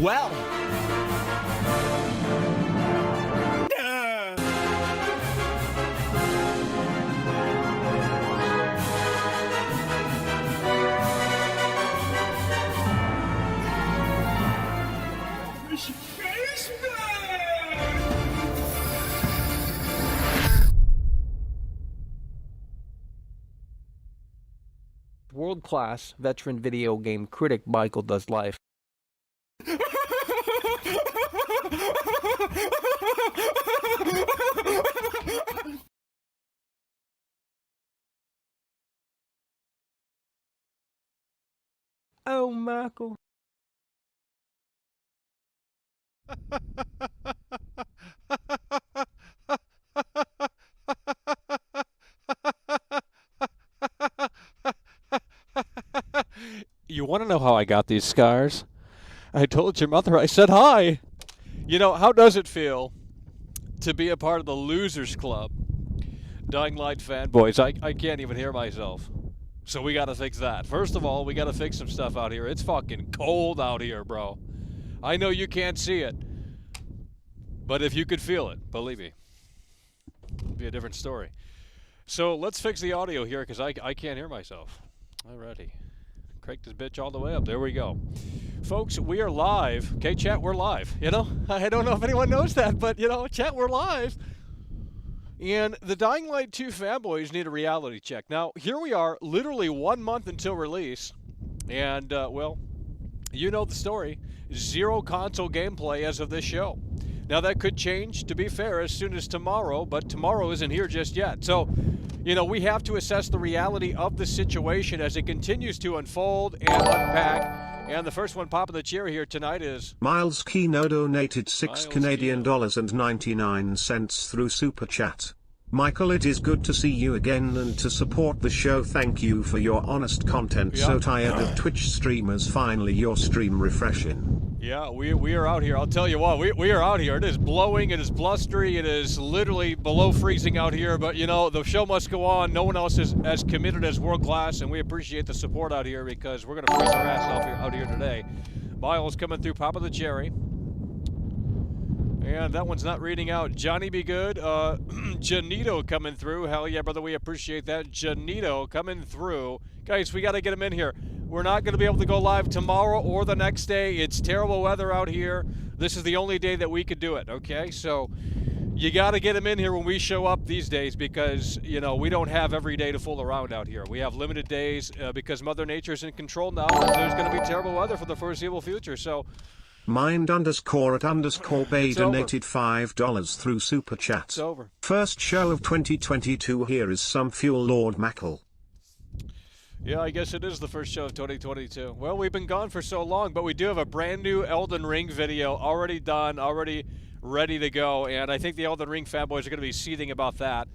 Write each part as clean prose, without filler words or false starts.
Well. World-class veteran video game critic Michael Does Life. Oh, Michael. You want to know how I got these scars? I told your mother I said hi. You know, how does it feel to be a part of the Losers Club? Dying Light fanboys, I can't even hear myself. So we got to fix that. First of all, we got to fix some stuff out here. It's fucking cold out here, bro. I know you can't see it, but if you could feel it, believe me, it'd be a different story. So let's fix the audio here because I can't hear myself. Alrighty. Crank this bitch all the way up. There we go. Folks, we are live. Okay, chat, we're live. You know, I don't know if anyone knows that, but, you know, chat, we're live. And the Dying Light 2 fanboys need a reality check. Now, here we are, literally 1 month until release. And, well, you know the story. Zero console gameplay as of this show. Now, that could change, to be fair, as soon as tomorrow, but tomorrow isn't here just yet. So, you know, we have to assess the reality of the situation as it continues to unfold and unpack. And the first one popping the cherry here tonight is Miles Keno donated $6 Miles Canadian dollars and 99 cents through Super Chat. Michael, it is good to see you again and to support the show. Thank you for your honest content. Yep. So tired of Twitch streamers. Finally your stream refreshing. Yeah, we are out here. I'll tell you what, we are out here. It is blowing, it is blustery, it is literally below freezing out here, but you know, the show must go on. No one else is as committed as World Class, and we appreciate the support out here because we're going to freeze our ass off out here today. Miles coming through, popping the cherry. And that one's not reading out. Johnny Be Good. Janito coming through. Hell yeah, brother, we appreciate that. Janito coming through. Guys, we got to get him in here. We're not going to be able to go live tomorrow or the next day. It's terrible weather out here. This is the only day that we could do it, okay? So you got to get him in here when we show up these days because, you know, we don't have every day to fool around out here. We have limited days because Mother Nature's in control now. And there's going to be terrible weather for the foreseeable future, so... Mind_at_Bay donated $5 through Super Chat. It's over. First show of 2022. Here is some fuel, Lord Mackle. Yeah, I guess it is the first show of 2022. Well, we've been gone for so long, but we do have a brand new Elden Ring video already done, already ready to go, and I think the Elden Ring fanboys are going to be seething about that.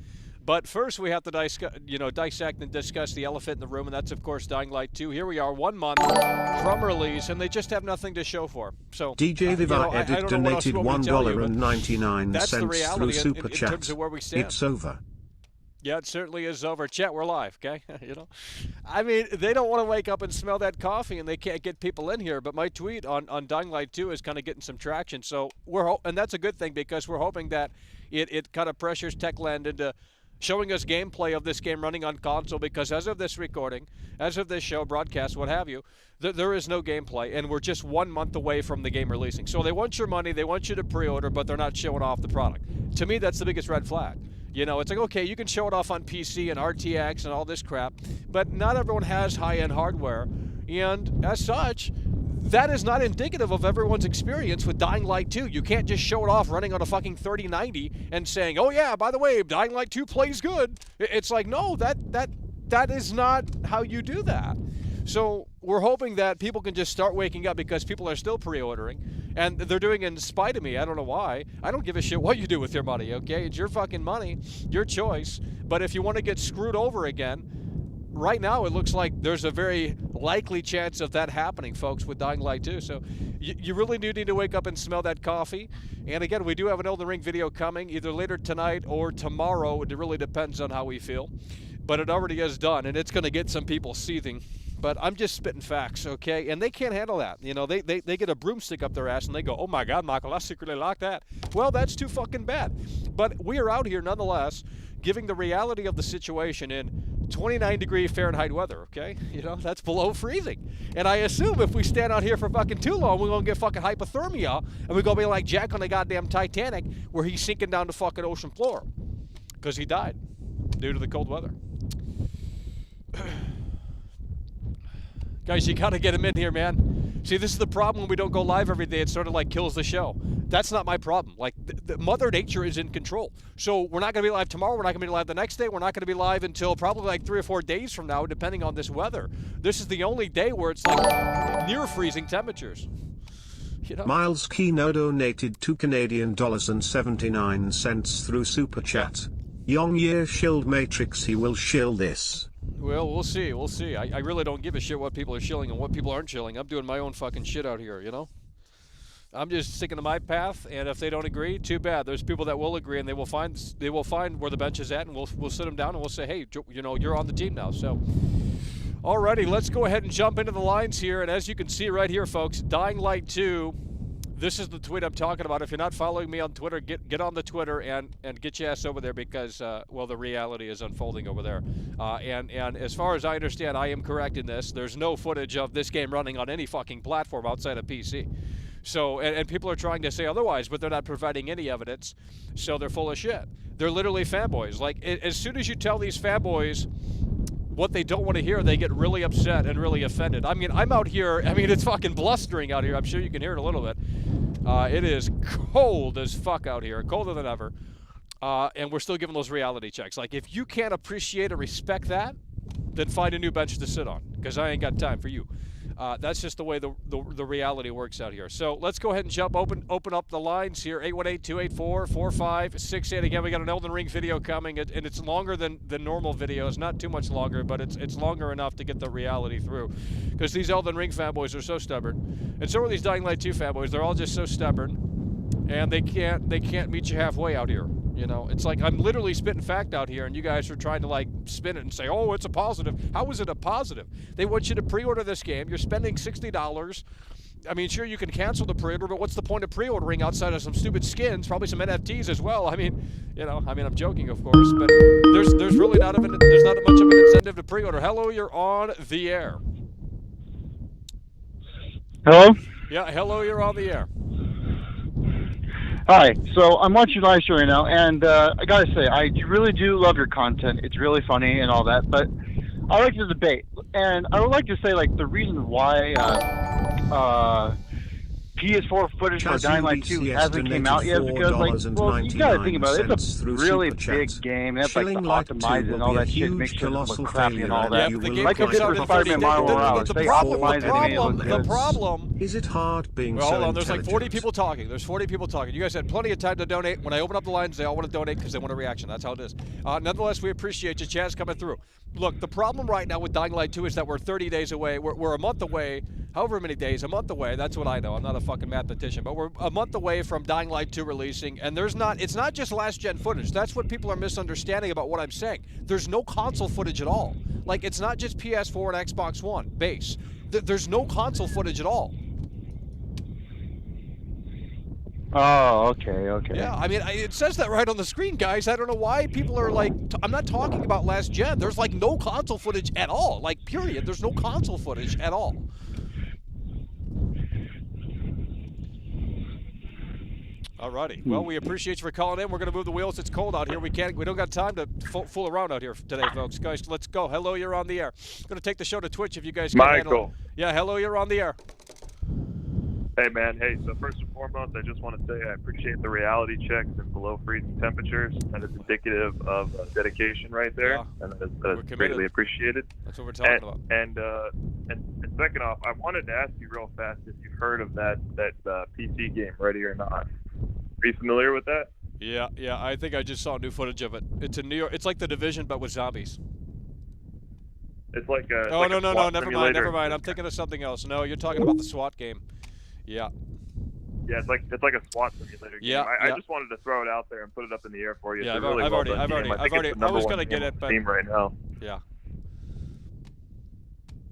But first, we have to dissect and discuss the elephant in the room, and that's, of course, Dying Light 2. Here we are, 1 month from release, and they just have nothing to show for. So, DJ Viva Edit donated $1.99 that's the through reality Super in Chat. terms of where we stand. It's over. Yeah, it certainly is over. Chat, we're live, okay? You know, I mean, they don't want to wake up and smell that coffee, and they can't get people in here. But my tweet on Dying Light 2 is kind of getting some traction. So and that's a good thing because we're hoping that it kind of pressures Techland into showing us gameplay of this game running on console, because as of this recording, as of this show, broadcast, what have you, there is no gameplay, and we're just 1 month away from the game releasing. So they want your money, they want you to pre-order, but they're not showing off the product. To me, that's the biggest red flag. You know, it's like, okay, you can show it off on PC and RTX and all this crap, but not everyone has high-end hardware, and as such, that is not indicative of everyone's experience with Dying Light 2. You can't just show it off running on a fucking 3090 and saying, oh yeah, by the way, Dying Light 2 plays good. It's like, no, that is not how you do that. So we're hoping that people can just start waking up because people are still pre-ordering, and they're doing it in spite of me. I don't know why. I don't give a shit what you do with your money, okay? It's your fucking money, your choice. But if you want to get screwed over again, right now, it looks like there's a very likely chance of that happening, folks, with Dying Light 2. So you really do need to wake up and smell that coffee. And again, we do have an Elden Ring video coming either later tonight or tomorrow. It really depends on how we feel. But it already is done, and it's going to get some people seething. But I'm just spitting facts, okay? And they can't handle that. You know, they get a broomstick up their ass and they go, oh my God, Michael, I secretly like that. Well, that's too fucking bad. But we are out here nonetheless giving the reality of the situation in 29-degree Fahrenheit weather, okay? You know, that's below freezing. And I assume if we stand out here for fucking too long, we're going to get fucking hypothermia and we're going to be like Jack on the goddamn Titanic where he's sinking down the fucking ocean floor because he died due to the cold weather. Guys, you got to get him in here, man. See, this is the problem when we don't go live every day. It sort of like kills the show. That's not my problem. Like, Mother Nature is in control. So we're not going to be live tomorrow. We're not going to be live the next day. We're not going to be live until probably like 3 or 4 days from now, depending on this weather. This is the only day where it's like near freezing temperatures. You know? Miles Keno donated $2 through Super Chat. Young year shilled Matrix, he will shill this. Well, we'll see. We'll see. I really don't give a shit what people are shilling and what people aren't shilling. I'm doing my own fucking shit out here, you know? I'm just sticking to my path, and if they don't agree, too bad. There's people that will agree, and they will find where the bench is at, and we'll sit them down, and we'll say, hey, you know, you're on the team now. So, alrighty, let's go ahead and jump into the lines here. And as you can see right here, folks, Dying Light 2. This is the tweet I'm talking about. If you're not following me on Twitter, get on the Twitter and get your ass over there because, well, the reality is unfolding over there. And as far as I understand, I am correct in this. There's no footage of this game running on any fucking platform outside of PC. So, and people are trying to say otherwise, but they're not providing any evidence, so they're full of shit. They're literally fanboys. Like, as soon as you tell these fanboys what they don't want to hear, they get really upset and really offended. I mean, I'm out here, I mean, it's fucking blustering out here. I'm sure you can hear it a little bit. It is cold as fuck out here, colder than ever. And we're still giving those reality checks. Like, if you can't appreciate or respect that, then find a new bench to sit on, because I ain't got time for you. That's just the way the reality works out here. So let's go ahead and open up the lines here. 818-284-4568. Again, we got an Elden Ring video coming, and it's longer than normal videos. Not too much longer, but it's longer enough to get the reality through. Because these Elden Ring fanboys are so stubborn, and so are these Dying Light 2 fanboys. They're all just so stubborn, and they can't meet you halfway out here. You know, it's like I'm literally spitting fact out here, and you guys are trying to, like, spin it and say, oh, it's a positive. How is it a positive? They want you to pre-order this game. You're spending $60. I mean, sure, you can cancel the pre-order, but what's the point of pre-ordering outside of some stupid skins, probably some NFTs as well? I mean, you know, I'm joking, of course, but there's really not much of an incentive to pre-order. Hello, you're on the air. Hello? Yeah, hello, you're on the air. Hi. So I'm watching live show right now, and I gotta say, I really do love your content. It's really funny and all that, but I like the debate, and I would like to say, like, the reason why PS4 footage for Dying Light 2 hasn't came out yet because, like, well, you gotta think about it. It's a really big game. They have to, like, optimize it and all that shit, make sure it doesn't look crappy and all that. Yeah, the game like comes out in 30 days. The problem is it hard being well, so hold on, there's like 40 intelligent? people talking. There's 40 people talking. You guys had plenty of time to donate. When I open up the lines, they all want to donate because they want a reaction. That's how it is. Nonetheless, we appreciate you. Chaz coming through. Look, the problem right now with Dying Light 2 is that we're 30 days away. We're a month away, however many days, a month away. That's what I know. I'm not a fucking mathematician. But we're a month away from Dying Light 2 releasing. And it's not just last-gen footage. That's what people are misunderstanding about what I'm saying. There's no console footage at all. Like, it's not just PS4 and Xbox One base. There's no console footage at all. Oh, okay. Yeah, I mean, it says that right on the screen, guys. I don't know why people are like, I'm not talking about last gen. There's like no console footage at all. Like, period. There's no console footage at all. Alrighty. Well, we appreciate you for calling in. We're going to move the wheels. It's cold out here. We don't got time to fool around out here today, folks. Guys, let's go. Hello, you're on the air. I'm going to take the show to Twitch if you guys can handle it. Yeah, hello, you're on the air. Hey, man. Hey, so first and foremost, I just want to say I appreciate the reality checks and below freezing temperatures. That is indicative of dedication right there, Yeah. and that is greatly appreciated. That's what we're talking about. And second off, I wanted to ask you real fast if you've heard of that PC game, Ready or Not. Are you familiar with that? Yeah. I think I just saw new footage of it. It's in New York. It's like The Division, but with zombies. It's like a Oh, no, never simulator. mind. I'm thinking of something else. No, you're talking about the SWAT game. Yeah. Yeah, it's like a SWAT simulator game. Yeah, I just wanted to throw it out there and put it up in the air for you. Yeah, It's a really well-done game. I think it's the I number was one gonna game get on it, but Steam right now. yeah.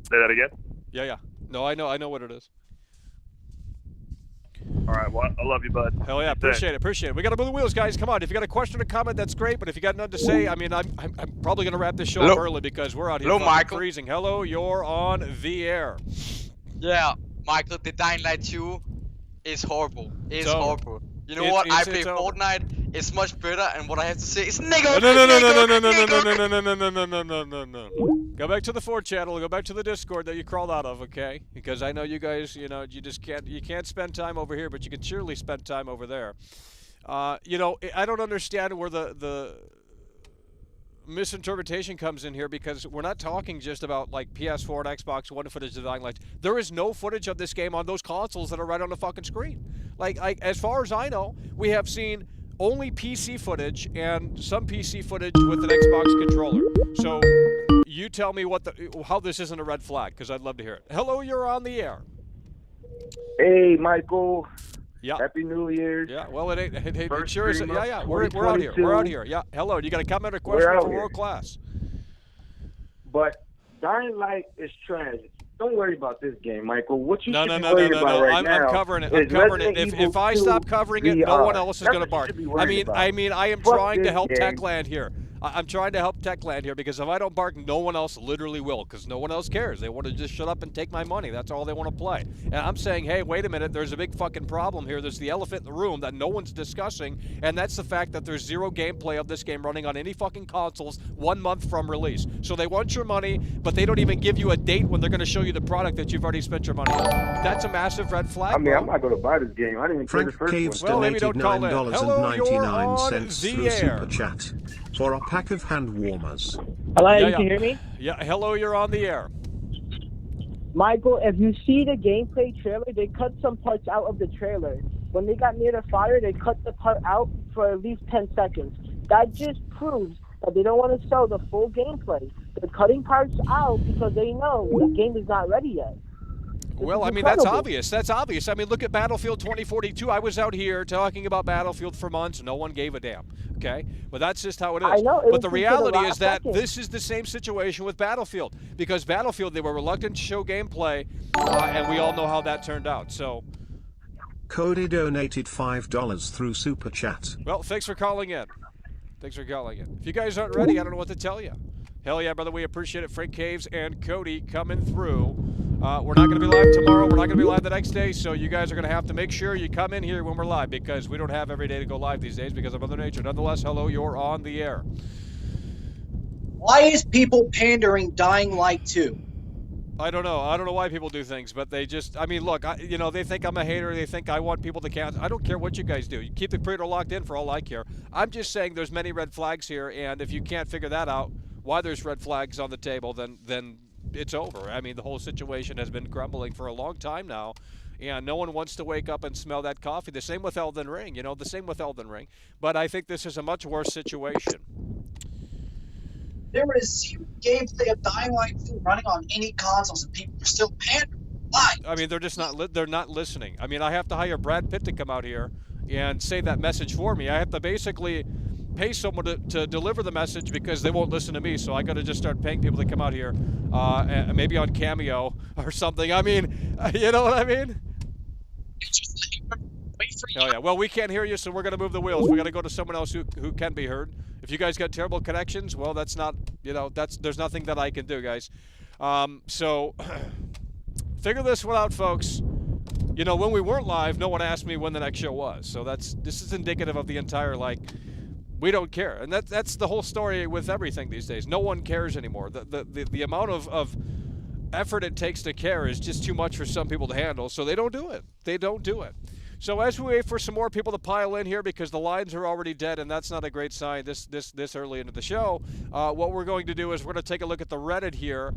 Say that again. Yeah. No, I know what it is. All right, well, I love you, bud. Hell yeah, appreciate it. We got to move the wheels, guys. Come on, if you got a question or comment, that's great. But if you got nothing to say, I mean, I'm probably gonna wrap this show up early because we're out here freezing. Hello, you're on the air. Yeah, Michael, the Dying Light 2 is horrible. It's horrible. You know what? I play Fortnite. It's much better, and what I have to say is nigga. No. Go back to the 4 channel. Go back to the Discord that you crawled out of, okay? Because I know you guys, you know, you can't spend time over here, but you can surely spend time over there. You know, I don't understand where the misinterpretation comes in here, because we're not talking just about like PS4 and Xbox One footage of Dying Light. There is no footage of this game on those consoles that are right on the fucking screen. Like as far as I know, we have seen only PC footage and some PC footage with an Xbox controller. So you tell me how this isn't a red flag, because I'd love to hear it. Hello, you're on the air. Hey, Michael. Yeah. Happy New Year's. Yeah. Well, it sure is. Yeah. We're out here. We're out here. Yeah. Hello. You got a comment or question for World Class? But Dying Light is trash. Don't worry about this game, Michael. What you No. Right now I'm covering it. I'm covering it. If I stop covering it, no one else is going to bark. I mean, I am trying to help Techland here. I'm trying to help Techland here, because if I don't bark, no one else literally will, because no one else cares. They want to just shut up and take my money. That's all they want to play. And I'm saying, hey, wait a minute, there's a big fucking problem here. There's the elephant in the room that no one's discussing, and that's the fact that there's zero gameplay of this game running on any fucking consoles 1 month from release. So they want your money, but they don't even give you a date when they're going to show you the product that you've already spent your money on. That's a massive red flag. I mean, I'm not going to buy this game. I didn't even play the first Caves one. Well, maybe don't call in. Hello, you're on through the air. Super Chat for a pack of hand warmers. Hello, you can hear me? Yeah, hello, you're on the air. Michael, if you see the gameplay trailer, they cut some parts out of the trailer. When they got near the fire, they cut the part out for at least 10 seconds. That just proves that they don't want to sell the full gameplay. They're cutting parts out because they know the game is not ready yet. Well, I mean, that's obvious. That's obvious. I mean, look at Battlefield 2042. I was out here talking about Battlefield for months. No one gave a damn, okay? But that's just how it is. I know. But the reality is that this is the same situation with Battlefield. Because Battlefield, they were reluctant to show gameplay, and we all know how that turned out. So, Cody donated $5 through Super Chat. well, thanks for calling in. Thanks for calling in. If you guys aren't ready, I don't know what to tell you. Hell yeah, brother, we appreciate it. Frank Caves and Cody coming through. We're not going to be live tomorrow. We're not going to be live the next day, so you guys are going to have to make sure you come in here when we're live, because we don't have every day to go live these days because of Mother Nature. Nonetheless, hello, you're on the air. Why is people pandering Dying Light 2? I don't know. I don't know why people do things, but they just, I mean, look, you know, they think I'm a hater. They think I want people to cancel. I don't care what you guys do. You keep the pre-order locked in for all I care. I'm just saying there's many red flags here, and if you can't figure that out, why there's red flags on the table, then it's over. I mean, the whole situation has been crumbling for a long time now, and no one wants to wake up and smell that coffee. The same with Elden Ring, you know, the same with Elden Ring. But I think this is a much worse situation. There is zero gameplay of Dying Light 2 running on any consoles, and people are still pandering. Why? I mean, they're just not. They're not listening. I mean, I have to hire Brad Pitt to come out here and say that message for me. I have to basically pay someone to deliver the message because they won't listen to me. So I got to just start paying people to come out here, maybe on Cameo or something. I mean, you know what I mean? Oh yeah. Well, we can't hear you, so we're gonna move the wheels. We got to go to someone else who can be heard. If you guys got terrible connections, well, that's not. You know, there's nothing that I can do, guys. So figure this one out, folks. You know, when we weren't live, no one asked me when the next show was. So this is indicative of the entire, like, we don't care. And that's the whole story with everything these days. No one cares anymore. The amount of effort it takes to care is just too much for some people to handle, so they don't do it. They don't do it. So as we wait for some more people to pile in here, because the lines are already dead, and that's not a great sign this early into the show, what we're going to do is we're going to take a look at the Reddit here.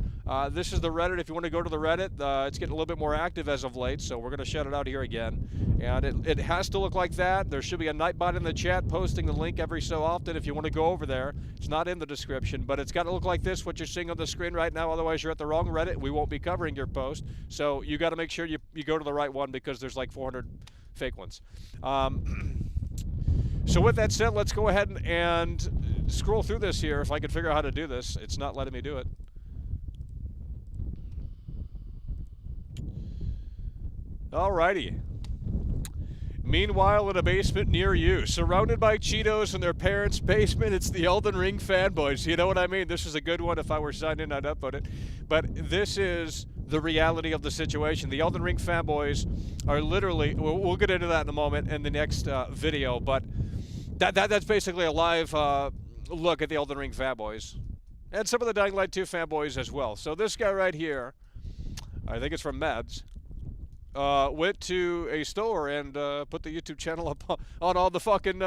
This is the Reddit. If you want to go to the Reddit, it's getting a little bit more active as of late, so we're going to shout it out here again. And it has to look like that. There should be a Nightbot in the chat posting the link every so often if you want to go over there. It's not in the description, but it's got to look like this, what you're seeing on the screen right now. Otherwise, you're at the wrong Reddit. We won't be covering your post. So you got to make sure you go to the right one, because there's like 400 fake ones. So with that said, let's go ahead and scroll through this here. If I could figure out how to do this, it's not letting me do it. Alrighty. Meanwhile, in a basement near you, surrounded by Cheetos in their parents' basement, it's the Elden Ring fanboys. You know what I mean? This is a good one. If I were signed in, I'd upvote it. But this is the reality of the situation. The Elden Ring fanboys are literally, we'll get into that in a moment in the next video, but that's basically a live look at the Elden Ring fanboys. And some of the Dying Light 2 fanboys as well. So this guy right here, I think it's from Meds, went to a store and put the YouTube channel up on all the fucking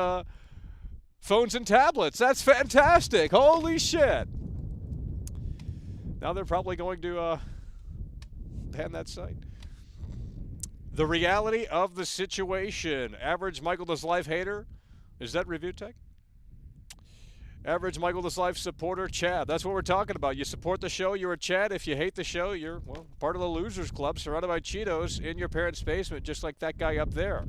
phones and tablets. That's fantastic. Holy shit. Now they're probably going to ban that site. The reality of the situation. Average Michael Does Life hater. Is that Review Tech? Average Michael Does Life supporter, Chad. That's what we're talking about. You support the show, you're a Chad. If you hate the show, you're, well, part of the losers club, surrounded by Cheetos in your parents' basement, just like that guy up there.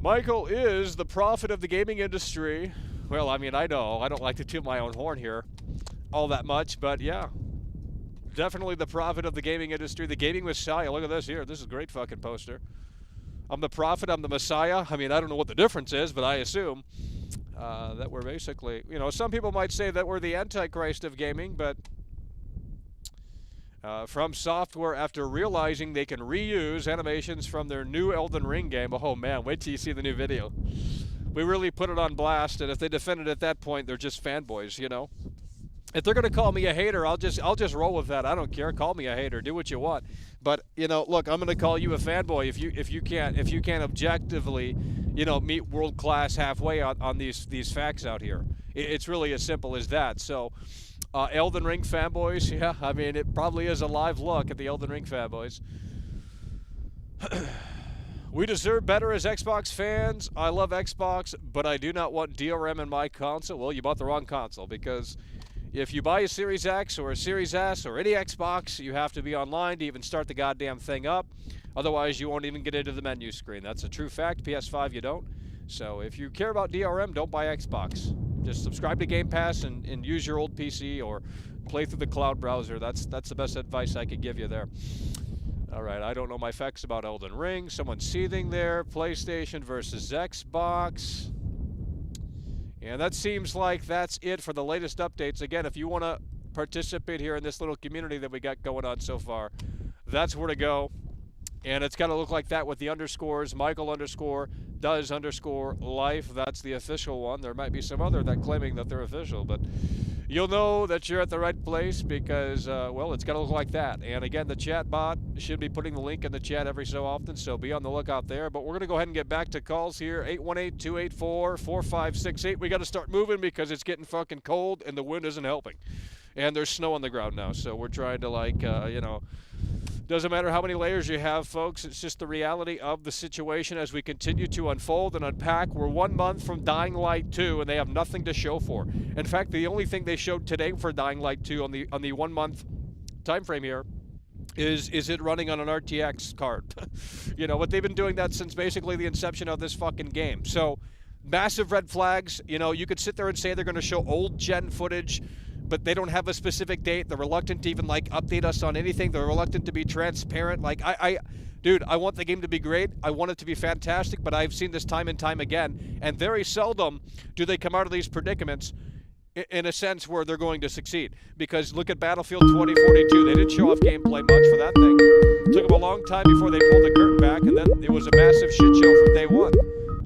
Michael is the prophet of the gaming industry. Well, I mean, I know. I don't like to toot my own horn here all that much, but yeah. Definitely the prophet of the gaming industry. The gaming messiah. Look at this here. This is a great fucking poster. I'm the prophet, I'm the messiah. I mean, I don't know what the difference is, but I assume that we're basically, you know, some people might say that we're the Antichrist of gaming, but From Software, after realizing they can reuse animations from their new Elden Ring game. Oh man, wait till you see the new video. We really put it on blast, and if they defend it at that point, they're just fanboys, you know. If they're gonna call me a hater, I'll just roll with that. I don't care. Call me a hater. Do what you want. But you know, look, I'm gonna call you a fanboy if you can't objectively, you know, meet world class halfway on these facts out here. It's really as simple as that. So, Elden Ring fanboys, yeah, I mean, it probably is a live look at the Elden Ring fanboys. We deserve better as Xbox fans. I love Xbox, but I do not want DRM in my console. Well, you bought the wrong console, because if you buy a Series X or a Series S or any Xbox, you have to be online to even start the goddamn thing up. Otherwise, you won't even get into the menu screen. That's a true fact. PS5, you don't. So if you care about DRM, don't buy Xbox. Just subscribe to Game Pass and use your old PC or play through the cloud browser. That's the best advice I could give you there. All right, I don't know my facts about Elden Ring. Someone's seething there. PlayStation versus Xbox. And that seems like that's it for the latest updates. Again, if you want to participate here in this little community that we got going on so far, that's where to go. And it's got to look like that with the underscores. Michael_does_life. That's the official one. There might be some other that claiming that they're official, but you'll know that you're at the right place because, well, it's got to look like that. And again, the chat bot should be putting the link in the chat every so often, so be on the lookout there. But we're going to go ahead and get back to calls here. 818-284-4568. We got to start moving because it's getting fucking cold and the wind isn't helping. And there's snow on the ground now, so we're trying to, like, you know, doesn't matter how many layers you have, folks. It's just the reality of the situation as we continue to unfold and unpack. We're 1 month from Dying Light 2, and they have nothing to show for. In fact, the only thing they showed today for Dying Light 2 on the 1 month time frame here is it running on an RTX card. You know, but they've been doing that since basically the inception of this fucking game. So, massive red flags. You know, you could sit there and say they're going to show old gen footage, but they don't have a specific date. They're reluctant to even, like, update us on anything. They're reluctant to be transparent. Like, dude, I want the game to be great. I want it to be fantastic, but I've seen this time and time again, and very seldom do they come out of these predicaments in a sense where they're going to succeed. Because look at Battlefield 2042. They didn't show off gameplay much for that thing. It took them a long time before they pulled the curtain back, and then it was a massive shit show from day one,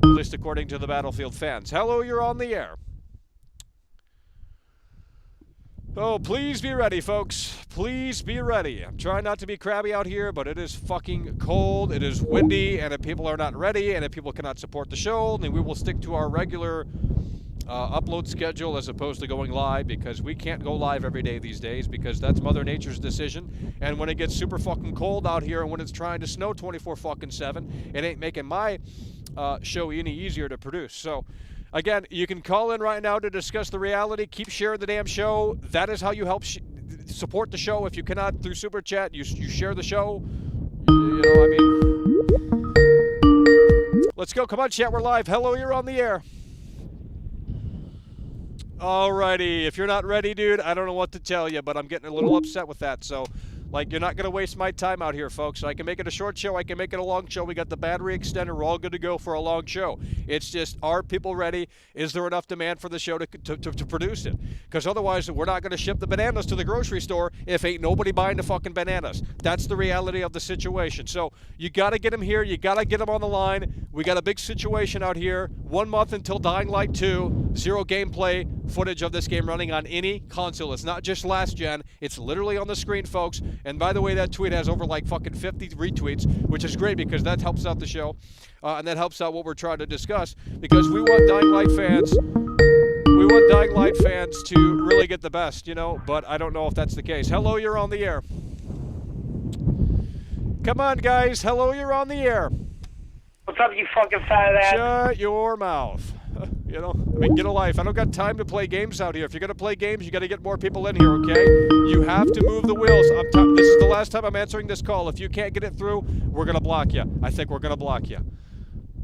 at least according to the Battlefield fans. Hello, you're on the air. Oh, please be ready, folks. Please be ready. I'm trying not to be crabby out here, but it is fucking cold, it is windy, and if people are not ready, and if people cannot support the show, then we will stick to our regular upload schedule as opposed to going live, because we can't go live every day these days, because that's Mother Nature's decision. And when it gets super fucking cold out here, and when it's trying to snow 24/7, it ain't making my show any easier to produce. So, again, you can call in right now to discuss the reality. Keep sharing the damn show. That is how you help support the show. If you cannot through Super Chat, you share the show. You know, I mean, let's go. Come on, chat. We're live. Hello, you're on the air. Alrighty. If you're not ready, dude, I don't know what to tell you, but I'm getting a little upset with that. So Like, you're not going to waste my time out here, folks. I can make it a short show. I can make it a long show. We got the battery extender. We're all good to go for a long show. It's just, are people ready? Is there enough demand for the show to produce it? Because otherwise, we're not going to ship the bananas to the grocery store if ain't nobody buying the fucking bananas. That's the reality of the situation. So you got to get them here. You got to get them on the line. We got a big situation out here. 1 month until Dying Light 2. 0 gameplay footage of this game running on any console. It's not just last gen. It's literally on the screen, folks. And by the way, that tweet has over like fucking 50 retweets, which is great because that helps out the show. And that helps out what we're trying to discuss, because we want Dying Light fans. We want Dying Light fans to really get the best, you know, but I don't know if that's the case. Hello, you're on the air. Come on, guys. Hello, you're on the air. What's up, you fucking fat ass? Shut your mouth. You know, I mean, get a life. I don't got time to play games out here. If you're going to play games, you got to get more people in here, okay? You have to move the wheels. This is the last time I'm answering this call. If you can't get it through, we're going to block you. I think we're going to block you.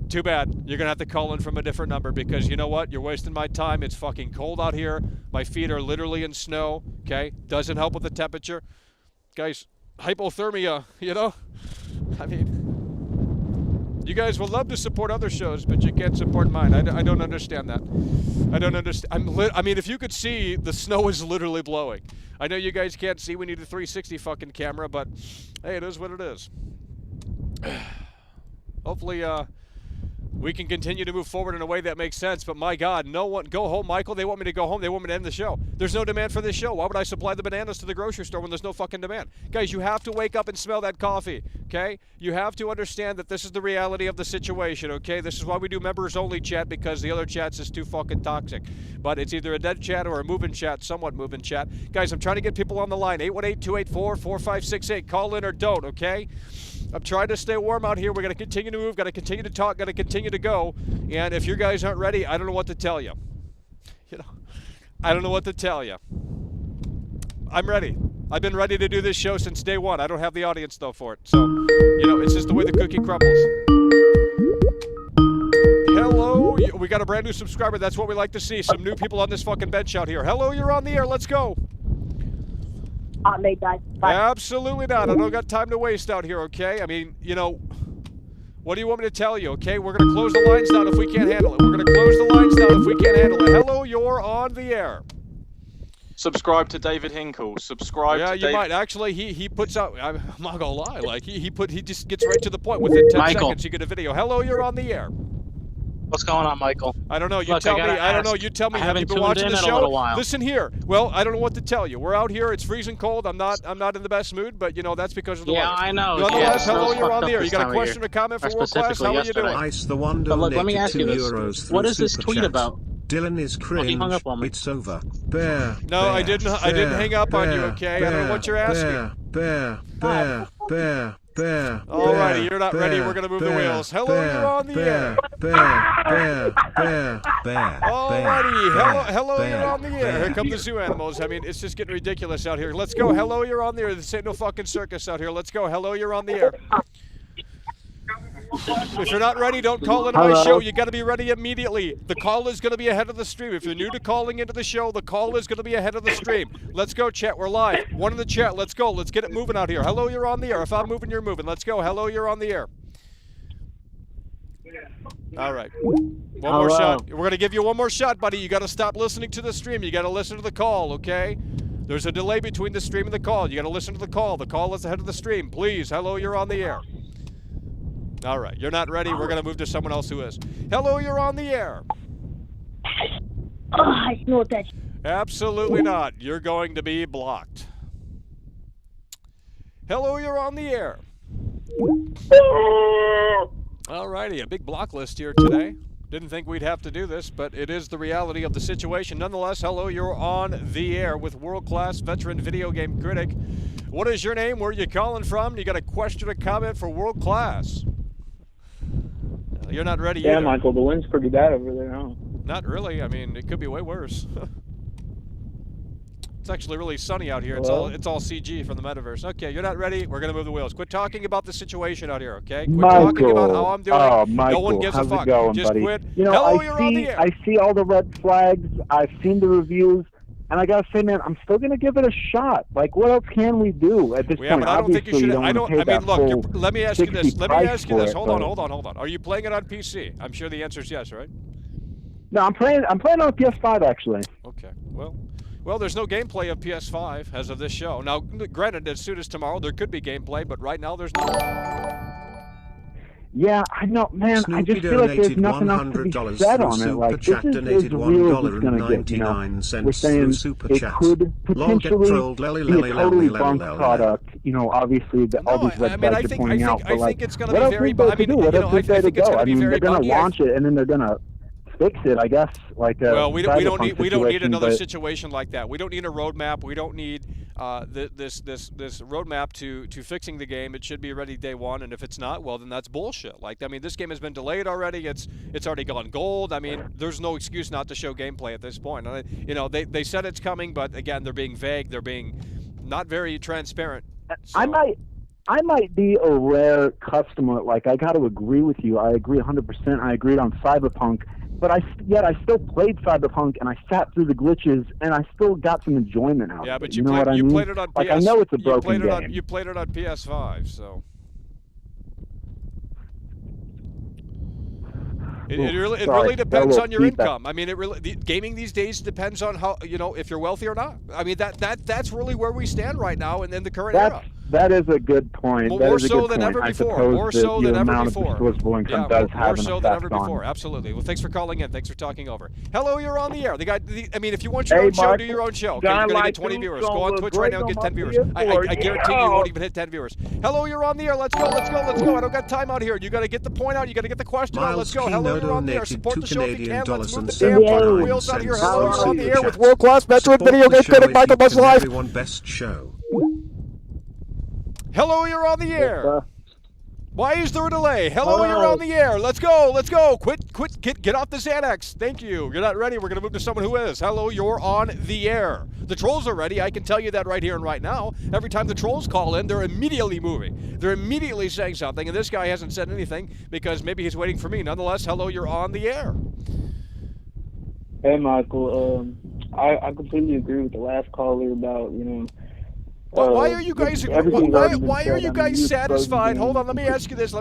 Too bad. You're going to have to call in from a different number, because you know what? You're wasting my time. It's fucking cold out here. My feet are literally in snow, okay? Doesn't help with the temperature. Guys, hypothermia, you know? I mean, you guys will love to support other shows, but you can't support mine. I don't understand that. I don't understand. I mean, if you could see, the snow is literally blowing. I know you guys can't see. We need a 360 fucking camera, but hey, it is what it is. Hopefully, we can continue to move forward in a way that makes sense, but my God, no one, go home, Michael. They want me to go home. They want me to end the show. There's no demand for this show. Why would I supply the bananas to the grocery store when there's no fucking demand? Guys, you have to wake up and smell that coffee, okay? You have to understand that this is the reality of the situation, okay? This is why we do members-only chat, because the other chats is too fucking toxic. But it's either a dead chat or a moving chat, somewhat moving chat. Guys, I'm trying to get people on the line. 818-284-4568. Call in or don't, okay? I'm trying to stay warm out here. We're going to continue to move, got to continue to talk, got to continue to go. And if you guys aren't ready, I don't know what to tell you. You know, I don't know what to tell you. I'm ready. I've been ready to do this show since day one. I don't have the audience, though, for it. So, you know, it's just the way the cookie crumbles. Hello. We got a brand new subscriber. That's what we like to see. Some new people on this fucking bench out here. Hello, you're on the air. Let's go. Absolutely not. I don't got time to waste out here, okay? I mean, you know, what do you want me to tell you, okay? We're going to close the lines down if we can't handle it. We're going to close the lines down if we can't handle it. Hello, you're on the air. Subscribe to David Hinkle. Subscribe to you might. Actually, he puts out, I'm not going to lie, like, he just gets right to the point. Within 10 seconds, you get a video. Hello, you're on the air. What's going on, Michael? I don't know. You tell me. I don't know. You tell me. Have you been watching the show? Listen here. Well, I don't know what to tell you. We're out here. It's freezing cold. I'm not in the best mood, but you know that's because of the weather. Yeah, I know. Nonetheless, hello, you're on the air. You got a question or comment for World Class? How are you doing? Ice the Wonder. But look, let me ask you this. What is this tweet about? Dillon is cringe. It's over. Bear. No, I didn't. I didn't hang up on you. Okay. I don't know what you're asking. Bear. Alrighty, you're not ready. We're gonna move the wheels. Hello, you're on the air. Alrighty, hello, you're on the air. Here come the zoo animals. I mean, it's just getting ridiculous out here. Let's go. Hello, you're on the air. This ain't no fucking circus out here. Let's go. Hello, you're on the air. If you're not ready, don't call into my show. You got to be ready immediately. The call is going to be ahead of the stream. If you're new to calling into the show, the call is going to be ahead of the stream. Let's go, chat. We're live. One in the chat. Let's go. Let's get it moving out here. Hello, you're on the air. If I'm moving, you're moving. Let's go. Hello, you're on the air. All right. One more shot. We're going to give you one more shot, buddy. You got to stop listening to the stream. You got to listen to the call, okay? There's a delay between the stream and the call. You got to listen to the call. The call is ahead of the stream. Please. Hello, you're on the air. All right, you're not ready. We're going to move to someone else who is. Hello, you're on the air. I know that. Absolutely not. You're going to be blocked. Hello, you're on the air. All righty, a big block list here today. Didn't think we'd have to do this, but it is the reality of the situation. Nonetheless, hello, you're on the air with world-class veteran video game critic. What is your name? Where are you calling from? You got a question or comment for World Class? You're not ready yet. either. Yeah, Michael, the wind's pretty bad over there, huh? Not really. I mean, it could be way worse. It's actually really sunny out here. It's all CG from the metaverse. Okay, you're not ready. We're gonna move the wheels. Quit talking about the situation out here, okay? Quit talking about how I'm doing. Michael, no one gives how's a fuck. It going, Just buddy? quit. You know, Hello, you're on the air. I see all the red flags. I've seen the reviews. And I gotta say, man, I'm still gonna give it a shot. Like, what else can we do at this point? But I don't think you should. I mean, look. Let me ask you this. Hold on. Are you playing it on PC? I'm sure the answer is yes, right? No, I'm playing on PS5 actually. Okay. Well, there's no gameplay of PS5 as of this show. Now, granted, as soon as tomorrow there could be gameplay, but right now there's none. Yeah, I know, man. Snoopy I just feel like there's nothing else to be said on it. Like, this is real just going to get, you know, we're saying it could potentially be a totally bunk product. You know, obviously, all these websites are pointing out. But, like, what else is there to do? What else is there to go? I mean, they're going to launch it, and then they're going to fix it, I guess. Like, well, we don't need another situation like that. We don't need a roadmap. We don't need this roadmap to fixing the game. It should be ready day one, and if it's not, well, then that's bullshit. Like, I mean, this game has been delayed already. It's already gone gold. I mean, there's no excuse not to show gameplay at this point. You know, they said it's coming, but again, they're being vague. They're being not very transparent. So. I might be a rare customer. Like, I got to agree with you. I agree 100%. I agreed on Cyberpunk. But I still played Cyberpunk, and I sat through the glitches, and I still got some enjoyment out of it. Yeah, but you know what I mean? Played it on PS. Like, I know it's a broken game. You played it on PS5, so. It really depends on your income. I mean, gaming these days depends on how, you know, if you're wealthy or not. I mean, that's really where we stand right now in the current era. That is a good point. More so than ever before. More so than ever before. More so than ever before. Absolutely. Well, thanks for calling in. Thanks for talking over. Hello, you're on the air. I mean, if you want your own show, do your own show. Okay, you're gonna get 20 viewers. Go on Twitch right now and get 10 viewers. I guarantee you won't even hit 10 viewers. Hello, you're on the air. Let's go. I don't got time out here. You got to get the point out. You got to get the question out. Let's go. Hello, you're on the air. Support the show if you can. Let's move the damn fucking wheels out here. Hello, you're on the air with world-class veteran video game critic Michael Buzz Live. Everyone best show. Hello, you're on the air. Why is there a delay? Hello, you're on the air. Let's go. Quit, get off the Xanax. Thank you. You're not ready. We're going to move to someone who is. Hello, you're on the air. The trolls are ready. I can tell you that right here and right now. Every time the trolls call in, they're immediately moving. They're immediately saying something, and this guy hasn't said anything because maybe he's waiting for me. Nonetheless, hello, you're on the air. Hey, Michael. I completely agree with the last caller about, you know, why are you guys? Why are you guys satisfied? Hold on, let me ask you this.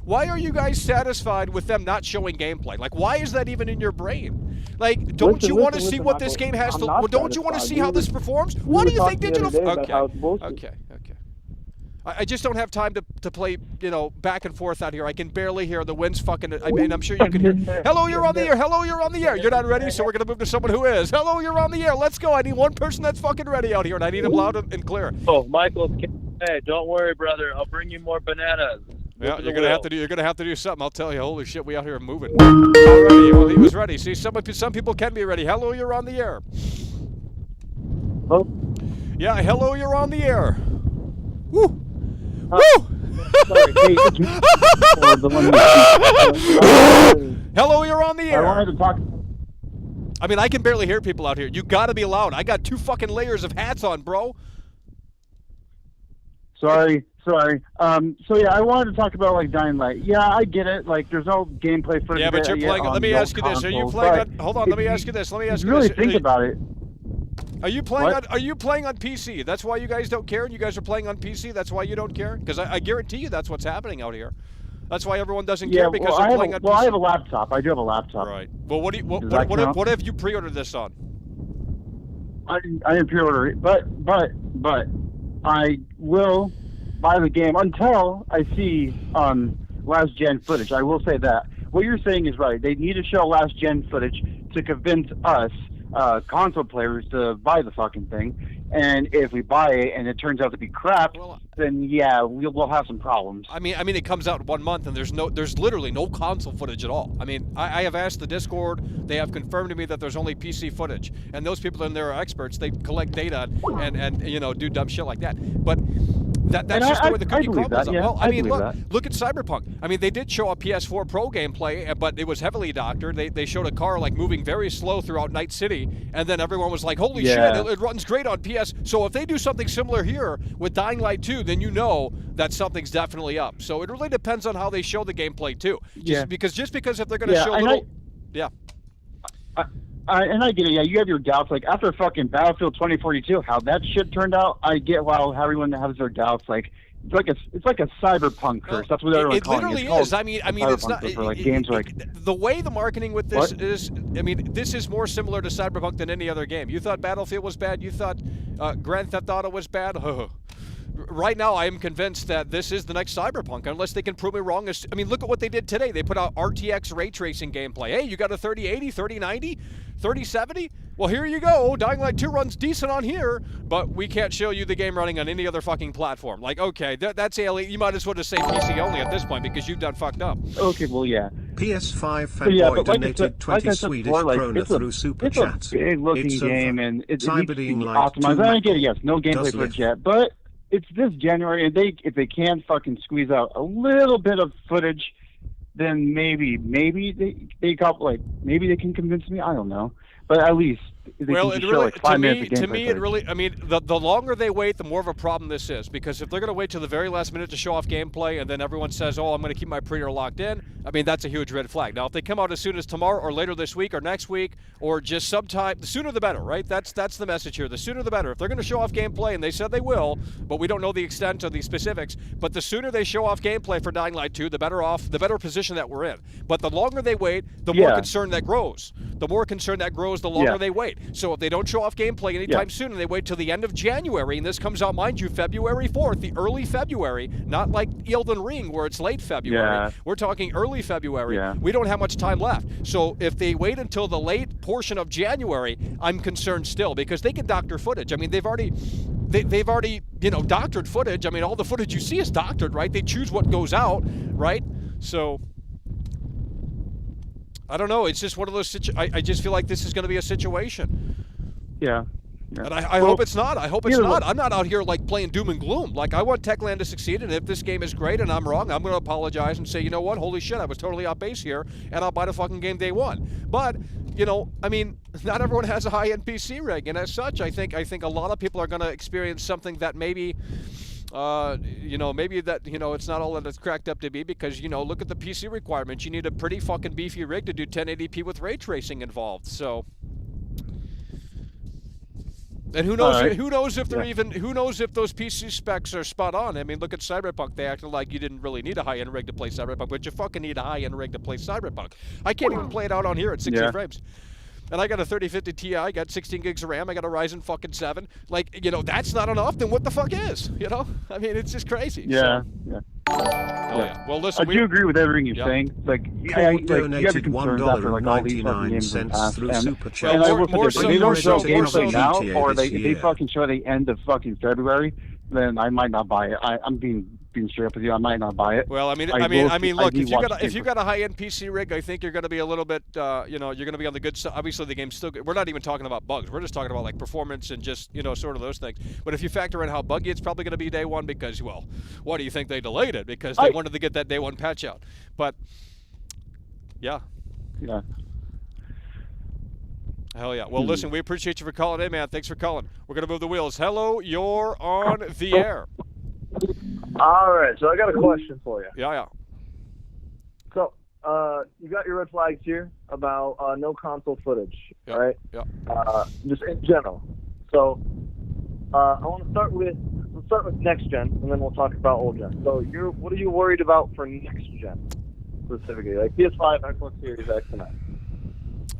Why are you guys satisfied with them not showing gameplay? Like, why is that even in your brain? Like, don't you want to see what this game has to? Don't you want to see how this performs? Why do you think digital? Okay. I just don't have time to play, you know, back and forth out here. I can barely hear the wind's fucking. I mean, I'm sure you can hear. Hello, you're on the air. Hello, you're on the air. You're not ready, so we're gonna move to someone who is. Hello, you're on the air. Let's go. I need one person that's fucking ready out here, and I need them loud and clear. Oh, Michael. Hey, don't worry, brother. I'll bring you more bananas. Yeah, you're gonna have to do something. I'll tell you. Holy shit, we out here moving. Already. Well, he was ready. See, some people can be ready. Hello, you're on the air. Oh. Yeah, hello, you're on the air. Woo. Woo! Hello, you're on the air. I wanted to talk. I mean, I can barely hear people out here. You gotta be loud. I got 2 fucking layers of hats on, bro. Sorry. So yeah, I wanted to talk about like Dying Light. Yeah, I get it. Like, there's no gameplay footage. Yeah, but you're playing. Let me ask you this: are you playing? Hold on. Let me ask you this. Really think about it. Are you playing on PC? That's why you guys don't care, and you guys are playing on PC. That's why you don't care, because I guarantee you that's what's happening out here. That's why everyone doesn't care because they're playing on PC. Well, I have a laptop. I do have a laptop. Right. Well, what have you pre-ordered this on? I didn't pre-order it, but I will buy the game until I see last gen footage. I will say that. What you're saying is right. They need to show last gen footage to convince us console players to buy the fucking thing. And if we buy it and it turns out to be crap, then yeah, we'll have some problems. I mean, it comes out in 1 month, and there's literally no console footage at all. I mean, I have asked the Discord; they have confirmed to me that there's only PC footage, and those people in there are experts. They collect data and you know, do dumb shit like that. But that's just the way the cookie crumbles. Yeah, well, I mean, look at Cyberpunk. I mean, they did show a PS4 Pro gameplay, but it was heavily doctored. They showed a car like moving very slow throughout Night City, and then everyone was like, "Holy shit, it runs great on PS." So if they do something similar here with Dying Light 2, then you know that something's definitely up. So it really depends on how they show the gameplay too. Just because if they're going to show little, I get it. Yeah, you have your doubts. Like after fucking Battlefield 2042, how that shit turned out, I get why everyone has their doubts. Like it's like a cyberpunk curse. That's what everyone's calling it. It literally is. I mean, it's not. Games like the way the marketing with this is. I mean, this is more similar to Cyberpunk than any other game. You thought Battlefield was bad. You thought Grand Theft Auto was bad. Right now, I am convinced that this is the next Cyberpunk, unless they can prove me wrong. I mean, look at what they did today. They put out RTX ray tracing gameplay. Hey, you got a 3080, 3090, 3070? Well, here you go. Dying Light 2 runs decent on here, but we can't show you the game running on any other fucking platform. Like, okay, that's alien. You might as well just say PC only at this point because you've done fucked up. Okay, well, yeah. PS5 fanboy donated 20 Swedish krona through Super Chat. It's a big-looking game, and it's optimized. I get it, yes, no gameplay footage yet, but it's this January, and if they can fucking squeeze out a little bit of footage, then maybe they can convince me. I don't know, but at least they can just show like 5 minutes of gameplay. To me, it really. I mean, the longer they wait, the more of a problem this is. Because if they're going to wait till the very last minute to show off gameplay, and then everyone says, "Oh, I'm going to keep my pre-order locked in," I mean, that's a huge red flag. Now, if they come out as soon as tomorrow, or later this week, or next week, or just sometime, the sooner the better, right? That's the message here. The sooner the better. If they're going to show off gameplay, and they said they will, but we don't know the extent or the specifics. But the sooner they show off gameplay for Dying Light 2, the better position that we're in. But the longer they wait, the more concern that grows. The more concern that grows, the longer they wait. So if they don't show off gameplay anytime soon, and they wait till the end of January, and this comes out, mind you, February 4th, the early February, not like Elden Ring where it's late February. We're talking early February. We don't have much time left. So if they wait until the late portion of January, I'm concerned still, because they can doctor footage. I mean, they've already doctored footage. I mean, all the footage you see is doctored, right? They choose what goes out, right? So I don't know. It's just one of those I just feel like this is going to be a situation. Yeah. And I hope it's not. I hope it's not. I'm not out here like playing doom and gloom. Like, I want Techland to succeed, and if this game is great and I'm wrong, I'm going to apologize and say, you know what, holy shit, I was totally off base here, and I'll buy the fucking game day one. But, I mean, not everyone has a high-end PC rig, and as such, I think a lot of people are going to experience something that maybe maybe that, it's not all that it's cracked up to be, because, look at the PC requirements. You need a pretty fucking beefy rig to do 1080p with ray tracing involved, so. And who knows? Right. Who knows if they're Who knows if those PC specs are spot on? I mean, look at Cyberpunk. They acted like you didn't really need a high-end rig to play Cyberpunk, but you fucking need a high-end rig to play Cyberpunk. I can't even play it out on here at 60 frames. And I got a 3050 Ti, I got 16 gigs of RAM, I got a Ryzen fucking 7. Like, that's not enough, then what the fuck is? I mean, it's just crazy. Yeah, so. Yeah. Well, listen, I do agree with everything you're saying. Like, you have concerns after like all these fucking games in the past. And I will say, if they don't show gameplay now, or if they fucking show the end of fucking February, then I might not buy it. I'm being straight up with you, I might not buy it. Well, I mean, look, if you got a high-end PC rig, I think you're going to be a little bit, you're going to be on the good side. Obviously, the game's still good. We're not even talking about bugs. We're just talking about like performance and just, sort of those things. But if you factor in how buggy it's probably going to be day one, because, well, why do you think they delayed it? Because they wanted to get that day one patch out. But yeah. Hell yeah. Well, listen, we appreciate you for calling in, man. Thanks for calling. We're going to move the wheels. Hello, you're on the air. All right, so I got a question for you. Yeah. So, you got your red flags here about no console footage, right? Yeah. Just in general. So, I want to start with next gen, and then we'll talk about old gen. So, what are you worried about for next gen specifically, like PS5, Xbox Series X, and X?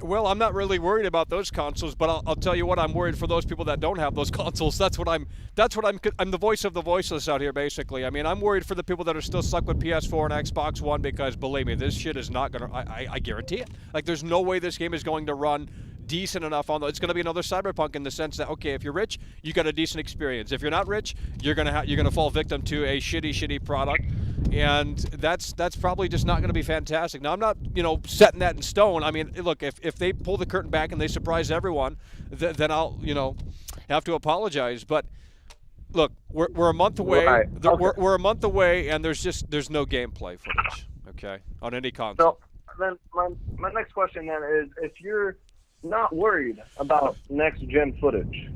Well, I'm not really worried about those consoles, but I'll tell you what, I'm worried for those people that don't have those consoles. I'm the voice of the voiceless out here, basically. I mean, I'm worried for the people that are still stuck with PS4 and Xbox One, because believe me, this shit is not gonna. I guarantee it. Like, there's no way this game is going to run decent enough on. It's going to be another Cyberpunk in the sense that, okay, if you're rich, you got a decent experience. If you're not rich, you're gonna fall victim to a shitty product. And that's probably just not going to be fantastic. Now, I'm not, setting that in stone. I mean, look, if they pull the curtain back and they surprise everyone, then I'll, have to apologize. But look, we're a month away. Right. Okay. We're a month away, and there's no gameplay footage, okay, on any console. So then my next question then is, if you're not worried about next gen footage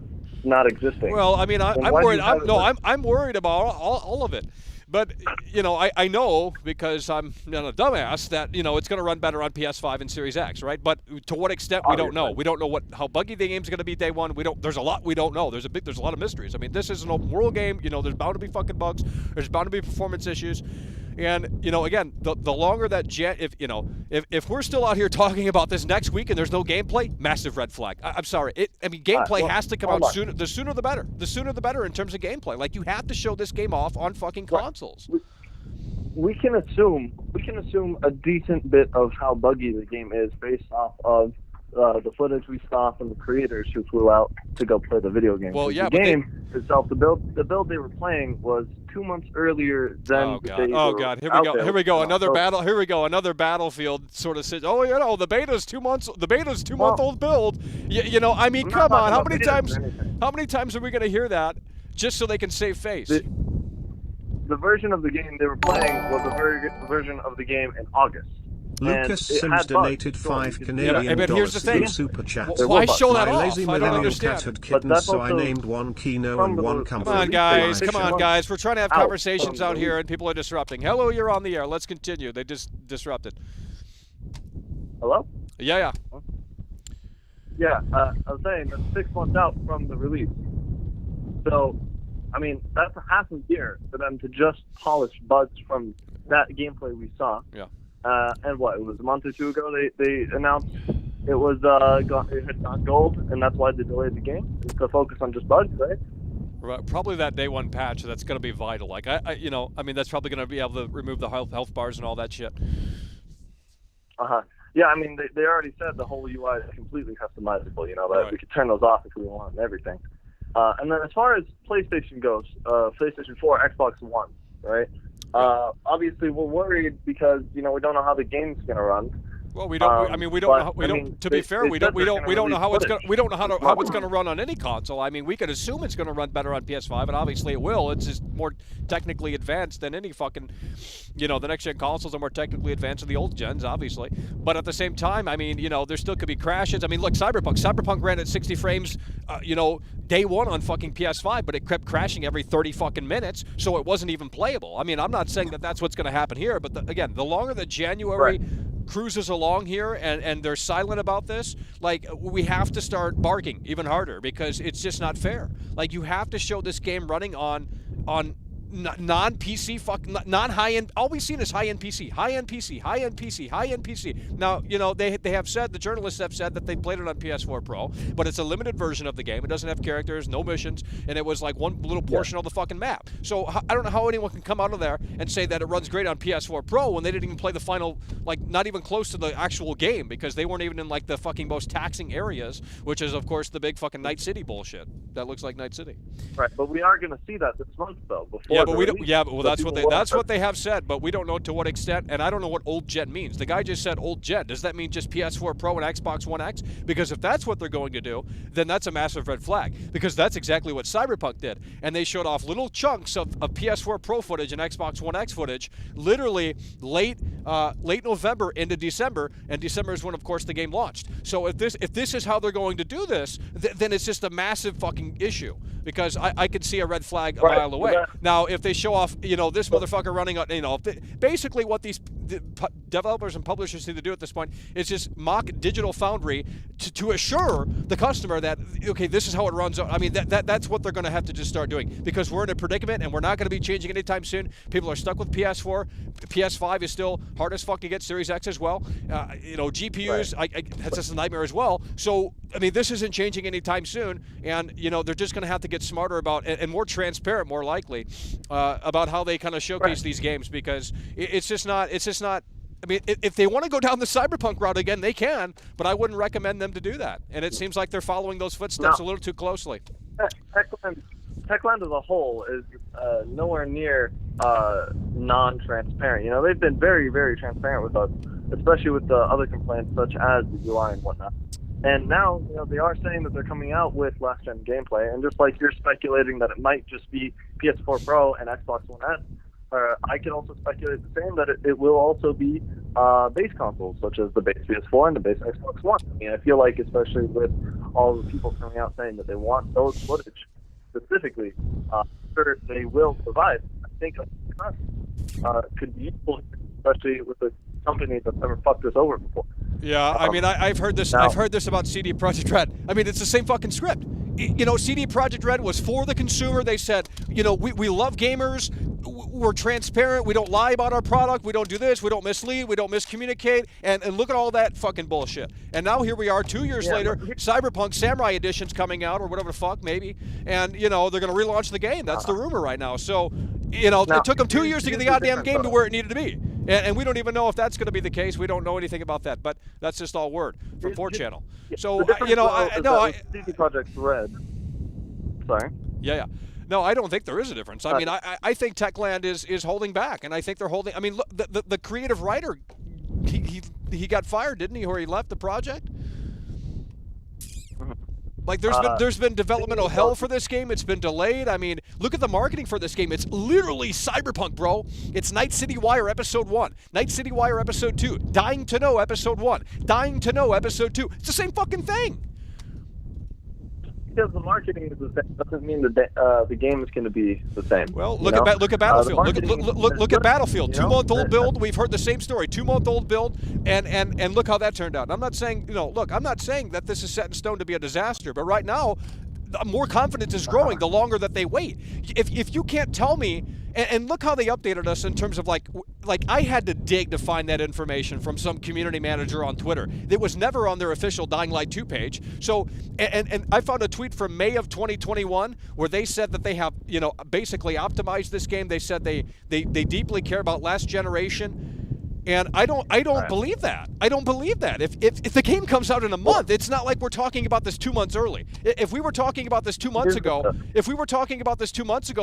not existing. Well, I mean, I'm worried. I'm worried about all of it. But, you know, I know because I'm not a dumbass that, you know, it's going to run better on PS5 and Series X, right? But to what extent, we don't know. We don't know how buggy the game's going to be day one. There's a lot we don't know. There's a lot of mysteries. I mean, this is an open world game. You know, there's bound to be fucking bugs. There's bound to be performance issues. And, you know, again, the longer that if we're still out here talking about this next week and there's no gameplay, massive red flag. I'm sorry. Gameplay has to come out sooner. The sooner the better. The sooner the better in terms of gameplay. Like, you have to show this game off on fucking consoles. We can assume a decent bit of how buggy the game is based off of the footage we saw from the creators who flew out to go play the video game. Well, yeah, the game itself, the build they were playing was 2 months earlier than Oh god, here we go, another battle. Here we go, another Battlefield sort of says, oh, you know, the beta's 2 months. The beta's 2 month old build. You know, I mean, come on, how many times are we going to hear that just so they can save face? The version of the game they were playing was a version of the game in August. Lucas Sims donated 5 Canadian dollars through Super Chat. Why show that off? Lazy I don't millennial understand. cat had kittens, so I named one Kino and one Comfort. Come on, guys. We're trying to have conversations out here, and people are disrupting. Hello, you're on the air. Let's continue. They just disrupted. Hello? Yeah. Yeah, I was saying that's 6 months out from the release. So, I mean, that's a half a year for them to just polish bugs from that gameplay we saw. Yeah. And what, it was a month or two ago they announced it was it had gone gold, and that's why they delayed the game, to focus on just bugs, right? Right, probably that day one patch that's going to be vital. Like I mean, that's probably going to be able to remove the health bars and all that shit. Yeah, I mean, they already said the whole UI is completely customizable. You know, that we could turn those off if we want and everything. And then as far as PlayStation goes, PlayStation 4, Xbox One, right? Obviously, we're worried because we don't know how the game's gonna run. Well, we don't. I mean, we don't. To be fair, we don't know how it's gonna run on any console. I mean, we could assume it's gonna run better on PS5, and obviously it will. It's just more technically advanced than any fucking, the next gen consoles are more technically advanced than the old gens, obviously. But at the same time, I mean, there still could be crashes. I mean, look, Cyberpunk ran at 60 frames, day one on fucking PS5, but it kept crashing every 30 fucking minutes, so it wasn't even playable. I mean, I'm not saying that that's what's going to happen here, but again, the longer that January cruises along here and they're silent about this, like, we have to start barking even harder because it's just not fair. Like, you have to show this game running on non-PC, not high-end. All we've seen is high-end PC, high-end PC, high-end PC, high-end PC. Now, they have said, the journalists have said that they played it on PS4 Pro, but it's a limited version of the game. It doesn't have characters, no missions, and it was like one little portion of the fucking map. So I don't know how anyone can come out of there and say that it runs great on PS4 Pro when they didn't even play the final, like, not even close to the actual game because they weren't even in, like, the fucking most taxing areas, which is, of course, the big fucking Night City bullshit. That looks like Night City. Right, but we are going to see that this month, though. Before but we don't. Yeah, well, that's what they have said, but we don't know to what extent, and I don't know what old gen means. The guy just said old gen. Does that mean just PS4 Pro and Xbox One X? Because if that's what they're going to do, then that's a massive red flag. Because that's exactly what Cyberpunk did, and they showed off little chunks of PS4 Pro footage and Xbox One X footage, literally late November into December, and December is when, of course, the game launched. So if this is how they're going to do this, then it's just a massive fucking issue. Because I could see a red flag a mile away. Now, if they show off, this motherfucker running on, basically what these developers and publishers need to do at this point is just mock Digital Foundry to assure the customer that, okay, this is how it runs. I mean, that's what they're going to have to just start doing because we're in a predicament and we're not going to be changing anytime soon. People are stuck with PS4. PS5 is still hard as fuck to get. Series X as well. GPUs, that's just a nightmare as well. So, I mean, this isn't changing anytime soon, and they're just going to have to get smarter about and more transparent, more likely, about how they kind of showcase these games because it's just not. I mean, if they want to go down the Cyberpunk route again, they can, but I wouldn't recommend them to do that. And it seems like they're following those footsteps a little too closely. Techland as a whole is nowhere near non-transparent. They've been very, very transparent with us, especially with the other complaints such as the UI and whatnot. And now, they are saying that they're coming out with last-gen gameplay, and just like you're speculating that it might just be PS4 Pro and Xbox One S, I can also speculate the same, that it will also be base consoles, such as the base PS4 and the base Xbox One. I mean, I feel like, especially with all the people coming out saying that they want those footage specifically, sure they will provide. I think a trust could be useful, especially with a company that's never fucked us over before. Yeah, I mean, I've heard this. I've heard this about CD Projekt Red. I mean, it's the same fucking script. You know, CD Projekt Red was for the consumer. They said, you know, we love gamers. We're transparent. We don't lie about our product. We don't do this. We don't mislead. We don't miscommunicate. And look at all that fucking bullshit. And now here we are 2 years later. Cyberpunk Samurai Edition's coming out, or whatever the fuck, maybe. And, you know, they're going to relaunch the game. That's the rumor right now. So, you know, it took them 2 years to get the goddamn game to where it needed to be. And we don't even know if that's going to be the case. We don't know anything about that. But that's just all word from 4channel. So, you know, CD Projekt Red. Sorry? Yeah. No, I don't think there is a difference. I mean, I think Techland is holding back, and I think they're holding. I mean, look, the creative writer, he got fired, didn't he, or he left the project? Like there's been developmental hell for this game. It's been delayed. I mean, look at the marketing for this game. It's literally Cyberpunk, bro. It's Night City Wire Episode 1, Night City Wire Episode 2, Dying to Know Episode 1, Dying to Know Episode 2. It's the same fucking thing. Because the marketing is the same doesn't mean the game is going to be the same. Well, look at Battlefield. Look at Battlefield. 2-month-old build. We've heard the same story. 2-month-old build, and look how that turned out. I'm not saying I'm not saying that this is set in stone to be a disaster, but right now, more confidence is growing the longer that they wait. If you can't tell me, and look how they updated us in terms of like I had to dig to find that information from some community manager on Twitter. It was never on their official Dying Light 2 page. So, and I found a tweet from May of 2021 where they said that they have, you know, basically optimized this game. They said they deeply care about last generation. And I don't believe that. I don't believe that. If the game comes out in a month, it's not like we're talking about this 2 months early. If we were talking about this 2 months ago,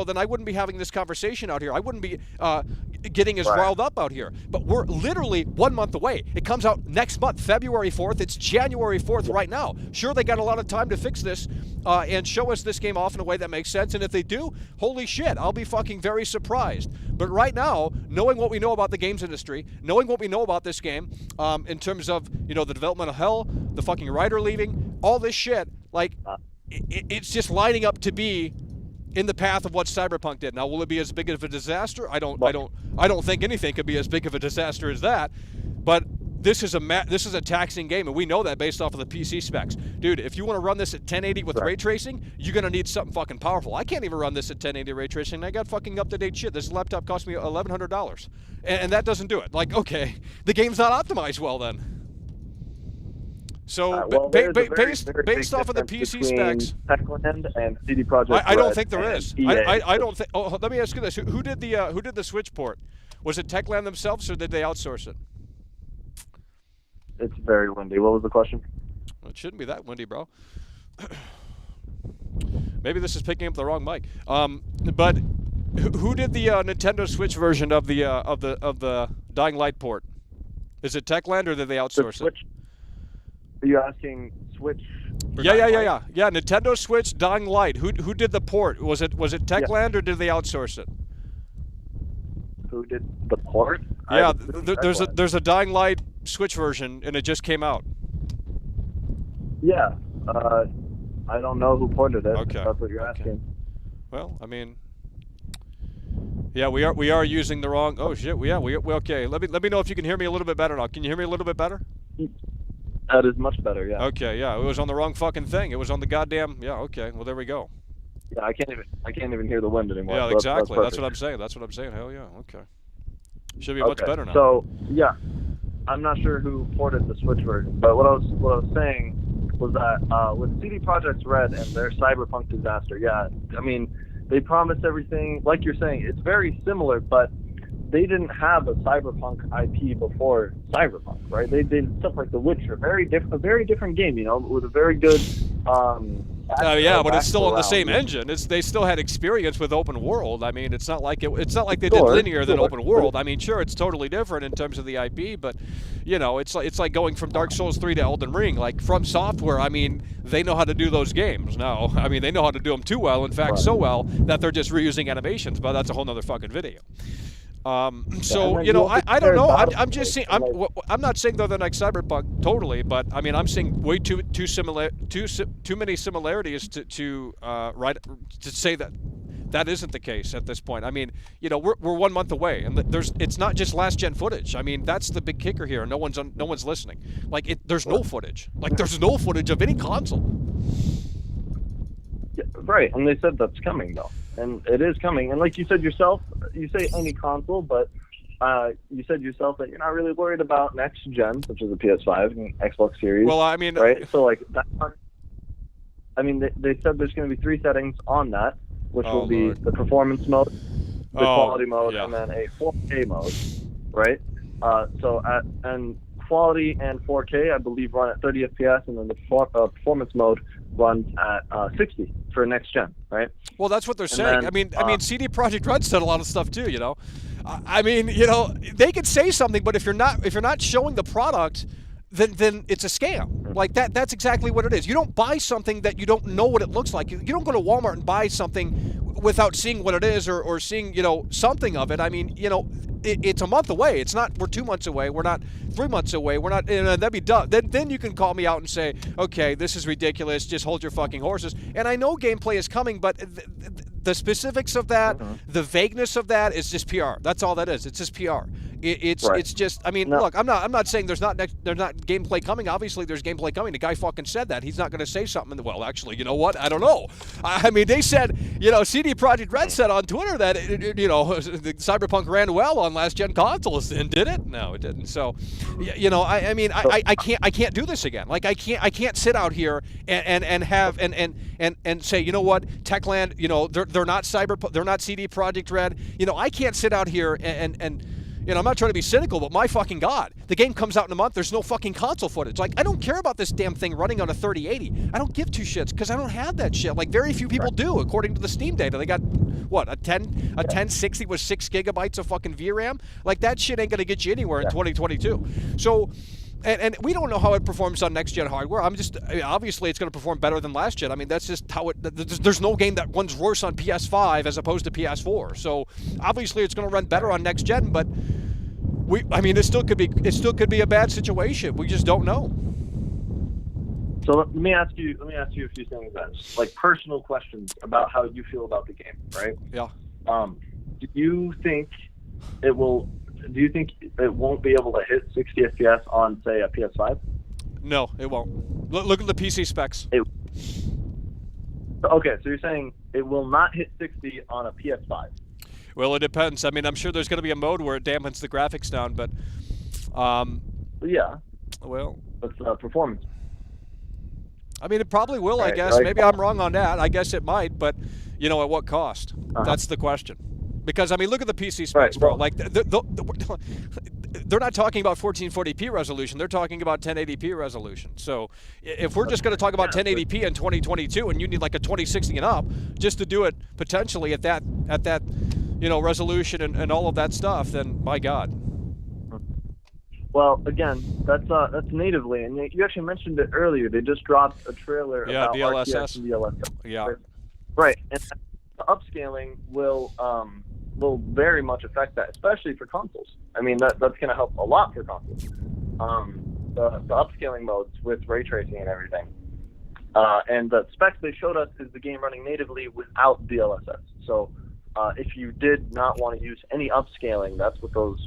then I wouldn't be having this conversation out here. I wouldn't be getting as riled up out here. But we're literally 1 month away. It comes out next month, February 4th. It's January 4th right now. Sure, they got a lot of time to fix this and show us this game off in a way that makes sense. And if they do, holy shit, I'll be fucking very surprised. But right now, knowing what we know about the games industry, knowing what we know about this game, in terms of, you know, the developmental hell, the fucking writer leaving, all this shit, like, it's just lining up to be in the path of what Cyberpunk did. Now, will it be as big of a disaster? I don't think anything could be as big of a disaster as that. But this is a taxing game, and we know that based off of the PC specs. Dude, if you want to run this at 1080 with ray tracing, you're going to need something fucking powerful. I can't even run this at 1080 ray tracing. I got fucking up-to-date shit. This laptop cost me $1,100, and that doesn't do it. Like, okay, the game's not optimized well then. So, based off of the PC specs, Techland and CD Projekt I don't think there is. I don't think. Oh, let me ask you this: Who did the Switch port? Was it Techland themselves, or did they outsource it? It's very windy. What was the question? Well, it shouldn't be that windy, bro. Maybe this is picking up the wrong mic. But who did the Nintendo Switch version of the Dying Light port? Is it Techland, or did they outsource it? Are you asking Switch? Yeah. Nintendo Switch Dying Light. Who did the port? Was it Techland, or did they outsource it? Who did the port? Yeah, there's a Dying Light Switch version, and it just came out. Yeah, I don't know who ported it. Okay, that's what you're asking. Well, I mean, yeah, we are using the wrong. Oh shit, we okay. Let me know if you can hear me a little bit better now. Can you hear me a little bit better? That is much better. Yeah. Okay. Yeah, it was on the wrong fucking thing. It was on the goddamn. Yeah. Okay. Well, there we go. Yeah, I can't even hear the wind anymore. Yeah, exactly. That's what I'm saying. Hell yeah. Okay. Should be much better now. So yeah, I'm not sure who ported the Switch version, but what I was saying was that with CD Projekt Red and their Cyberpunk disaster, yeah, I mean, they promised everything. Like you're saying, it's very similar, but they didn't have a Cyberpunk IP before Cyberpunk, right? They did stuff like The Witcher, a very different game, you know, with a very good. Yeah, but it's still on the same engine. They still had experience with open world. I mean, it's not like they did linear than open world. I mean, sure, it's totally different in terms of the IP, but you know, it's like going from Dark Souls 3 to Elden Ring. Like From Software, I mean, they know how to do those games now. I mean, they know how to do them too well. In fact, so well that they're just reusing animations. But that's a whole nother fucking video. So you know, I don't know. I'm just saying. I'm not saying they're like Cyberpunk totally, but I mean, I'm seeing way too many similarities to say that that isn't the case at this point. I mean, you know, we're 1 month away, and it's not just last gen footage. I mean, that's the big kicker here. No one's listening. Like, there's no footage. Like, there's no footage of any console. Yeah, right, and they said that's coming though, and it is coming. And like you said yourself, you say any console, but you said yourself that you're not really worried about next gen, such as the PS5 and Xbox Series. Well, I mean, right? So like that. I mean, they said there's going to be 3 settings on that, which will be the performance mode, the quality mode, and then a 4K mode, right? And quality and 4K, I believe, run at 30 FPS, and then the performance mode runs at 60 for next gen, right? Well, that's what they're saying. Then, I mean, CD Projekt Red said a lot of stuff too. You know, I mean, you know, they could say something, but if you're not showing the product, then it's a scam. Like that's exactly what it is. You don't buy something that you don't know what it looks like. You don't go to Walmart and buy something without seeing what it is or seeing, you know, something of it. I mean, you know, it's a month away. It's not, we're 2 months away. We're not 3 months away. We're not, that'd be dumb. Then you can call me out and say, okay, this is ridiculous. Just hold your fucking horses. And I know gameplay is coming, but the specifics of that, the vagueness of that is just PR. That's all that is. It's just PR. It's just, I mean, look, I'm not saying there's not gameplay coming. Obviously, there's gameplay coming. The guy fucking said that. He's not going to say something. Well, actually, you know what? I don't know. I mean, they said, you know, CD Projekt Red said on Twitter that, you know, the Cyberpunk ran well on last-gen consoles, and did it? No, it didn't. So, you know, I mean, I can't do this again. Like, I can't sit out here and have and say, you know what, Techland, you know, they're not they're not CD Projekt Red. You know, I can't sit out here and you know, I'm not trying to be cynical, but my fucking God, the game comes out in a month, there's no fucking console footage. Like, I don't care about this damn thing running on a 3080. I don't give two shits because I don't have that shit. Like, very few people do, according to the Steam data. They got, what, a 1060 with 6 gigabytes of fucking VRAM? Like, that shit ain't going to get you anywhere in 2022. So, and we don't know how it performs on next-gen hardware. I mean, obviously it's going to perform better than last gen. I mean, that's just how it. There's no game that runs worse on PS5 as opposed to PS4. So obviously it's going to run better on next gen. But I mean, it still could be a bad situation. We just don't know. So let me ask you a few things then, like personal questions about how you feel about the game, right? Yeah. Do you think it won't be able to hit 60 FPS on, say, a PS5? No, it won't. Look at the PC specs. Okay, so you're saying it will not hit 60 on a PS5? Well, it depends. I mean, I'm sure there's going to be a mode where it dampens the graphics down, but... yeah. Well... It's performance. I mean, it probably will, I guess. Like, maybe I'm wrong on that. I guess it might, but, you know, at what cost? That's the question. Because, I mean, look at the PC specs, bro. Like, they're not talking about 1440p resolution. They're talking about 1080p resolution. So if we're just going to talk about 1080p in 2022 and you need like a 2060 and up just to do it potentially at that you know, resolution and all of that stuff, then my God. Well, again, that's natively, and you actually mentioned it earlier. They just dropped a trailer about RTX and DLSS. Yeah. Right, and the upscaling will very much affect that, especially for consoles. I mean, that's going to help a lot for consoles. The upscaling modes with ray tracing and everything. And the specs they showed us is the game running natively without DLSS. So if you did not want to use any upscaling, that's what those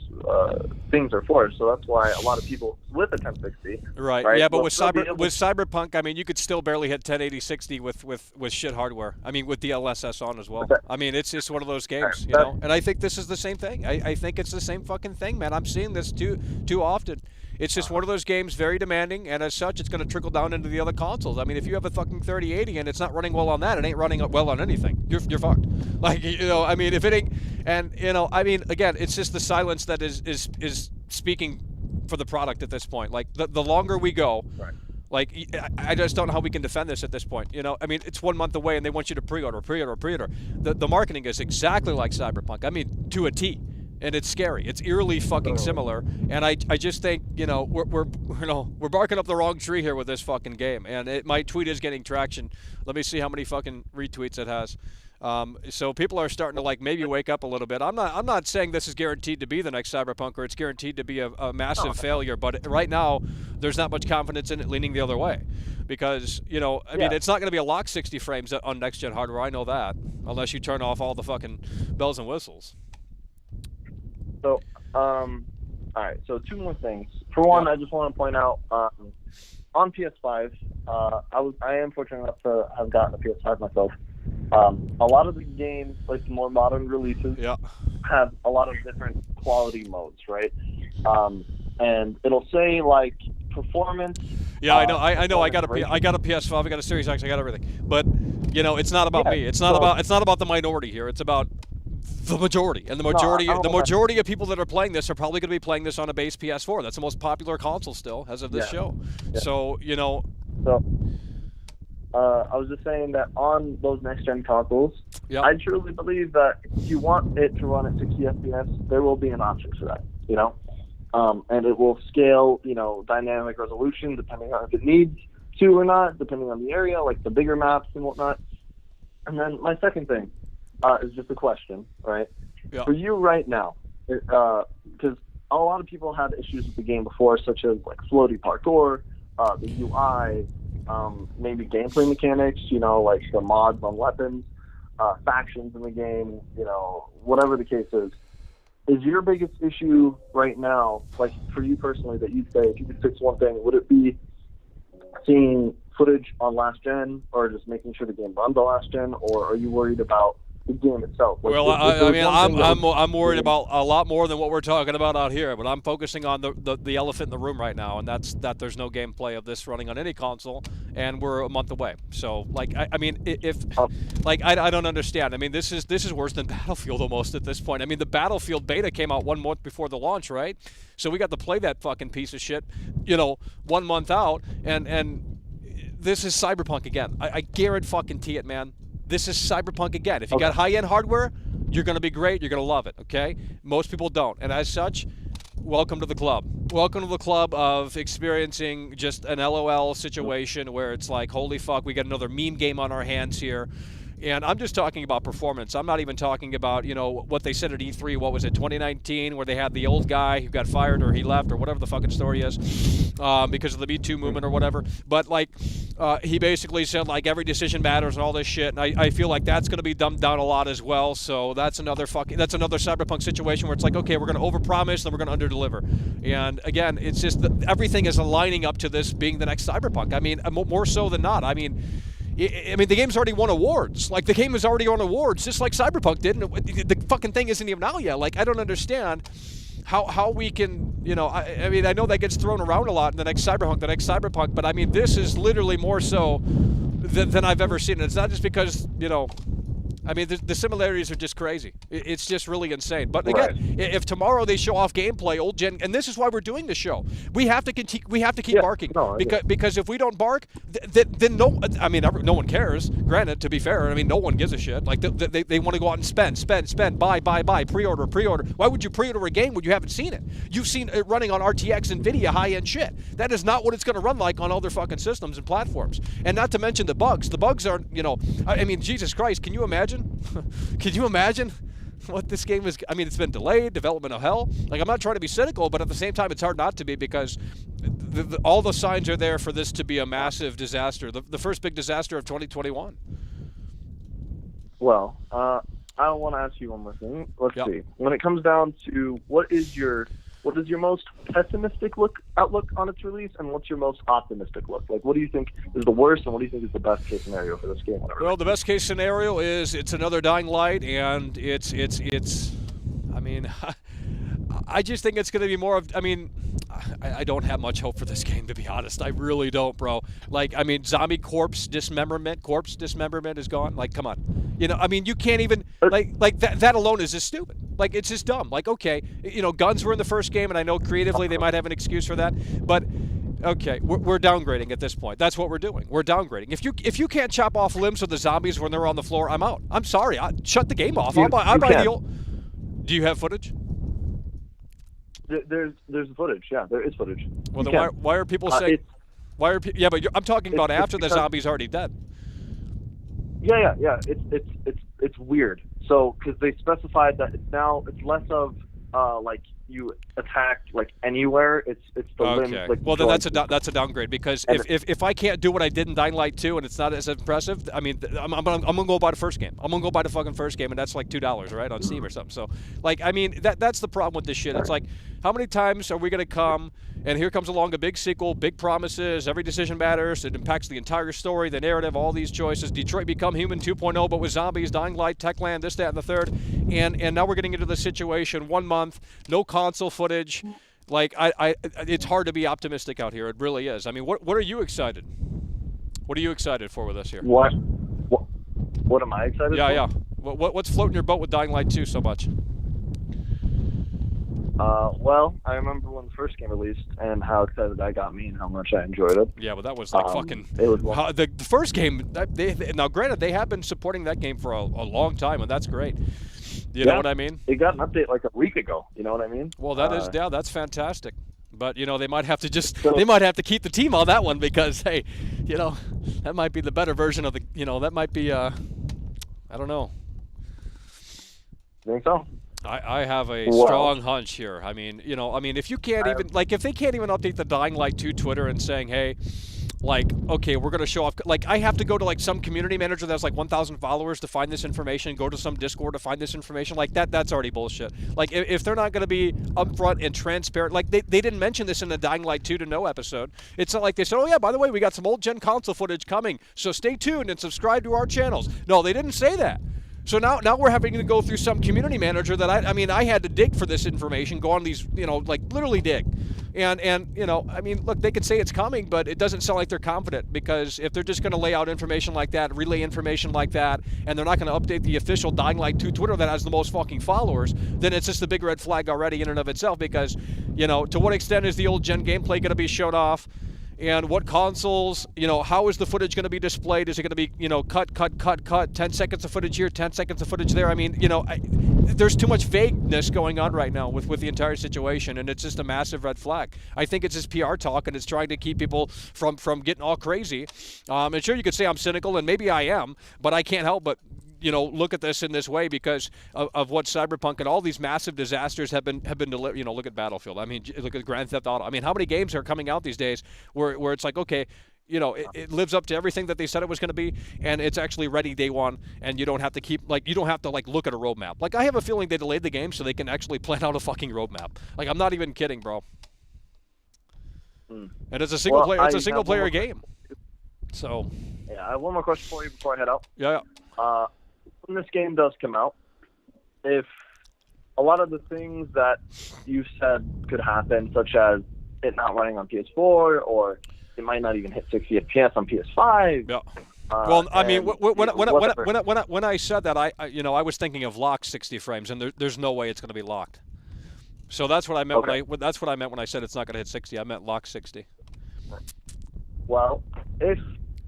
things are for. So that's why a lot of people with a 1060. Right. Yeah, but with Cyberpunk, I mean, you could still barely hit 1080-60 with shit hardware. I mean, with DLSS on as well. I mean, it's just one of those games, you know. And I think this is the same thing. I think it's the same fucking thing, man. I'm seeing this too often. It's just one of those games, very demanding, and as such, it's going to trickle down into the other consoles. I mean, if you have a fucking 3080 and it's not running well on that, it ain't running well on anything. You're fucked. Like, you know, I mean, if it ain't, and you know, I mean, again, it's just the silence that is speaking for the product at this point. Like, the longer we go, like, I just don't know how we can defend this at this point. You know, I mean, it's 1 month away, and they want you to pre-order. The marketing is exactly like Cyberpunk. I mean, to a T. And it's scary. It's eerily fucking similar. And I just think, you know, we're barking up the wrong tree here with this fucking game. And my tweet is getting traction. Let me see how many fucking retweets it has. So people are starting to like maybe wake up a little bit. I'm not saying this is guaranteed to be the next Cyberpunk or it's guaranteed to be a massive failure. But right now, there's not much confidence in it leaning the other way. because you know, I mean, it's not going to be a lock 60 frames on next gen hardware. I know that, unless you turn off all the fucking bells and whistles. So, all right. So 2 more things. For one, I just want to point out on PS5, I am fortunate enough to have gotten a PS5 myself. A lot of the games, like the more modern releases, have a lot of different quality modes, right? And it'll say like performance. Yeah, I know. I got a PS5. I got a Series X. I got everything. But you know, it's not about me. It's not about the minority here. It's about the majority. And the majority of people that are playing this are probably going to be playing this on a base PS4. That's the most popular console still as of this show. Yeah. So you know. So. I was just saying that on those next-gen consoles, I truly believe that if you want it to run at 60 FPS, there will be an option for that, you know? And it will scale, you know, dynamic resolution depending on if it needs to or not, depending on the area, like the bigger maps and whatnot. And then my second thing is just a question, right? Yeah. For you right now, because a lot of people had issues with the game before, such as like floaty parkour, the UI, maybe gameplay mechanics, you know, like the mods on weapons, factions in the game, you know, whatever the case is your biggest issue right now, like for you personally, that you'd say if you could fix one thing, would it be seeing footage on last gen, or just making sure the game runs on last gen, or are you worried about the game itself? Like, well, I mean, I'm worried about a lot more than what we're talking about out here, but I'm focusing on the elephant in the room right now, and that's that there's no gameplay of this running on any console, and we're a month away. So, like, I mean, I don't understand. I mean, this is worse than Battlefield almost at this point. I mean, the Battlefield beta came out 1 month before the launch, right? So we got to play that fucking piece of shit, you know, 1 month out, and this is Cyberpunk again. I guarantee it, man. This is Cyberpunk again. If you got high-end hardware, you're going to be great. You're going to love it, okay? Most people don't. And as such, welcome to the club. Welcome to the club of experiencing just an LOL situation where it's like, holy fuck, we got another meme game on our hands here. And I'm just talking about performance. I'm not even talking about, you know, what they said at E3, what was it, 2019, where they had the old guy who got fired or he left or whatever the fucking story is because of the Me Too movement or whatever. But, like, he basically said, like, every decision matters and all this shit. And I feel like that's going to be dumbed down a lot as well. So that's another Cyberpunk situation where it's like, okay, we're going to overpromise, then we're going to underdeliver. And, again, it's just that everything is aligning up to this being the next Cyberpunk. I mean, more so than not. I mean, the game's already won awards. Like, the game has already won awards, just like Cyberpunk did. And the fucking thing isn't even out yet. Like, I don't understand how we can, you know, I mean, I know that gets thrown around a lot in the next Cyberpunk, but I mean, this is literally more so than I've ever seen. And it's not just because, you know, I mean, the similarities are just crazy. It's just really insane. But again, if tomorrow they show off gameplay, old gen, and this is why we're doing the show, we have to keep barking because if we don't bark, then no one cares. Granted, to be fair, I mean, no one gives a shit. Like they want to go out and spend, buy, pre-order. Why would you pre-order a game when you haven't seen it? You've seen it running on RTX and Vidya high-end shit. That is not what it's going to run like on other fucking systems and platforms. And not to mention the bugs. The bugs are, you know, I mean, Jesus Christ, can you imagine? Can you imagine what this game is? I mean, it's been delayed, development of hell. Like, I'm not trying to be cynical, but at the same time, it's hard not to be because all the signs are there for this to be a massive disaster, the first big disaster of 2021. Well, I want to ask you one more thing. Let's see. When it comes down to what is your most pessimistic outlook on its release, and what's your most optimistic look? Like, what do you think is the worst, and what do you think is the best case scenario for this game? Well, the best case scenario is it's another Dying Light, and it's. I mean, I just think it's going to be more of. I mean, I don't have much hope for this game, to be honest. I really don't, bro. Like, I mean, zombie corpse dismemberment is gone. Like, come on. You know, I mean, you can't even, like that alone is just stupid. Like, it's just dumb. Like, okay, you know, guns were in the first game, and I know creatively they might have an excuse for that, but okay, we're downgrading at this point. That's what we're doing. We're downgrading. If you can't chop off limbs of the zombies when they're on the floor, I'm out. I'm sorry. Shut the game off. I'll buy the old. Do you have footage? There's footage. Yeah, there is footage. Well, then why are people saying? Yeah, but I'm talking about after the zombie's already dead. Yeah. It's weird. So because they specified that it's less of like you attack like anywhere. It's the limbs. Like, well, then that's a downgrade, because if I can't do what I did in Dying Light 2 and it's not as impressive, I mean, I'm gonna go buy the first game. I'm gonna go buy the fucking first game, and that's like $2, right, on Steam or something. So, like, I mean, that's the problem with this shit. It's like, how many times are we gonna come and here comes along a big sequel, big promises, every decision matters, it impacts the entire story, the narrative, all these choices. Detroit Become Human 2.0, but with zombies, Dying Light, Techland, this, that, and the third, and now we're getting into the situation. 1 month, no console footage. Like, it's hard to be optimistic out here. It really is. I mean, what are you excited? What are you excited for with us here? What am I excited for? Yeah. What's floating your boat with Dying Light 2 so much? Well, I remember when the first game released and how excited that got me and how much I enjoyed it. Yeah, but that was like fucking. It was the first game. Now, granted, they have been supporting that game for a long time, and that's great. You know what I mean? It got an update like a week ago. You know what I mean? Well, that's fantastic. But they might have to they might have to keep the team on that one, because hey, that might be the better version of the. That might be I don't know. Think so? I have a strong hunch here. I mean, if you can't even, like, if they can't even update the Dying Light 2 Twitter and saying, hey, like, okay, we're going to show off, like, I have to go to, like, some community manager that has, like, 1,000 followers to find this information, go to some Discord to find this information, like, that's already bullshit. Like, if they're not going to be upfront and transparent, like, they didn't mention this in the Dying Light 2 to Know episode. It's not like they said, oh, yeah, by the way, we got some old-gen console footage coming, so stay tuned and subscribe to our channels. No, they didn't say that. So now we're having to go through some community manager that I had to dig for this information, go on these, like, literally dig. And I mean, look, they could say it's coming, but it doesn't sound like they're confident, because if they're just going to lay out information like that, relay information like that, and they're not going to update the official Dying Light 2 Twitter that has the most fucking followers, then it's just a big red flag already in and of itself, because, to what extent is the old gen gameplay going to be shown off? And what consoles, how is the footage going to be displayed? Is it going to be, cut, 10 seconds of footage here, 10 seconds of footage there? I mean, there's too much vagueness going on right now with the entire situation, and it's just a massive red flag. I think it's just PR talk, and it's trying to keep people from getting all crazy. And sure, you could say I'm cynical, and maybe I am, but I can't help but look at this in this way because of what Cyberpunk and all these massive disasters have been delivered. Look at Battlefield. I mean, look at Grand Theft Auto. I mean, how many games are coming out these days where it's like, okay, it lives up to everything that they said it was going to be, and it's actually ready day one, and you don't have to look at a roadmap. Like, I have a feeling they delayed the game so they can actually plan out a fucking roadmap. Like, I'm not even kidding, bro. And it's a single player. It's a single player game. So. Yeah, I have one more question for you before I head out. Yeah. When this game does come out, if a lot of the things that you said could happen, such as it not running on PS4 or it might not even hit 60 FPS on PS5. Yeah. Well, I mean, when I said that, I was thinking of locked 60 frames, and there's no way it's going to be locked. So that's what I meant when I said it's not going to hit 60. I meant locked 60. Well, if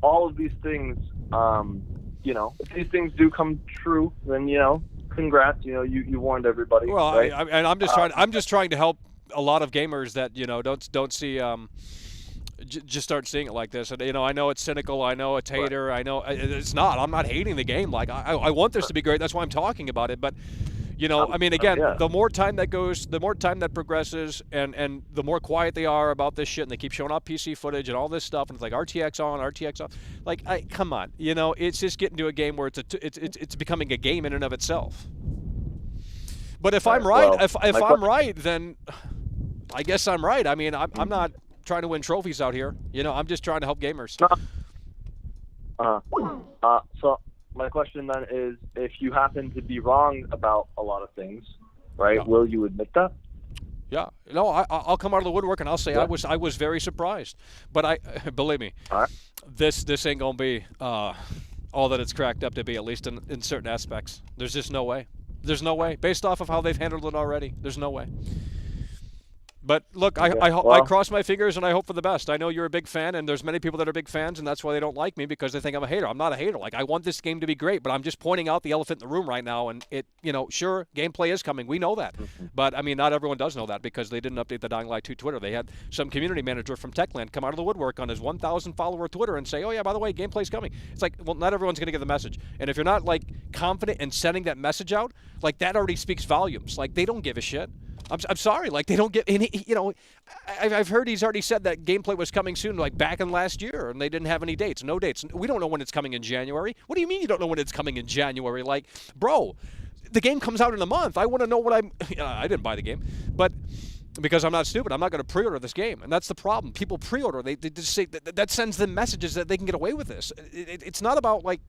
all of these things, if these things do come true, then congrats. You warned everybody. Well, right? and I'm just trying to help a lot of gamers that don't see just start seeing it like this. And I know it's cynical. I know it's hater. Right. I know it's not. I'm not hating the game. Like I want this to be great. That's why I'm talking about it. But I mean, again, the more time that goes, the more time that progresses, and the more quiet they are about this shit, and they keep showing off PC footage and all this stuff, and it's like RTX on, RTX off. Like, come on, it's just getting to a game where it's becoming a game in and of itself. But if I'm right, if I'm right, then I guess I'm right. I mean, I'm not trying to win trophies out here. I'm just trying to help gamers. So. My question then is, if you happen to be wrong about a lot of things, right? Yeah. Will you admit that? Yeah. No, I'll come out of the woodwork and I'll say I was very surprised. But believe me, this ain't gonna be all that it's cracked up to be, at least in certain aspects. There's just no way. There's no way. Based off of how they've handled it already, there's no way. But look, I cross my fingers and I hope for the best. I know you're a big fan, and there's many people that are big fans, and that's why they don't like me, because they think I'm a hater. I'm not a hater. Like, I want this game to be great, but I'm just pointing out the elephant in the room right now. And sure, gameplay is coming. We know that. But I mean, not everyone does know that, because they didn't update the Dying Light 2 Twitter. They had some community manager from Techland come out of the woodwork on his 1,000 follower Twitter and say, oh yeah, by the way, gameplay's coming. It's like, well, not everyone's going to get the message. And if you're not, like, confident in sending that message out, like, that already speaks volumes. Like, they don't give a shit. I'm sorry. Like, they don't get any, you know, I've heard he's already said that gameplay was coming soon, like back in last year, and they didn't have any dates. No dates. We don't know when it's coming in January. What do you mean you don't know when it's coming in January? Like, bro, the game comes out in a month. I want to know what I didn't buy the game, but because I'm not stupid, I'm not going to pre-order this game. And that's the problem. People pre-order. They just say that sends them messages that they can get away with this. It's not about, like,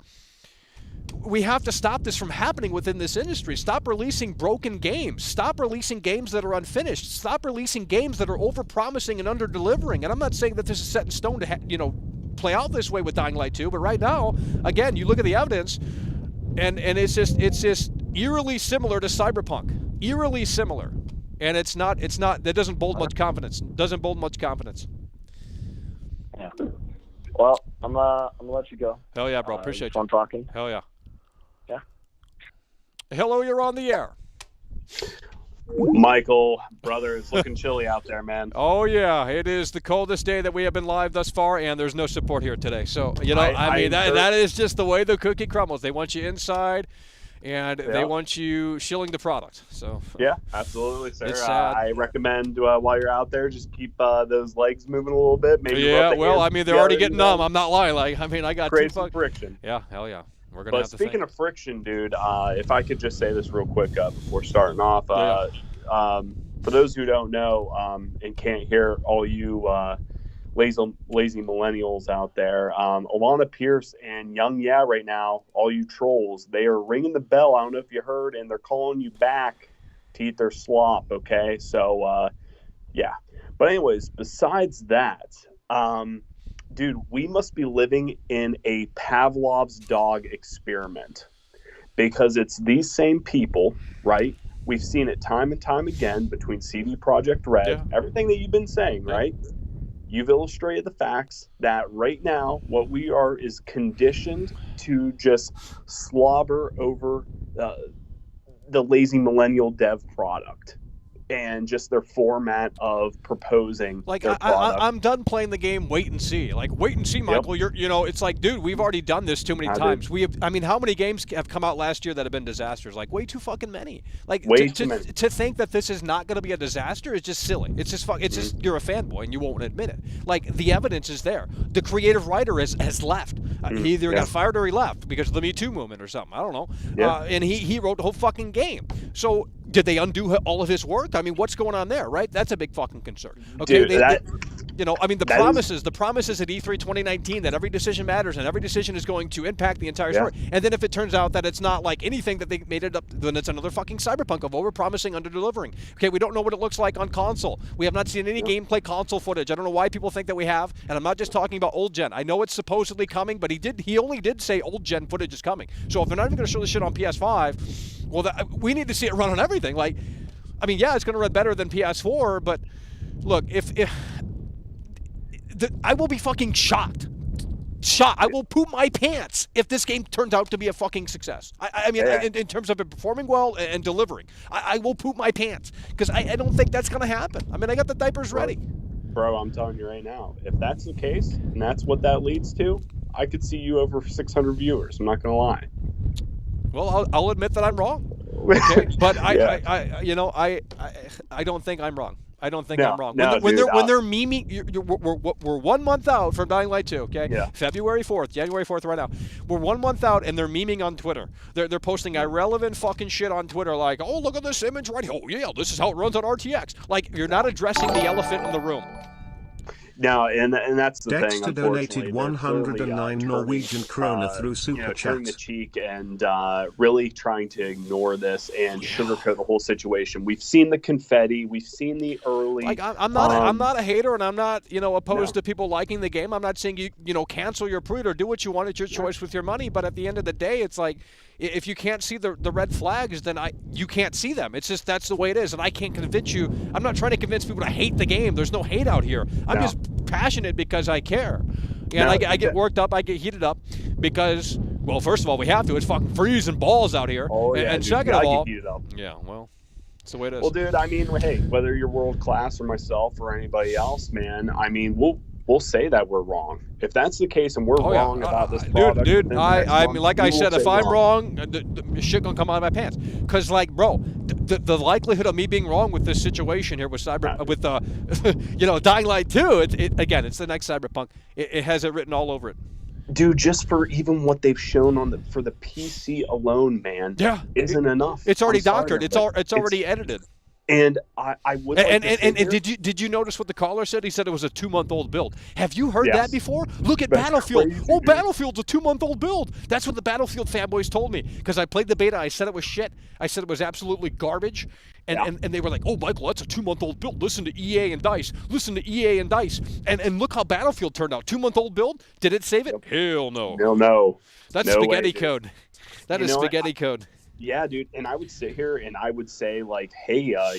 we have to stop this from happening within this industry. Stop releasing broken games. Stop releasing games that are unfinished. Stop releasing games that are over-promising and under-delivering. And I'm not saying that this is set in stone to, you know, play out this way with Dying Light 2, but right now, again, you look at the evidence, and it's just eerily similar to Cyberpunk. Eerily similar. And it's not, that doesn't bold much confidence. Doesn't bold much confidence. Yeah. Well, I'm gonna let you go. Hell yeah, bro. Appreciate you. Fun talking. Hell yeah. Yeah. Hello, you're on the air. Michael, brother, it's looking chilly out there, man. Oh, yeah. It is the coldest day that we have been live thus far, and there's no support here today. So, you know, I mean, that is just the way the cookie crumbles. They want you inside, and they want you shilling the product. So yeah, absolutely, sir. I recommend while you're out there, just keep those legs moving a little bit. Maybe well, I mean, they're already getting numb. I'm not lying. Like, I mean, I got create some friction. Yeah, hell yeah. We're gonna have to speaking of friction, dude, if I could just say this real quick before starting off, for those who don't know and can't hear all you lazy millennials out there, Alana Pierce and Young Yeah right now, all you trolls, they are ringing the bell. I don't know if you heard, and they're calling you back to eat their slop. Okay, so yeah. But anyways, besides that, dude, we must be living in a Pavlov's dog experiment, because it's these same people, right? We've seen it time and time again between CD Projekt Red, everything that you've been saying, right? You've illustrated the facts that right now what we are is conditioned to just slobber over the lazy millennial dev product and just their format of proposing like their product. I'm done playing the game wait and see. Like, wait and see, Michael. You know, it's like, dude, we've already done this too many times. I mean, how many games have come out last year that have been disasters? Like, way too fucking many. Like, to think that this is not going to be a disaster is just silly. It's just just you're a fanboy and you won't admit it. Like, the evidence is there. The creative writer has left. He either got fired or he left because of the Me Too movement or something. I don't know. And he wrote the whole fucking game. So did they undo all of his work? I mean, what's going on there, right? That's a big fucking concern. Okay, dude, you know, I mean, the promises at E3 2019 that every decision matters and every decision is going to impact the entire story. And then if it turns out that it's not like anything that they made it up, then it's another fucking Cyberpunk of overpromising, under-delivering. Okay, we don't know what it looks like on console. We have not seen any gameplay console footage. I don't know why people think that we have, and I'm not just talking about old gen. I know it's supposedly coming, but he only did say old gen footage is coming. So if they're not even going to show this shit on PS5, well, we need to see it run on everything. Like, I mean, yeah, it's going to run better than PS4, but look, I will be fucking shocked. I will poop my pants if this game turns out to be a fucking success. I mean, in terms of it performing well and delivering, I will poop my pants because I don't think that's going to happen. I mean, I got the diapers ready. Bro, I'm telling you right now, if that's the case and that's what that leads to, I could see you over 600 viewers. I'm not going to lie. Well, I'll admit that I'm wrong. Okay? But I don't think I'm wrong. I don't think I'm wrong. When they're memeing, we're 1 month out from Dying Light 2, okay? Yeah. February 4th, January 4th right now. We're 1 month out and they're memeing on Twitter. They're posting irrelevant fucking shit on Twitter like, oh, look at this image right here. Oh, yeah, this is how it runs on RTX. Like, you're not addressing the elephant in the room. No, and that's the Dexter thing. Donated 109 Norwegian krona through Super Chat. Turning the cheek and really trying to ignore this and sugarcoat the whole situation. We've seen the confetti. We've seen the early. Like, I'm not a hater, and I'm not opposed to people liking the game. I'm not saying you cancel your pre-order, do what you want. It's your choice with your money. But at the end of the day, it's like, if you can't see the red flags, then you can't see them. It's just that's the way it is, and I can't convince you. I'm not trying to convince people to hate the game. There's no hate out here. I'm just passionate because I care, and I get worked up. I get heated up because, well, first of all, we have to. It's fucking freezing balls out here, and second of all, yeah, well, it's the way it is. Well, dude, I mean, hey, whether you're world class or myself or anybody else, man, I mean, we'll say that we're wrong. If that's the case and we're wrong about this product, I mean, like I said, if I'm wrong, the shit gonna come out of my pants. Cause, like, bro, the likelihood of me being wrong with this situation here with Dying Light 2, again, it's the next Cyberpunk. It has it written all over it. Dude, just for even what they've shown for the PC alone, man, isn't enough. It's already doctored. It's already edited. And I would. And did you notice what the caller said? He said it was a 2-month-old build. Have you heard that before? Look at Battlefield. Crazy, Battlefield's a 2-month-old build. That's what the Battlefield fanboys told me, because I played the beta. I said it was shit. I said it was absolutely garbage. And they were like, oh, Michael, that's a 2-month-old build. Listen to EA and DICE. Listen to EA and DICE. And look how Battlefield turned out. 2-month-old build? Did it save it? Hell no. No. That's spaghetti code. That is spaghetti code. Yeah, dude. And I would sit here and I would say, like, hey, I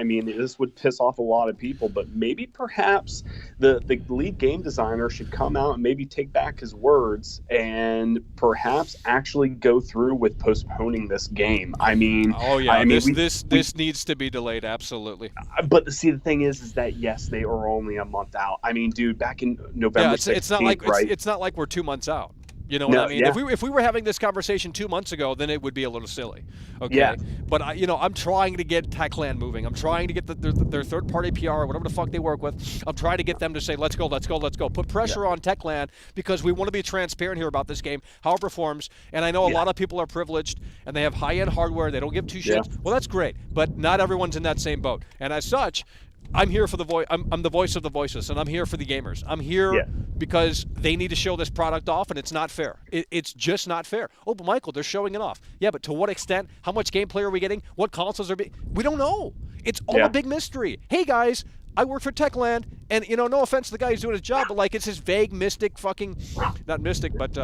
mean, this would piss off a lot of people, but maybe perhaps the lead game designer should come out and maybe take back his words and perhaps actually go through with postponing this game. I mean, this needs to be delayed, absolutely. But see, the thing is that yes, they are only a month out. I mean, dude, back in November 16th, it's not like we're 2 months out. You know what I mean? Yeah. If we were having this conversation 2 months ago, then it would be a little silly. Okay. Yeah. But I'm trying to get Techland moving. I'm trying to get their third-party PR or whatever the fuck they work with. I'm trying to get them to say, let's go. Put pressure on Techland, because we want to be transparent here about this game, how it performs. And I know a lot of people are privileged and they have high-end hardware. They don't give two shits. Well, that's great. But not everyone's in that same boat. And as such, I'm here for the voice. I'm the voice of the voiceless, and I'm here for the gamers. I'm here because they need to show this product off, and it's not fair. It's just not fair. Oh, but Michael, they're showing it off. Yeah, but to what extent? How much gameplay are we getting? What consoles are being? We don't know. It's all a big mystery. Hey guys, I work for Techland, and no offense to the guy who's doing his job, but like it's his vague, mystic, fucking, not mystic, but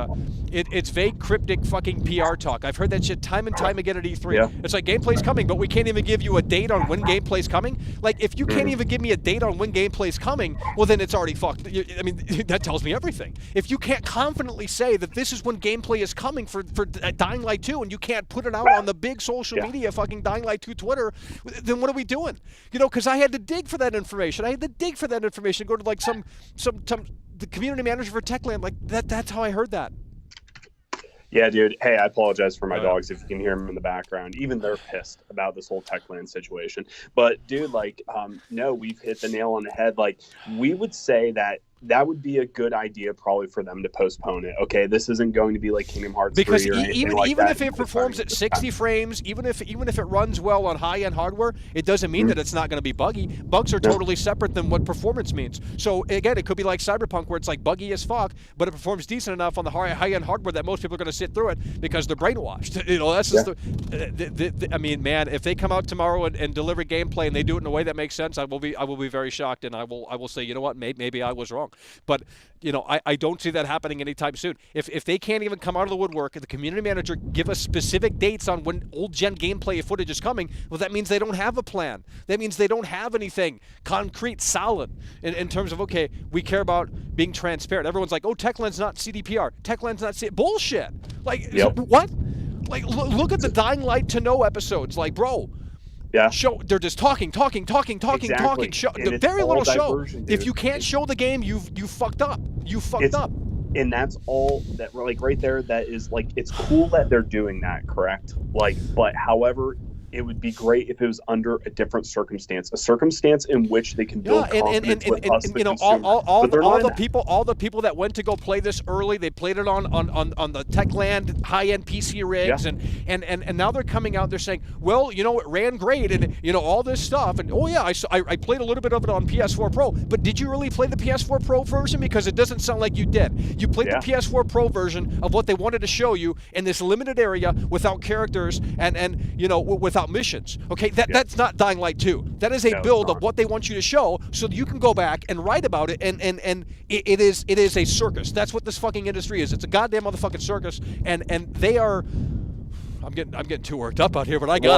it's vague, cryptic, fucking PR talk. I've heard that shit time and time again at E3. Yeah. It's like gameplay's coming, but we can't even give you a date on when gameplay's coming. Like if you can't even give me a date on when gameplay's coming, well then it's already fucked. I mean, that tells me everything. If you can't confidently say that this is when gameplay is coming for Dying Light 2, and you can't put it out on the big social media, fucking Dying Light 2 Twitter, then what are we doing? Because I had to dig for that information. I had to dig for that information. Go to like the community manager for Techland. Like that's how I heard that. Yeah, dude. Hey, I apologize for my dogs if you can hear them in the background. Even they're pissed about this whole Techland situation. But dude, like, no, we've hit the nail on the head. Like, we would say that would be a good idea probably for them to postpone it. Okay, this isn't going to be like Kingdom Hearts 3 or anything like that. Even if it performs at 60 frames, even if it runs well on high-end hardware, it doesn't mean that it's not going to be buggy. Bugs are totally separate than what performance means. So again, it could be like Cyberpunk, where it's like buggy as fuck, but it performs decent enough on the high-end hardware that most people are going to sit through it because they're brainwashed. That's just I mean, man, if they come out tomorrow and deliver gameplay and they do it in a way that makes sense, I will be very shocked, and I will say, you know what, maybe I was wrong. But I don't see that happening anytime soon. If they can't even come out of the woodwork, the community manager give us specific dates on when old gen gameplay footage is coming, well, that means they don't have a plan. That means they don't have anything concrete, solid in terms of, okay, we care about being transparent. Everyone's like, oh, Techland's not CDPR. Techland's not bullshit. Like, what? Like, look at the Dying Light to Know episodes. Like, bro. Yeah. They're just talking. Exactly. Show very little show. Dude. If you can't show the game, you fucked up. You fucked up. And that's all that, like, right there. That is like, it's cool that they're doing that, correct? Like, but however, it would be great if it was under a different circumstance, a circumstance in which they can build confidence with us, the consumer. all the people that went to go play this early, they played it on the Techland high-end PC rigs, and now they're coming out, they're saying, well, it ran great, and all this stuff, and oh yeah, I played a little bit of it on PS4 Pro, but did you really play the PS4 Pro version? Because it doesn't sound like you did. You played the PS4 Pro version of what they wanted to show you in this limited area without characters and without missions. Okay, that's not Dying Light 2. That is a build of what they want you to show, so that you can go back and write about it, and it is a circus. That's what this fucking industry is. It's a goddamn motherfucking circus, and they are. I'm getting too worked up out here, but I care.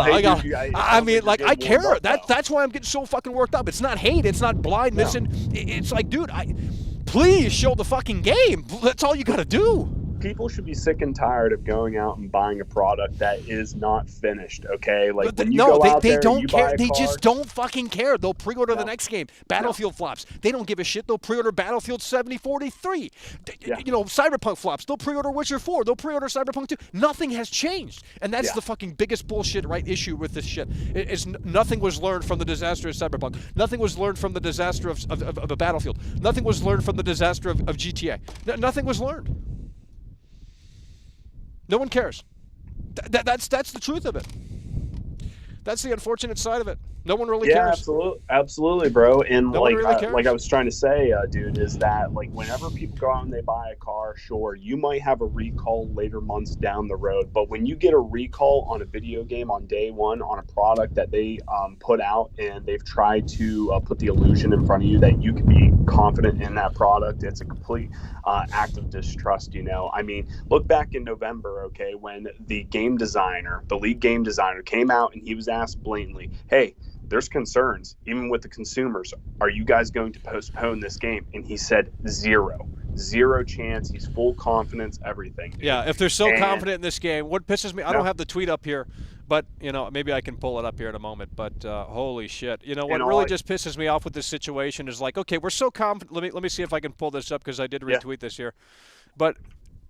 That's why I'm getting so fucking worked up. It's not hate. It's not blind missing. It's like, dude, please show the fucking game. That's all you got to do. people should be sick and tired of going out and buying a product that is not finished. Okay, like when you go out there, don't care. Buy they just don't fucking care. They'll pre-order the next game. Battlefield flops. They don't give a shit. They'll pre-order Battlefield 7043. You know, Cyberpunk flops. They'll pre-order Witcher 4. They'll pre-order Cyberpunk 2. Nothing has changed, and that's the fucking biggest bullshit issue with this shit. Nothing was learned from the disaster of Cyberpunk. Nothing was learned from the disaster of a Battlefield. Nothing was learned from the disaster of GTA. Nothing was learned. No one cares. That's the truth of it. That's the unfortunate side of it. No one really cares. Yeah, absolutely, bro. And no one really cares. like I was trying to say, dude, is that like whenever people go out and they buy a car, sure, you might have a recall later months down the road, but when you get a recall on a video game on day one on a product that they put out and they've tried to put the illusion in front of you that you can be confident in that product, it's a complete act of distrust. You know, I mean, look back in November, okay, when the lead game designer came out and he was asked blatantly, hey, there's concerns, even with the consumers. Are you guys going to postpone this game? And he said zero chance. He's full confidence, everything. Yeah, if they're so confident in this game, what pisses me, I don't have the tweet up here, but, you know, maybe I can pull it up here in a moment, but holy shit. You know, what really just pisses me off with this situation is like, okay, we're so confident. Let me see if I can pull this up because I did retweet this here. But,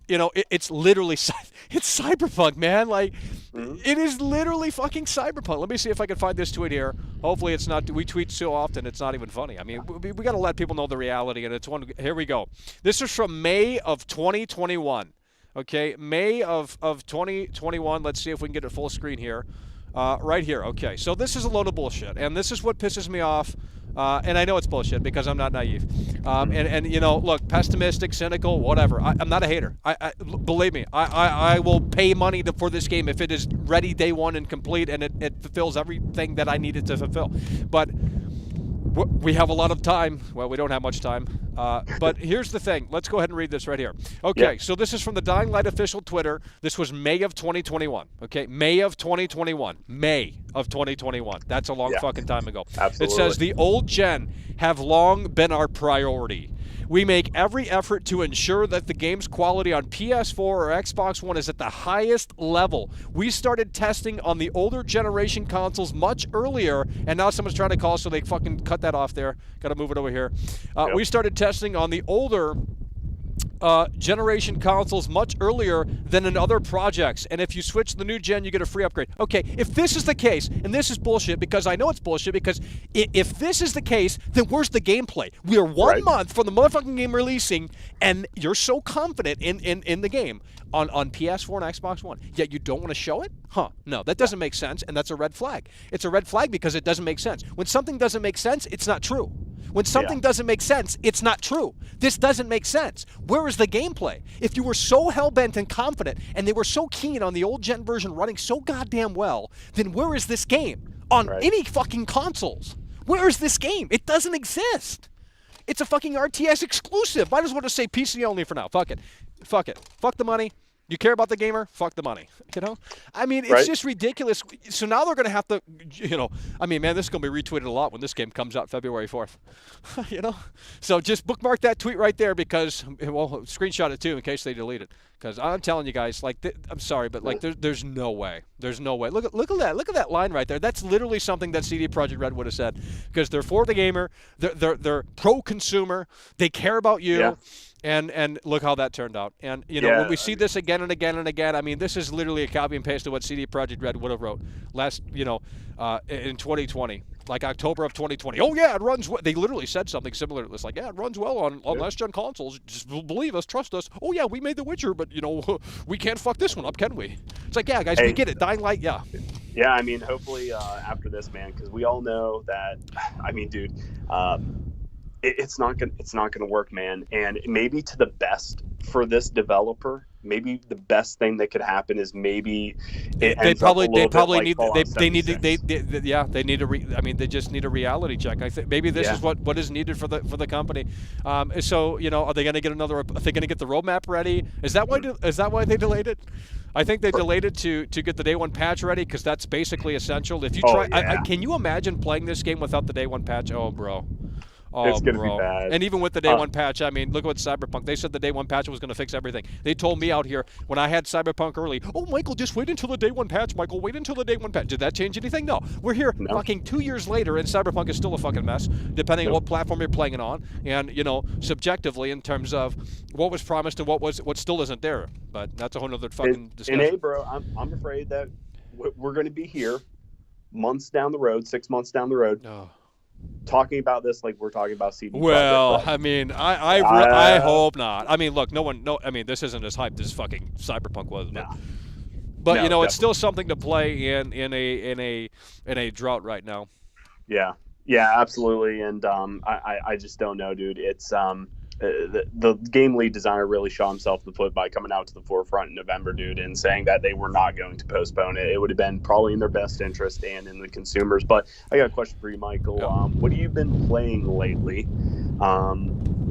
you know, it's literally, it's Cyberpunk, man. Like, it is literally fucking Cyberpunk. Let me see if I can find this tweet here. Hopefully it's not, we tweet so often it's not even funny. I mean, we got to let people know the reality, and it's one, here we go. This is from May of 2021. Okay, May of 2021. Let's see if we can get it full screen here. Right here. Okay, so this is a load of bullshit, and this is what pisses me off. And I know it's bullshit because I'm not naive. And you know, look, pessimistic, cynical, whatever. I'm not a hater. Believe me, I will pay money for this game if it is ready day one and complete and it fulfills everything that I need it to fulfill. But we have a lot of time. Well, we don't have much time. But here's the thing. Let's go ahead and read this right here. Okay, so this is from the Dying Light official Twitter. This was May of 2021. Okay, May of 2021. May of 2021. That's a long fucking time ago. Absolutely. It says, the old gen have long been our priority. We make every effort to ensure that the game's quality on PS4 or Xbox One is at the highest level. We started testing on the older generation consoles much earlier, and now someone's trying to call, so they fucking cut that off there. Got to move it over here. We started testing on the older generation consoles much earlier than in other projects, and if you switch to the new gen, you get a free upgrade. Okay, if this is the case, and this is bullshit because I know it's bullshit, because if this is the case, then where's the gameplay? We are 1 month from the motherfucking game releasing, and you're so confident in the game on PS4 and Xbox One, yet you don't want to show it? Huh, no, that doesn't make sense, and that's a red flag. It's a red flag because it doesn't make sense. When something doesn't make sense, it's not true. When something doesn't make sense, it's not true. This doesn't make sense. Where is the gameplay? If you were so hell-bent and confident, and they were so keen on the old-gen version running so goddamn well, then where is this game? On any fucking consoles. Where is this game? It doesn't exist. It's a fucking RTS exclusive. Might as well just say PC only for now. Fuck it. Fuck it. Fuck the money. You care about the gamer? Fuck the money. You know? I mean, it's just ridiculous. So now they're going to have to, you know, I mean, man, this is going to be retweeted a lot when this game comes out February 4th. You know? So just bookmark that tweet right there because, well, screenshot it too in case they delete it. Because I'm telling you guys, like, I'm sorry, but like, there's no way. There's no way. Look at that. Look at that line right there. That's literally something that CD Projekt Red would have said. Because they're for the gamer. They're pro-consumer. They care about you. Yeah. And look how that turned out. And, you know, when we see this again and again and again, I mean, this is literally a copy and paste of what CD Projekt Red would have wrote last, you know, in 2020, like October of 2020. Oh, yeah, it runs well. They literally said something similar to this, like, yeah, it runs well on last-gen consoles. Just believe us, trust us. Oh, yeah, we made The Witcher, but, you know, we can't fuck this one up, can we? It's like, yeah, guys, we get it. Dying Light, yeah. Yeah, I mean, hopefully after this, man, because we all know that, I mean, dude, it's not gonna work, man. And maybe to the best for this developer, maybe the best thing that could happen is maybe they just need a reality check. I think maybe this is what is needed for the company. So, you know, are they going to get are they going to get the roadmap ready? Is that why they delayed it? I think they delayed it to get the day one patch ready because that's basically essential. If you try, can you imagine playing this game without the day one patch? Oh, bro. It's going to be bad. And even with the day one patch, I mean, look at what Cyberpunk. They said the day one patch was going to fix everything. They told me out here when I had Cyberpunk early, oh, Michael, just wait until the day one patch, Michael. Wait until the day one patch. Did that change anything? No. We're here fucking 2 years later, and Cyberpunk is still a fucking mess, depending on what platform you're playing it on, and, you know, subjectively in terms of what was promised and what still isn't there. But that's a whole other fucking discussion. And, hey, bro, I'm afraid that we're going to be here months down the road, 6 months down the road, talking about this like we're talking about CD. Well, I mean, I hope not. I mean, look, I mean, this isn't as hyped as fucking Cyberpunk was, but you know, it's still something to play in a drought right now. Yeah, absolutely, and I just don't know, dude. It's the game lead designer really shot himself in the foot by coming out to the forefront in November, dude, and saying that they were not going to postpone it. It would have been probably in their best interest and in the consumers. But I got a question for you, Michael. What have you been playing lately? Nothing.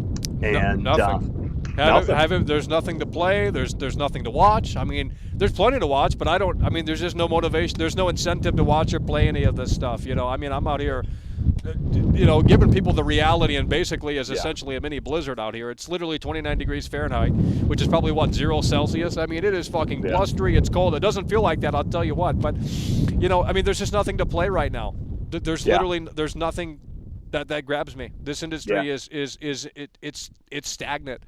There's nothing to play. There's nothing to watch. I mean, there's plenty to watch, but I mean, there's just no motivation. There's no incentive to watch or play any of this stuff. You know, I mean, I'm out here, you know, giving people the reality, and basically is essentially a mini blizzard out here. It's literally 29 degrees Fahrenheit, which is probably, 0 Celsius? I mean, it is fucking blustery. It's cold. It doesn't feel like that, I'll tell you what. But, you know, I mean, there's just nothing to play right now. There's literally, there's nothing that grabs me. This industry it's stagnant.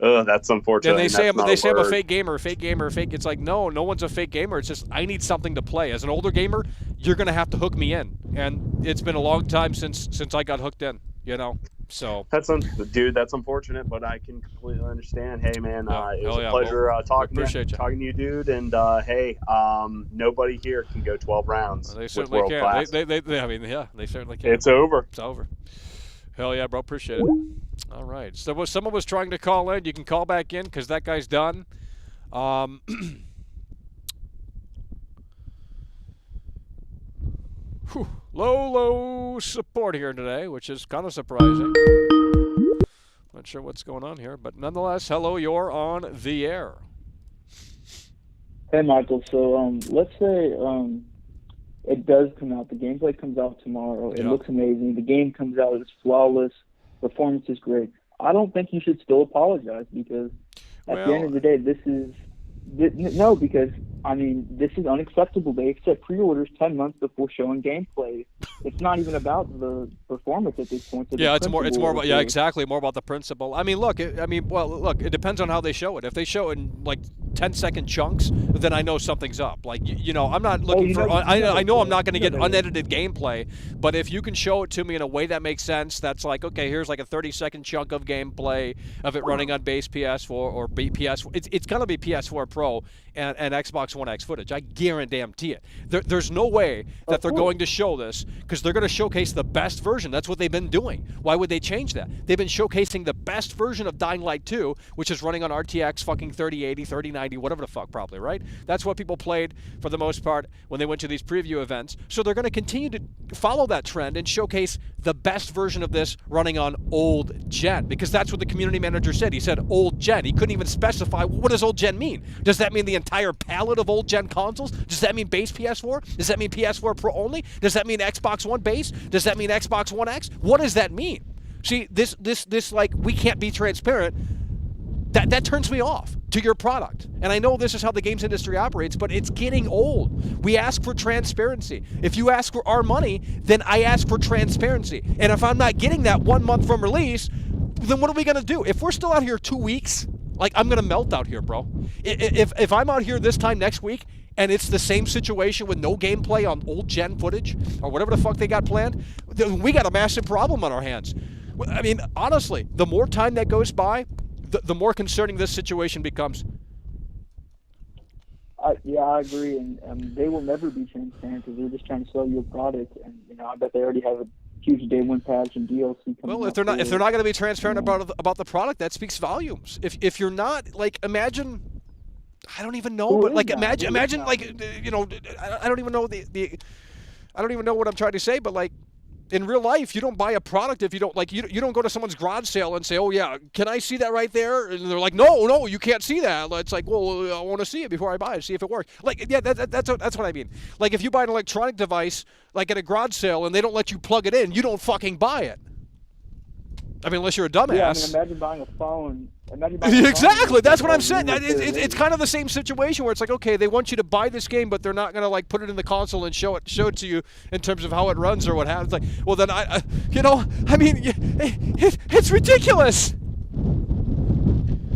That's unfortunate. And they say I'm a fake gamer. It's like, no one's a fake gamer. It's just I need something to play. As an older gamer, you're gonna have to hook me in, and it's been a long time since I got hooked in. You know, so that's unfortunate, but I can completely understand. Hey, man, it was a pleasure talking to you, dude. And hey, nobody here can go 12 rounds. They certainly with world can. Class. They certainly can. It's over. It's over. Hell yeah, bro. Appreciate it. All right. So someone was trying to call in. You can call back in because that guy's done. Low support here today, which is kind of surprising. Not sure what's going on here, but nonetheless, hello, you're on the air. Hey, Michael. So let's say it does come out. The gameplay comes out tomorrow. It looks amazing. The game comes out. It's flawless. Performance is great. I don't think you should still apologize because at the end of the day, because I mean, this is unacceptable. They accept pre-orders 10 months before showing gameplay. It's not even about the performance at this point. It's more about exactly more about the principle. I mean, look, it depends on how they show it. If they show it in like 10-second chunks, then I know something's up. Like, you know, I'm not looking for. I know I'm not going to get unedited gameplay, but if you can show it to me in a way that makes sense, that's like, okay, here's like a 30-second chunk of gameplay of it running on base PS4 or PS4. It's going to be PS4 Pro and Xbox One X footage. I guarantee it. There's no way that they're going to show this because they're going to showcase the best version. That's what they've been doing. Why would they change that? They've been showcasing the best version of Dying Light 2, which is running on RTX fucking 3080, 3090, whatever the fuck, probably, right? That's what people played for the most part when they went to these preview events. So they're going to continue to follow that trend and showcase the best version of this running on old gen, because that's what the community manager said. He said old gen. He couldn't even specify, what does old gen mean? Does that mean the entire palette of old gen consoles? Does that mean base PS4? Does that mean PS4 Pro only? Does that mean Xbox One base? Does that mean Xbox One X? What does that mean? See, this like, we can't be transparent. That turns me off to your product. And I know this is how the games industry operates, but it's getting old. We ask for transparency. If you ask for our money, then I ask for transparency. And if I'm not getting that 1 month from release, then what are we going to do? If we're still out here 2 weeks, like, I'm going to melt out here, bro. If I'm out here this time next week and it's the same situation with no gameplay on old gen footage or whatever the fuck they got planned, then we got a massive problem on our hands. I mean, honestly, the more time that goes by, the more concerning this situation becomes. Yeah, I agree, and they will never be transparent because they're just trying to sell you a product, and you know, I bet they already have a huge day one patch and DLC coming. Well, if they're not going to be transparent about the product, that speaks volumes. If you're not, like, imagine, I don't even know, but like imagine like, you know, I don't even know I don't even know what I'm trying to say, but like, in real life, you don't buy a product if you don't, like, you don't go to someone's garage sale and say, oh yeah, can I see that right there? And they're like, no, you can't see that. It's like, well, I want to see it before I buy it, see if it works. Like, yeah, that's what I mean. Like, if you buy an electronic device, like at a garage sale, and they don't let you plug it in, you don't fucking buy it. I mean, unless you're a dumbass. Yeah, I mean, imagine buying a phone. Exactly, that's what I'm saying. It's kind of the same situation where it's like, okay, they want you to buy this game, but they're not going to like put it in the console and show it to you in terms of how it runs or what happens. Like, well, then it's ridiculous.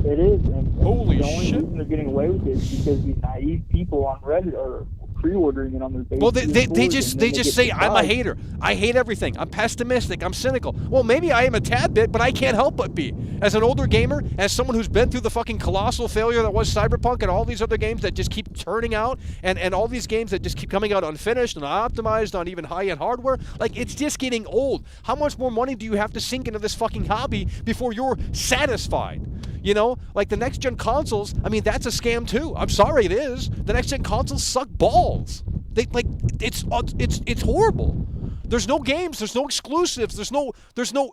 It is. And holy the only shit! reason they're getting away with it is because these naive people on Reddit are pre-ordering it on their base. Well, they just say I'm a hater. I hate everything. I'm pessimistic. I'm cynical. Well, maybe I am a tad bit, but I can't help but be. As an older gamer, as someone who's been through the fucking colossal failure that was Cyberpunk and all these other games that just keep turning out, and all these games that just keep coming out unfinished and optimized on even high-end hardware, like it's just getting old. How much more money do you have to sink into this fucking hobby before you're satisfied? You know, like the next-gen consoles, I mean, that's a scam too. I'm sorry, it is. The next-gen consoles suck balls. It's horrible. There's no games. There's no exclusives. There's no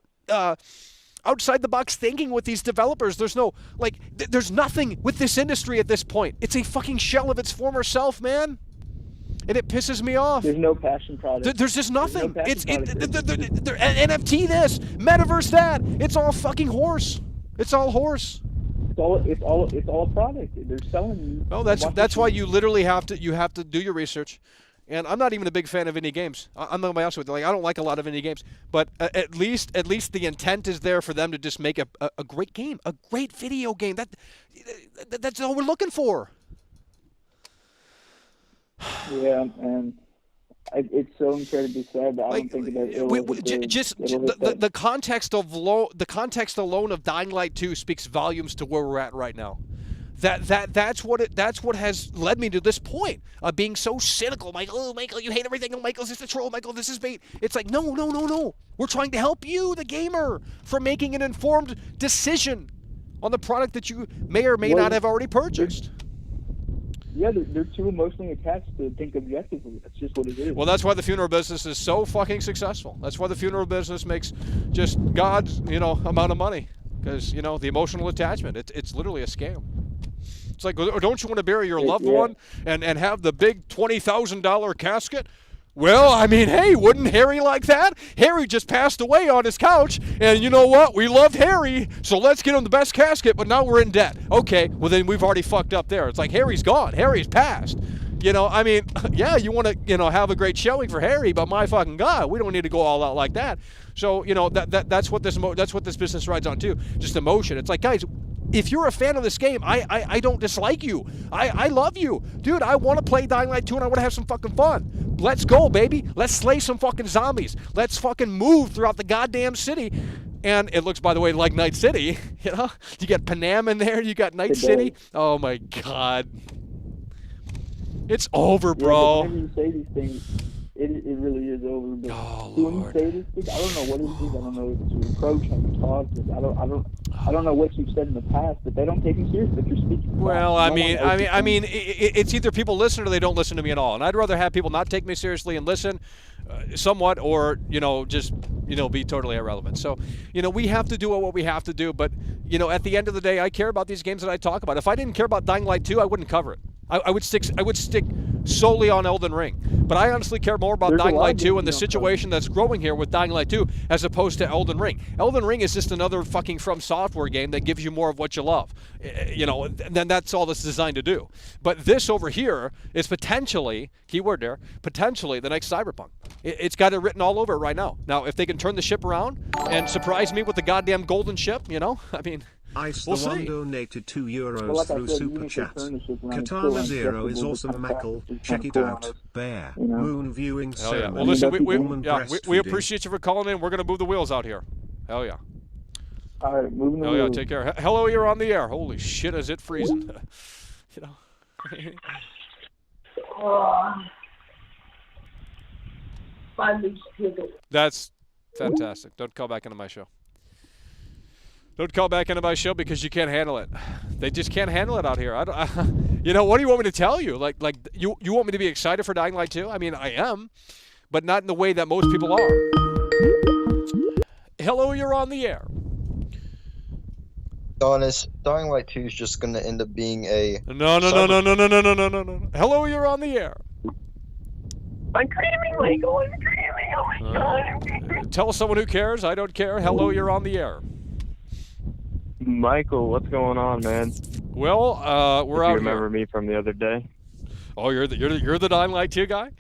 outside-the-box thinking with these developers. There's no, there's nothing with this industry at this point. It's a fucking shell of its former self, man. And it pisses me off. There's no passion product. There's just nothing. NFT this, metaverse that. It's all fucking horse. It's all horse. It's all a product. They're selling you. No, that's why you literally have to do your research. And I'm not even a big fan of indie games. I'm not honest with you. Like, I don't like a lot of indie games. But at least the intent is there for them to just make a great game, a great video game. That's all we're looking for. Yeah, and it's so incredibly sad that I don't think that the context alone of Dying Light 2 speaks volumes to where we're at right now. That's what has led me to this point of being so cynical. Michael, you hate everything. Oh, Michael's just a troll. Michael, this is bait. It's like no. We're trying to help you, the gamer, from making an informed decision on the product that you may or may not have already purchased. Yeah, they're too emotionally attached to think objectively. That's just what it is. Well, that's why the funeral business is so fucking successful. That's why the funeral business makes just God's, amount of money. Because, the emotional attachment, it's literally a scam. It's like, don't you want to bury your loved one and have the big $20,000 casket? Well, I mean, hey, wouldn't Harry like that? Harry just passed away on his couch, and you know what? We loved Harry, so let's get him the best casket, but now we're in debt. Okay, well, then we've already fucked up there. It's like Harry's gone. Harry's passed. I mean, yeah, you want to, have a great showing for Harry, but my fucking God, we don't need to go all out like that. So, that's what this business rides on too, just emotion. It's like, guys, if you're a fan of this game, I don't dislike you. I love you. Dude, I want to play Dying Light 2 and I want to have some fucking fun. Let's go, baby. Let's slay some fucking zombies. Let's fucking move throughout the goddamn city. And it looks, by the way, like Night City. You got Panam in there. You got Night City. Oh, my God. It's over, bro. Whenever you say these things, it really is over. But oh, when you say this thing, I don't know what it is. I don't know if it's a reproach, how you talk. I don't know what you've said in the past, but they don't take me seriously if you're speaking. Well, I mean, it's either people listen or they don't listen to me at all. And I'd rather have people not take me seriously and listen somewhat, or just be totally irrelevant. So we have to do what we have to do. But at the end of the day, I care about these games that I talk about. If I didn't care about Dying Light 2, I wouldn't cover it. I would stick solely on Elden Ring. But I honestly care more about Dying Light 2 and the situation that's growing here with Dying Light 2 as opposed to Elden Ring. Elden Ring is just another fucking From Software game that gives you more of what you love. Then that's all it's designed to do. But this over here is potentially, keyword there, potentially the next Cyberpunk. It's got it written all over it right now. Now, if they can turn the ship around and surprise me with the goddamn golden ship, I mean... Ice we'll the One see. donated €2 through Super Chat. Katana Zero is awesome, Michael. Check it out. Bear. Moon viewing. Hell yeah. Well, listen, we appreciate you for calling in. We're going to move the wheels out here. Hell yeah. All right, moving the wheels. Hell yeah, take care. Hello, you're on the air. Holy shit, is it freezing? That's fantastic. Don't call back into my show. Don't call back into my show because you can't handle it. They just can't handle it out here. What do you want me to tell you? Like you want me to be excited for Dying Light 2? I mean, I am, but not in the way that most people are. Hello, you're on the air. Honest, Dying Light 2 is just going to end up being a... No. Hello, you're on the air. I'm screaming, Michael. I'm screaming. Tell someone who cares. I don't care. Hello, you're on the air. Michael, what's going on, man? Well, we're out here. You remember me from the other day? Oh, you're the Dying Light 2 guy?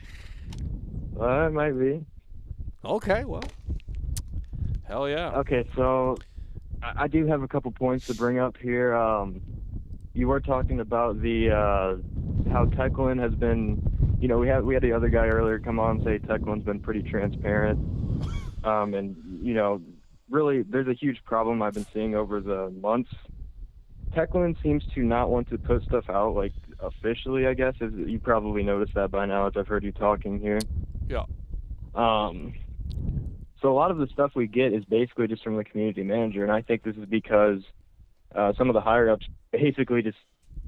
It might be. Okay, well, hell yeah. Okay, so I do have a couple points to bring up here. You were talking about the how Techland has been. You know, we had the other guy earlier come on and say Techland's been pretty transparent, and you know, really, there's a huge problem I've been seeing over the months. Techland seems to not want to put stuff out, like, officially, I guess. You probably noticed that by now as I've heard you talking here. Yeah. So a lot of the stuff we get is basically just from the community manager, and I think this is because some of the higher-ups basically just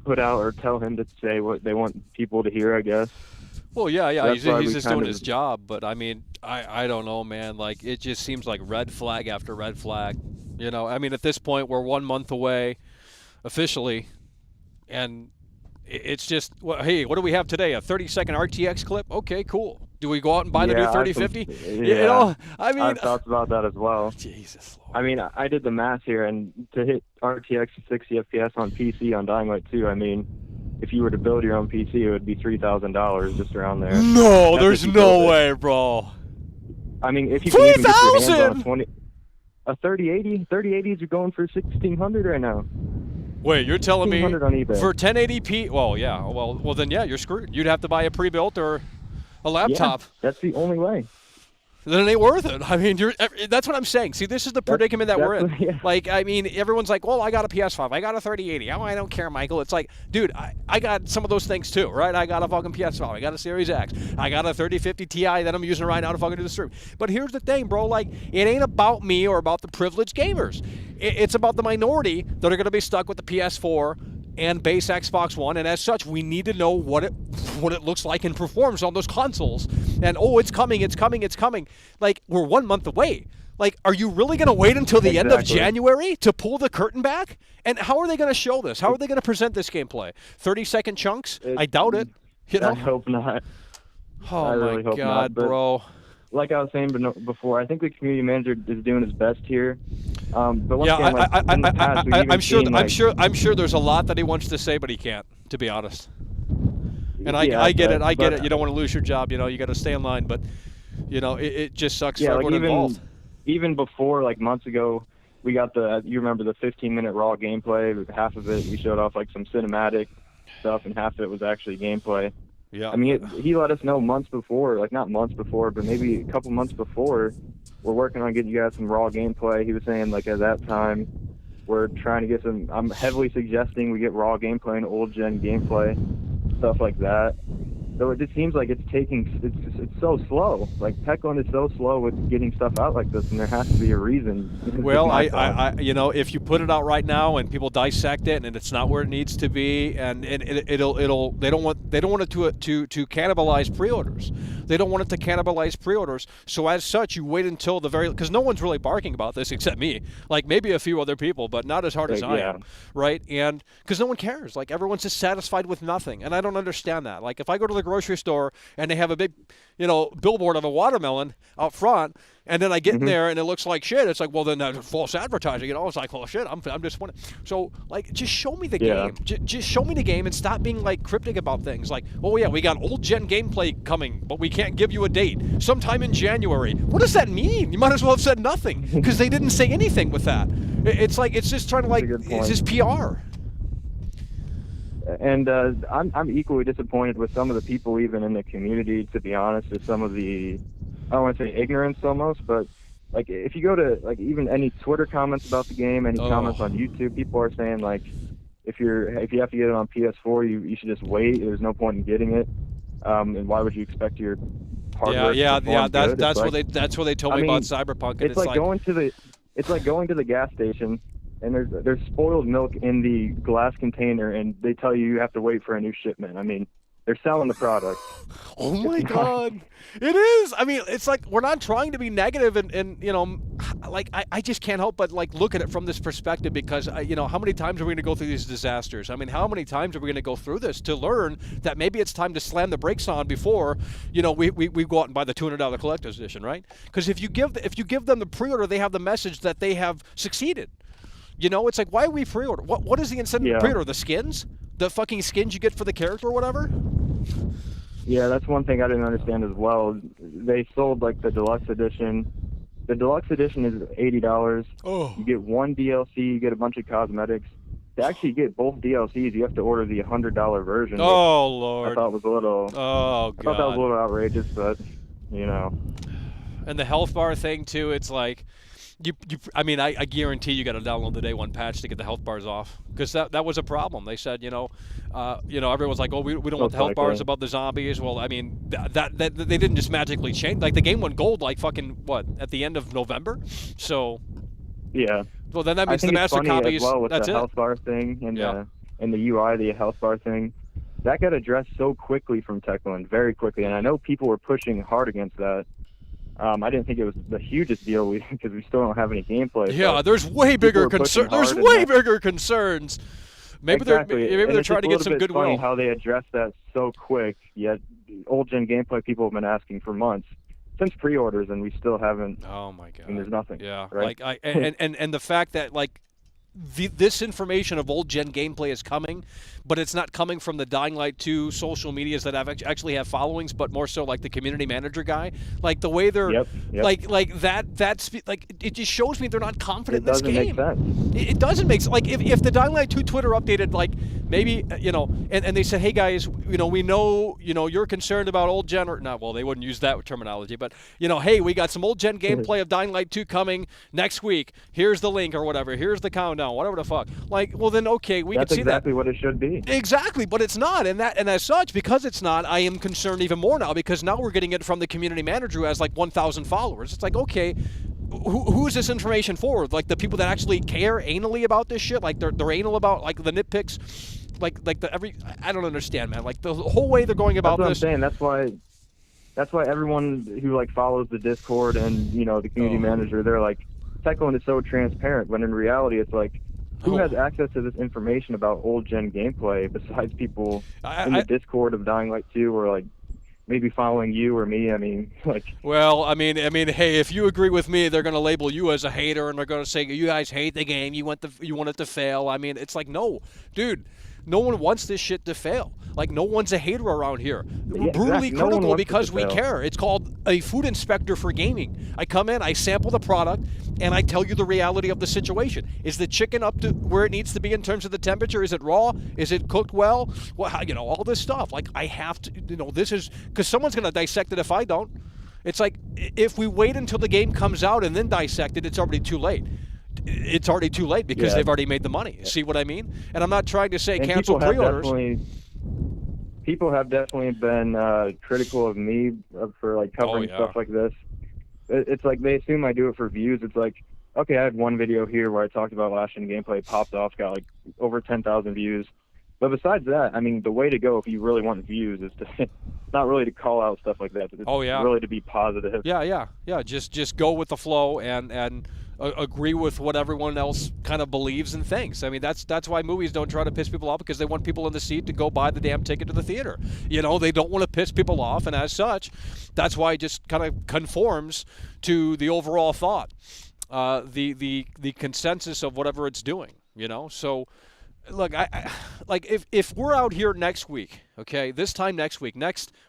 put out or tell him to say what they want people to hear, I guess. Well, yeah, he's just doing his job, but I mean, I don't know, man. Like, it just seems like red flag after red flag. You know, I mean, at this point, we're 1 month away officially, and it's just, well, hey, what do we have today? A 30-second RTX clip? Okay, cool. Do we go out and buy the new 3050? You know, I mean, I've thought about that as well. Jesus Lord. I mean, I did the math here, and to hit RTX 60 FPS on PC on Dying Light 2, I mean, if you were to build your own PC, it would be $3,000 just around there. No, there's no way, bro. I mean, if you can even get your hands on $3,000! a 3080s are going for $1,600 right now. Wait, you're telling me on eBay. for 1080p? Well, yeah. Well, then yeah, you're screwed. You'd have to buy a pre-built or a laptop. Yeah, that's the only way. Then it ain't worth it. I mean, that's what I'm saying. See, this is the predicament that we're in. Yeah. Like, I mean, everyone's like, well, I got a PS5. I got a 3080. Oh, I don't care, Michael. It's like, dude, I got some of those things too, right? I got a fucking PS5. I got a Series X. I got a 3050 Ti that I'm using right now to fucking do the stream. But here's the thing, bro. Like, it ain't about me or about the privileged gamers. It's about the minority that are going to be stuck with the PS4 and base Xbox One, and as such, we need to know what it looks like and performs on those consoles. And oh, it's coming. Like, we're 1 month away. Like, are you really going to wait until the end of January to pull the curtain back? And how are they going to show this? How are they going to present this gameplay? 30-second chunks? I doubt it. You know? I hope not. Oh I really my hope God, not, but bro. Like I was saying before, I think the community manager is doing his best here. But once Yeah, again, like, in the past, we've even seen, I'm sure there's a lot that he wants to say, but he can't, to be honest. And I get it. You don't want to lose your job. You know, you got to stay in line. But you know, it just sucks for everyone involved. Even before, like months ago, we got you remember the 15-minute raw gameplay. Half of it we showed off like some cinematic stuff, and half of it was actually gameplay. Yeah. I mean, he let us know months before, like not months before, but maybe a couple months before, we're working on getting you guys some raw gameplay. He was saying, like, at that time, we're trying to get some, I'm heavily suggesting we get raw gameplay and old-gen gameplay, stuff like that. So it just seems like it's so slow. Like, Techland is so slow with getting stuff out like this, and there has to be a reason. Well, I you know, if you put it out right now and people dissect it and it's not where it needs to be, and they don't want it to cannibalize pre-orders. They don't want it to cannibalize pre-orders. So as such, you wait until because no one's really barking about this except me. Like maybe a few other people, but not as hard as I am, right? And because no one cares. Like everyone's just satisfied with nothing, and I don't understand that. Like if I go to the grocery store and they have a big, billboard of a watermelon out front, and then I get in there and it looks like shit. It's like, well, then that's false advertising. It's like, well, shit, I'm disappointed. So, like, just show me the game. Just show me the game and stop being, like, cryptic about things. Like, oh, yeah, we got old-gen gameplay coming, but we can't give you a date. Sometime in January. What does that mean? You might as well have said nothing because they didn't say anything with that. It's like, it's just trying to, like, it's just PR. And I'm equally disappointed with some of the people even in the community, to be honest, with some of the, I don't want to say ignorance almost, but like if you go to like even any Twitter comments about the game, any comments on YouTube, people are saying like if you have to get it on PS4, you should just wait. There's no point in getting it. And why would you expect your hardware to perform good? That's what they told me about Cyberpunk. And it's like going to the gas station. And there's spoiled milk in the glass container, and they tell you have to wait for a new shipment. I mean, They're selling the product. Oh my God, it is. I mean, it's like we're not trying to be negative, and you know, like I just can't help but like look at it from this perspective because you know, how many times are we going to go through these disasters? I mean, how many times are we going to go through this to learn that maybe it's time to slam the brakes on before, you know, we go out and buy the $200 collector's edition, right? Because if you give them the pre-order, they have the message that they have succeeded. You know, it's like, why we pre-order? What is the incentive to pre-order? The skins? The fucking skins you get for the character or whatever? Yeah, that's one thing I didn't understand as well. They sold like the deluxe edition. The deluxe edition is $80. Oh. You get one DLC, you get a bunch of cosmetics. To actually get both DLCs, you have to order the $100 version. Oh, Lord. I thought was a little. Oh, God. I thought that was a little outrageous, but you know. And the health bar thing too. It's like. I mean, I guarantee you got to download the day one patch to get the health bars off because that was a problem. They said, you know, everyone's like, oh, we don't want the health bars above the zombies. Well, I mean, that they didn't just magically change. Like the game went gold, like fucking at the end of November. So yeah. Well, then that means the master copies. As well with that's the health bar thing and the UI, the health bar thing, that got addressed so quickly from Techland, very quickly. And I know people were pushing hard against that. I didn't think it was the hugest deal because we still don't have any gameplay. Yeah, there's way bigger concerns. There's way bigger concerns. Maybe they're trying to get some goodwill. Funny how they addressed that so quick. Yet old gen gameplay people have been asking for months since pre-orders, and we still haven't. Oh my God! And there's nothing. Yeah, right? Like and the fact that like. This information of old gen gameplay is coming, but it's not coming from the Dying Light 2 social medias that actually have followings, but more so like the community manager guy. Like the way they're like that's like it just shows me they're not confident in this game. It doesn't make sense. It doesn't make sense. Like if the Dying Light 2 Twitter updated, like maybe you know, and they said, hey guys, you know, we know you're concerned about old gen or not. Well, they wouldn't use that terminology, but you know, hey, we got some old gen gameplay of Dying Light 2 coming next week. Here's the link or whatever. Here's the countdown. Whatever the fuck. Like, well then, okay, we can see that. That's exactly what it should be. Exactly, but it's not, and as such, because it's not, I am concerned even more now because now we're getting it from the community manager who has like 1,000 followers. It's like, okay, who is this information for? Like the people that actually care anally about this shit, like they're anal about like the nitpicks, like I don't understand, man. Like the whole way they're going about this. That's what I'm saying. That's why everyone who like follows the Discord and you know the community manager, they're like, Techland is so transparent. When in reality, it's like. Who has access to this information about old gen gameplay besides people in the Discord of Dying Light 2 or like maybe following you or me? I mean, like. Well, I mean, hey, if you agree with me, they're going to label you as a hater and they're going to say you guys hate the game. You want it to fail. I mean, it's like no, dude. No one wants this shit to fail. Like, no one's a hater around here. We're brutally critical because we care. It's called a food inspector for gaming. I come in, I sample the product, and I tell you the reality of the situation. Is the chicken up to where it needs to be in terms of the temperature? Is it raw? Is it cooked well? Well, you know, all this stuff. Like, I have to, you know, this is, because someone's going to dissect it if I don't. It's like, if we wait until the game comes out and then dissect it, it's already too late. It's already too late because they've already made the money. See what I mean? And I'm not trying to say cancel pre-orders. People have definitely been critical of me for like covering stuff like this. It's like they assume I do it for views. It's like, okay, I had one video here where I talked about last gen gameplay, popped off, got like over 10,000 views. But besides that, I mean, the way to go if you really want views is to not really to call out stuff like that. It's really to be positive. Yeah. Just go with the flow and agree with what everyone else kind of believes and thinks. I mean, that's why movies don't try to piss people off because they want people in the seat to go buy the damn ticket to the theater. You know, they don't want to piss people off, and as such, that's why it just kind of conforms to the overall thought, the consensus of whatever it's doing. You know, so. Look, I like if we're out here next week, okay, this time next week,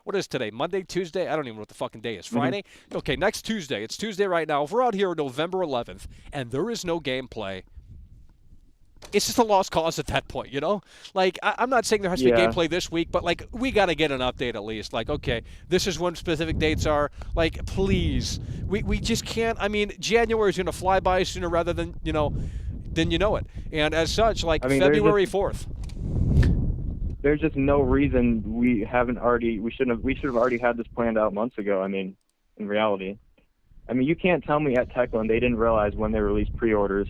what is today, Monday, Tuesday? I don't even know what the fucking day is, Friday? Okay, next Tuesday, it's Tuesday right now. If we're out here on November 11th and there is no gameplay, it's just a lost cause at that point, you know? Like, I'm not saying there has to be gameplay this week, but, like, we got to get an update at least. Like, okay, this is when specific dates are. Like, please. We just can't. I mean, January is going to fly by sooner rather than, you know it. And as such, like, February 4th. There's just no reason we should have already had this planned out months ago. I mean, in reality. I mean, you can't tell me at Techland they didn't realize when they released pre-orders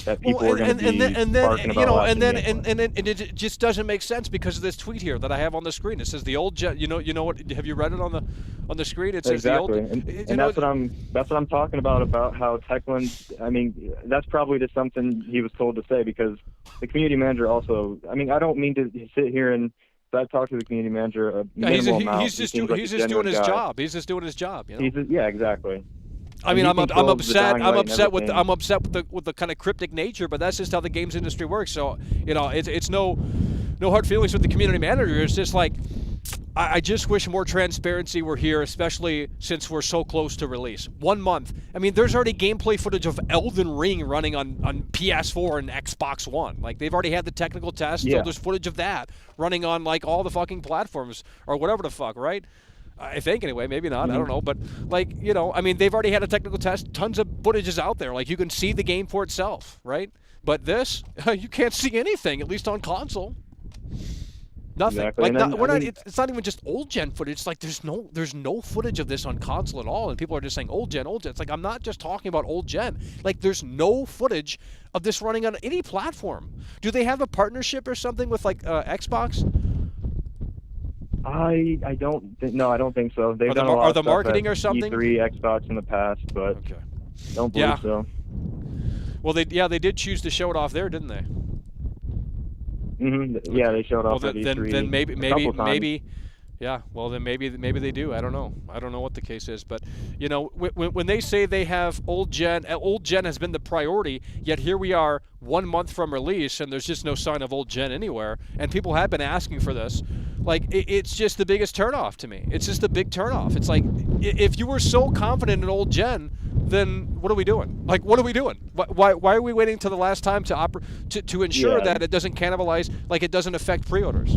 that people were going to be barking about and it just doesn't make sense because of this tweet here that I have on the screen. It says the old gen. You know what? Have you read it on the screen? It says the old. And that's what I'm talking about how Techland. I mean, that's probably just something he was told to say because the community manager also. I mean, I don't mean to sit here and. So I've talked to the community manager a minimal amount. He's just doing his job. He's just doing his job. You know? Yeah, exactly. I mean, I'm upset. I'm upset with the kind of cryptic nature, but that's just how the games industry works. So it's no hard feelings with the community manager. It's just like I just wish more transparency were here, especially since we're so close to release. 1 month. I mean, there's already gameplay footage of Elden Ring running on PS4 and Xbox One. Like, they've already had the technical test, so there's footage of that running on, like, all the fucking platforms or whatever the fuck, right? I think, anyway. Maybe not. I don't know. But, like, I mean, they've already had a technical test. Tons of footage is out there. Like, you can see the game for itself, right? But this, you can't see anything, at least on console. Nothing. Exactly. Like, it's not even just old gen footage. It's like there's no footage of this on console at all, and people are just saying old gen. It's like I'm not just talking about old gen. Like there's no footage of this running on any platform. Do they have a partnership or something with like Xbox? I don't think so. They've done a lot of the marketing at or something. E3, Xbox in the past, but don't believe so. Well, they did choose to show it off there, didn't they? Mm-hmm. Yeah, they showed off at E3 then maybe, yeah. Well, then maybe they do. I don't know. I don't know what the case is, but when they say they have old gen has been the priority. Yet here we are 1 month from release, and there's just no sign of old gen anywhere. And people have been asking for this. Like it's just the biggest turnoff to me. It's just a big turnoff. It's like if you were so confident in old gen, then what are we doing? Like, what are we doing? Why are we waiting till the last time to ensure that it doesn't cannibalize, like it doesn't affect pre-orders?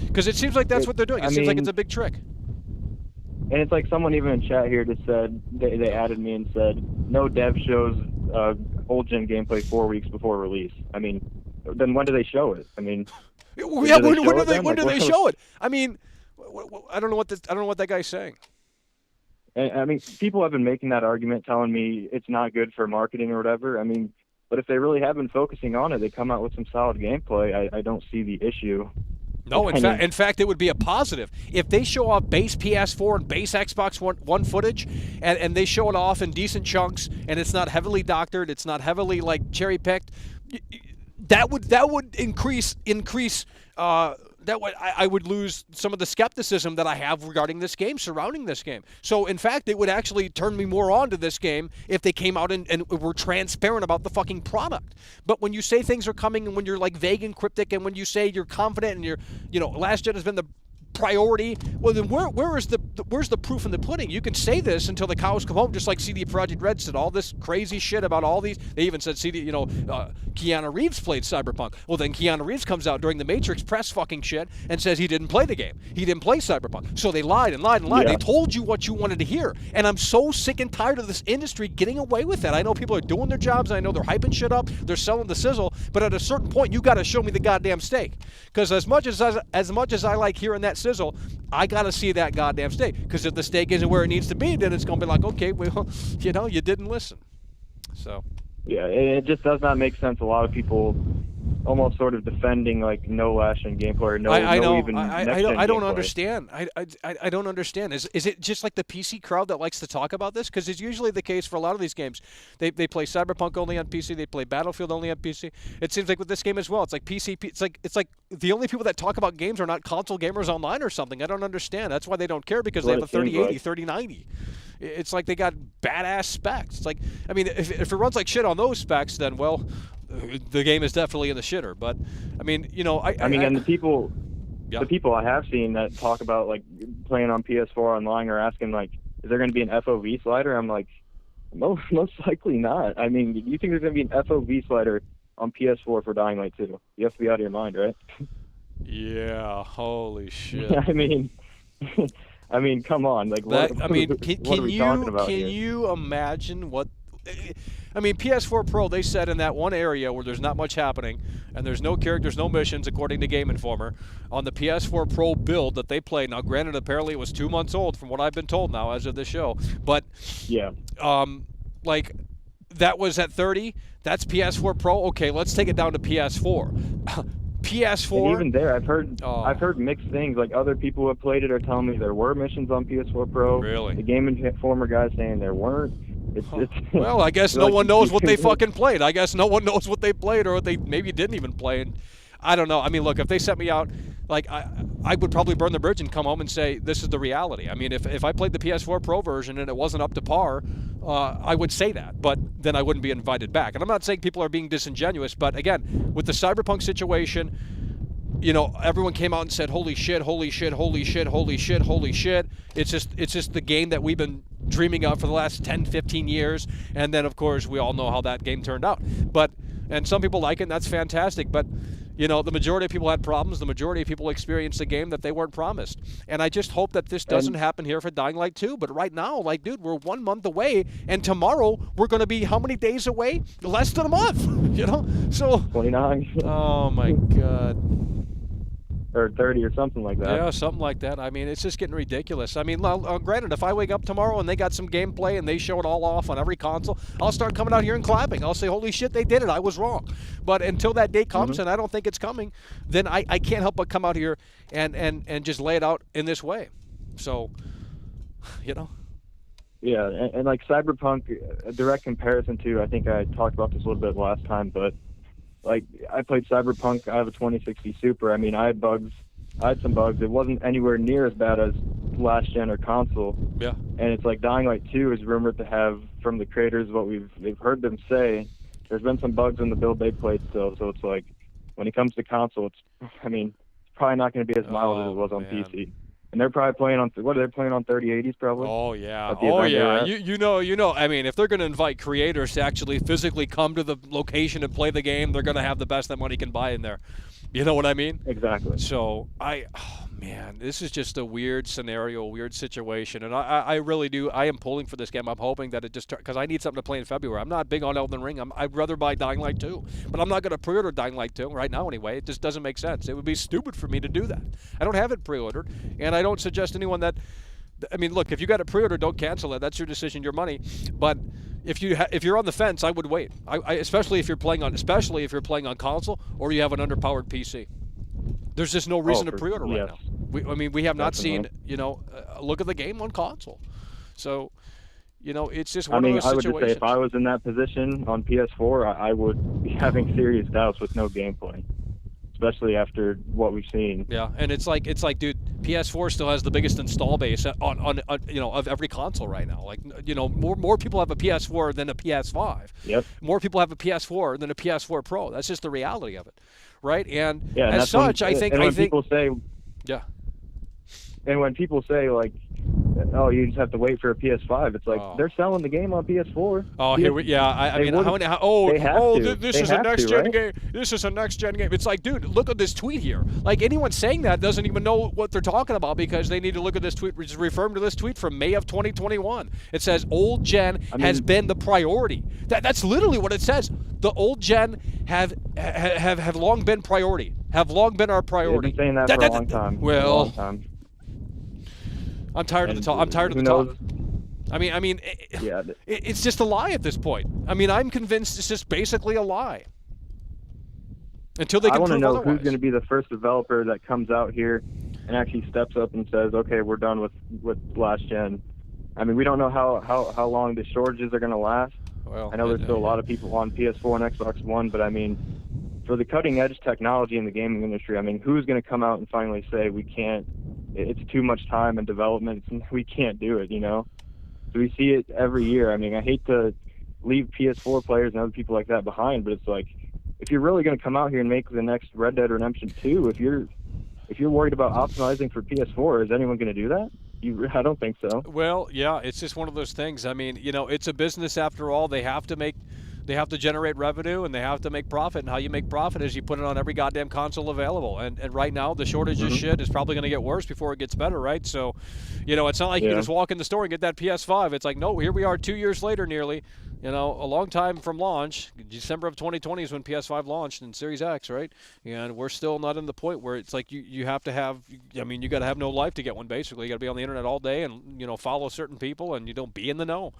Because it seems like that's what they're doing. It seems like it's a big trick. And it's like someone even in chat here just said, they added me and said, no dev shows old gen gameplay 4 weeks before release. I mean, then when do they show it? I mean, when do they show it? I mean, I don't know what that guy's saying. I mean, people have been making that argument, telling me it's not good for marketing or whatever. I mean, but if they really have been focusing on it, they come out with some solid gameplay. I don't see the issue. No, in fact, it would be a positive. If they show off base PS4 and base Xbox One footage, and they show it off in decent chunks, and it's not heavily doctored, it's not heavily, like, cherry-picked, that would increase I would lose some of the skepticism that I have regarding this game, surrounding this game. So, in fact, it would actually turn me more on to this game if they came out and were transparent about the fucking product. But when you say things are coming and when you're, like, vague and cryptic and when you say you're confident and you're, last gen has been the priority, well then where's the proof in the pudding? You can say this until the cows come home, just like CD Projekt Red said all this crazy shit about all these. They even said Keanu Reeves played Cyberpunk. Well, then Keanu Reeves comes out during the Matrix press fucking shit and says he didn't play the game. He didn't play Cyberpunk. So they lied and lied and lied. Yeah. They told you what you wanted to hear. And I'm so sick and tired of this industry getting away with that. I know people are doing their jobs. I know they're hyping shit up. They're selling the sizzle. But at a certain point, you got to show me the goddamn steak. Because as much as I like hearing that sizzle, I got to see that goddamn steak. Because if the steak isn't where it needs to be, then it's going to be like, okay, well, you didn't listen. So. Yeah, it just does not make sense. A lot of people almost sort of defending like no last-gen gameplay or no even next-gen I don't gameplay. understand. I don't understand. Is it just like the PC crowd that likes to talk about this? Because it's usually the case for a lot of these games. They play Cyberpunk only on PC. They play Battlefield only on PC. It seems like with this game as well. It's like PC. It's like the only people that talk about games are not console gamers online or something. I don't understand. That's why they don't care, because they have a 3080, 3090. It's like they got badass specs. It's like, I mean, if it runs like shit on those specs, then, well, the game is definitely in the shitter. But, I mean, and the people I have seen that talk about, like, playing on PS4 online are asking, like, is there going to be an FOV slider? I'm like, most likely not. I mean, you think there's going to be an FOV slider on PS4 for Dying Light 2? You have to be out of your mind, right? Yeah, holy shit. I mean, come on. Like, what are we talking about here? Can you imagine what I mean, PS4 Pro, they said in that one area where there's not much happening and there's no characters, no missions, according to Game Informer, on the PS4 Pro build that they played. Now, granted, apparently it was 2 months old from what I've been told now as of this show. But, yeah, like, that was at 30. That's PS4 Pro. Okay, let's take it down to PS4. PS4. And even there, I've heard mixed things. Like other people who have played it are telling me there were missions on PS4 Pro. Really? The Game Informer guys saying there weren't. Well, I guess no one knows what they fucking played. I guess no one knows what they played, or what they maybe didn't even play. And I don't know. I mean, look, if they sent me out, like I would probably burn the bridge and come home and say this is the reality. I mean, if I played the PS4 Pro version and it wasn't up to par, I would say that, but then I wouldn't be invited back. And I'm not saying people are being disingenuous, but again, with the Cyberpunk situation, you know, everyone came out and said, holy shit, holy shit, holy shit, holy shit, holy shit. It's just the game that we've been dreaming of for the last 10, 15 years. And then, of course, we all know how that game turned out. And some people like it, and that's fantastic. But, you know, the majority of people had problems. The majority of people experienced a game that they weren't promised. And I just hope that this doesn't happen here for Dying Light 2. But right now, like, dude, we're 1 month away. And tomorrow, we're going to be how many days away? Less than a month, you know? So 29. Oh, my God. Or 30 or something like that. Yeah, something like that. I mean, it's just getting ridiculous. I mean, granted, if I wake up tomorrow and they got some gameplay and they show it all off on every console, I'll start coming out here and clapping. I'll say, holy shit, they did it. I was wrong. But until that day comes, and I don't think it's coming, then I can't help but come out here and just lay it out in this way. So, you know. Yeah, and like Cyberpunk, a direct comparison to, I think I talked about this a little bit last time, but like, I played Cyberpunk. I have a 2060 Super. I mean, I had some bugs. It wasn't anywhere near as bad as last gen or console. Yeah. And it's like Dying Light 2 is rumored to have, from the creators, what we've heard them say, there's been some bugs in the build they played still. So it's like, when it comes to console, it's probably not going to be as mild as it was on PC. And they're probably playing on, what are they playing on 3080s probably? Oh, yeah. Oh, yeah. You know. I mean, if they're going to invite creators to actually physically come to the location and play the game, they're going to have the best that money can buy in there. You know what I mean? Exactly. So, oh, man, this is just a weird scenario, a weird situation. And I really do. I am pulling for this game. I'm hoping that it just, because I need something to play in February. I'm not big on Elden Ring. I'd rather buy Dying Light 2. But I'm not going to pre-order Dying Light 2 right now anyway. It just doesn't make sense. It would be stupid for me to do that. I don't have it pre-ordered. And I don't suggest anyone that, I mean, look, if you got it pre-ordered, don't cancel it. That's your decision, your money. But if you're on the fence, I would wait. Especially if you're playing on console or you have an underpowered PC. There's just no reason to pre-order right now. We have not seen, you know, a look at the game on console. So, you know, it's just one of those situations. I would just say if I was in that position on PS4, I would be having serious doubts with no gameplay, especially after what we've seen. Yeah, and it's like, dude, PS4 still has the biggest install base on you know, of every console right now. Like, you know, more people have a PS4 than a PS5. Yep. More people have a PS4 than a PS4 Pro. That's just the reality of it, right? And yeah, as such, I think people say, yeah. And when people say, like, oh, you just have to wait for a PS5, it's like, they're selling the game on PS4. Oh, here we, yeah. I mean, this is a next-gen game. This is a next-gen game. It's like, dude, look at this tweet here. Like, anyone saying that doesn't even know what they're talking about because they need to look at this tweet, which is referring to this tweet from May of 2021. It says, old gen has been the priority. That's literally what it says. The old gen have long been priority. Have long been our priority. They've been saying that for a long time. Well, a long time. I'm tired of the talk. I'm tired of the talk. I mean, it's just a lie at this point. I mean, I'm convinced it's just basically a lie. Until they can prove otherwise. I want to know who's going to be the first developer that comes out here and actually steps up and says, "Okay, we're done with last gen." I mean, we don't know how long the shortages are going to last. Well, I know there's still a lot of people on PS4 and Xbox One, but I mean, for the cutting edge technology in the gaming industry, I mean, who's going to come out and finally say we can't? It's too much time and development. We can't do it, you know? So we see it every year. I mean, I hate to leave PS4 players and other people like that behind, but it's like, if you're really going to come out here and make the next Red Dead Redemption 2, if you're worried about optimizing for PS4, is anyone going to do that? I don't think so. Well, yeah, it's just one of those things. I mean, you know, it's a business after all. They have to generate revenue and they have to make profit. And how you make profit is you put it on every goddamn console available. And right now, the shortage of shit is probably going to get worse before it gets better, right? So, you know, it's not like you can just walk in the store and get that PS5. It's like, no, here we are 2 years later nearly. You know, a long time from launch. December of 2020 is when PS5 launched and Series X, right? And we're still not in the point where it's like you have to have, I mean, you got to have no life to get one, basically. You got to be on the internet all day and, you know, follow certain people and you don't be in the know.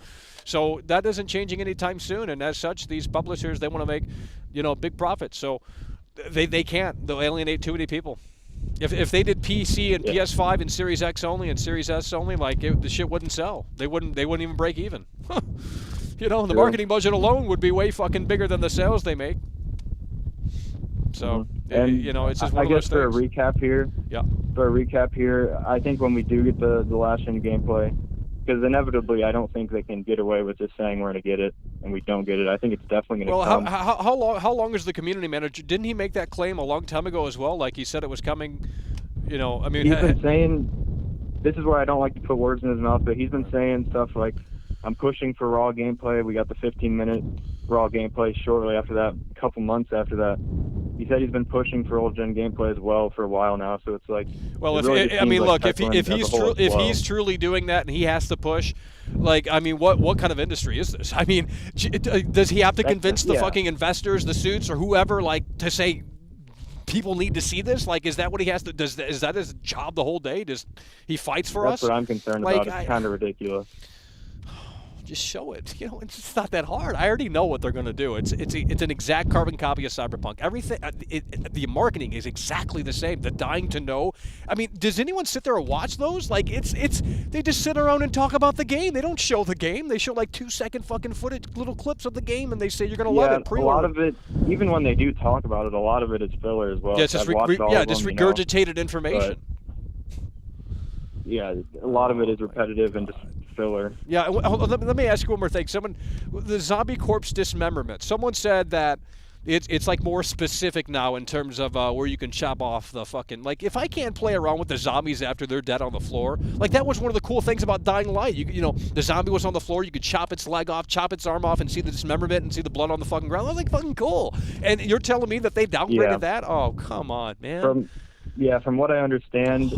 So that isn't changing anytime soon. And as such, these publishers, they want to make, you know, big profits. So they can't. They'll alienate too many people. If they did PC and PS5 and Series X only and Series S only, like the shit wouldn't sell. They wouldn't even break even. You know, the marketing budget alone would be way fucking bigger than the sales they make. So, and you know, it's just one of those things. For a recap here, I think when we do get the last-gen gameplay, because inevitably I don't think they can get away with just saying we're going to get it and we don't get it. I think it's definitely going to come. Well, how long is the community manager? Didn't he make that claim a long time ago as well? Like he said it was coming, you know, I mean. He's been saying, this is where I don't like to put words in his mouth, but he's been saying stuff like, I'm pushing for raw gameplay. We got the 15-minute raw gameplay shortly after that, a couple months after that. He said he's been pushing for old-gen gameplay as well for a while now, so it's like... Well, if he's truly doing that and he has to push, like, I mean, what kind of industry is this? I mean, does he have to convince the fucking investors, the suits, or whoever, like, to say... People need to see this? Like, is that what he has to? Is that his job the whole day? Does he fights for us? That's what I'm concerned about. It's kind of ridiculous. Just show it. You know, it's just not that hard. I already know what they're going to do. It's an exact carbon copy of Cyberpunk. Everything, the marketing is exactly the same. The dying to know. I mean, does anyone sit there and watch those? Like, they just sit around and talk about the game. They don't show the game. They show like 2-second fucking footage, little clips of the game, and they say you're going to love it. A lot of it, even when they do talk about it, a lot of it is filler as well. Yeah, just regurgitated information. Yeah, a lot of it is repetitive and just filler. Yeah, let me ask you one more thing. The zombie corpse dismemberment. Someone said that it's like more specific now in terms of where you can chop off the fucking, like, if I can't play around with the zombies after they're dead on the floor, like that was one of the cool things about Dying Light. You know, the zombie was on the floor, you could chop its leg off, chop its arm off, and see the dismemberment and see the blood on the fucking ground. That was like fucking cool. And you're telling me that they downgraded that? Oh, come on, man. From what I understand,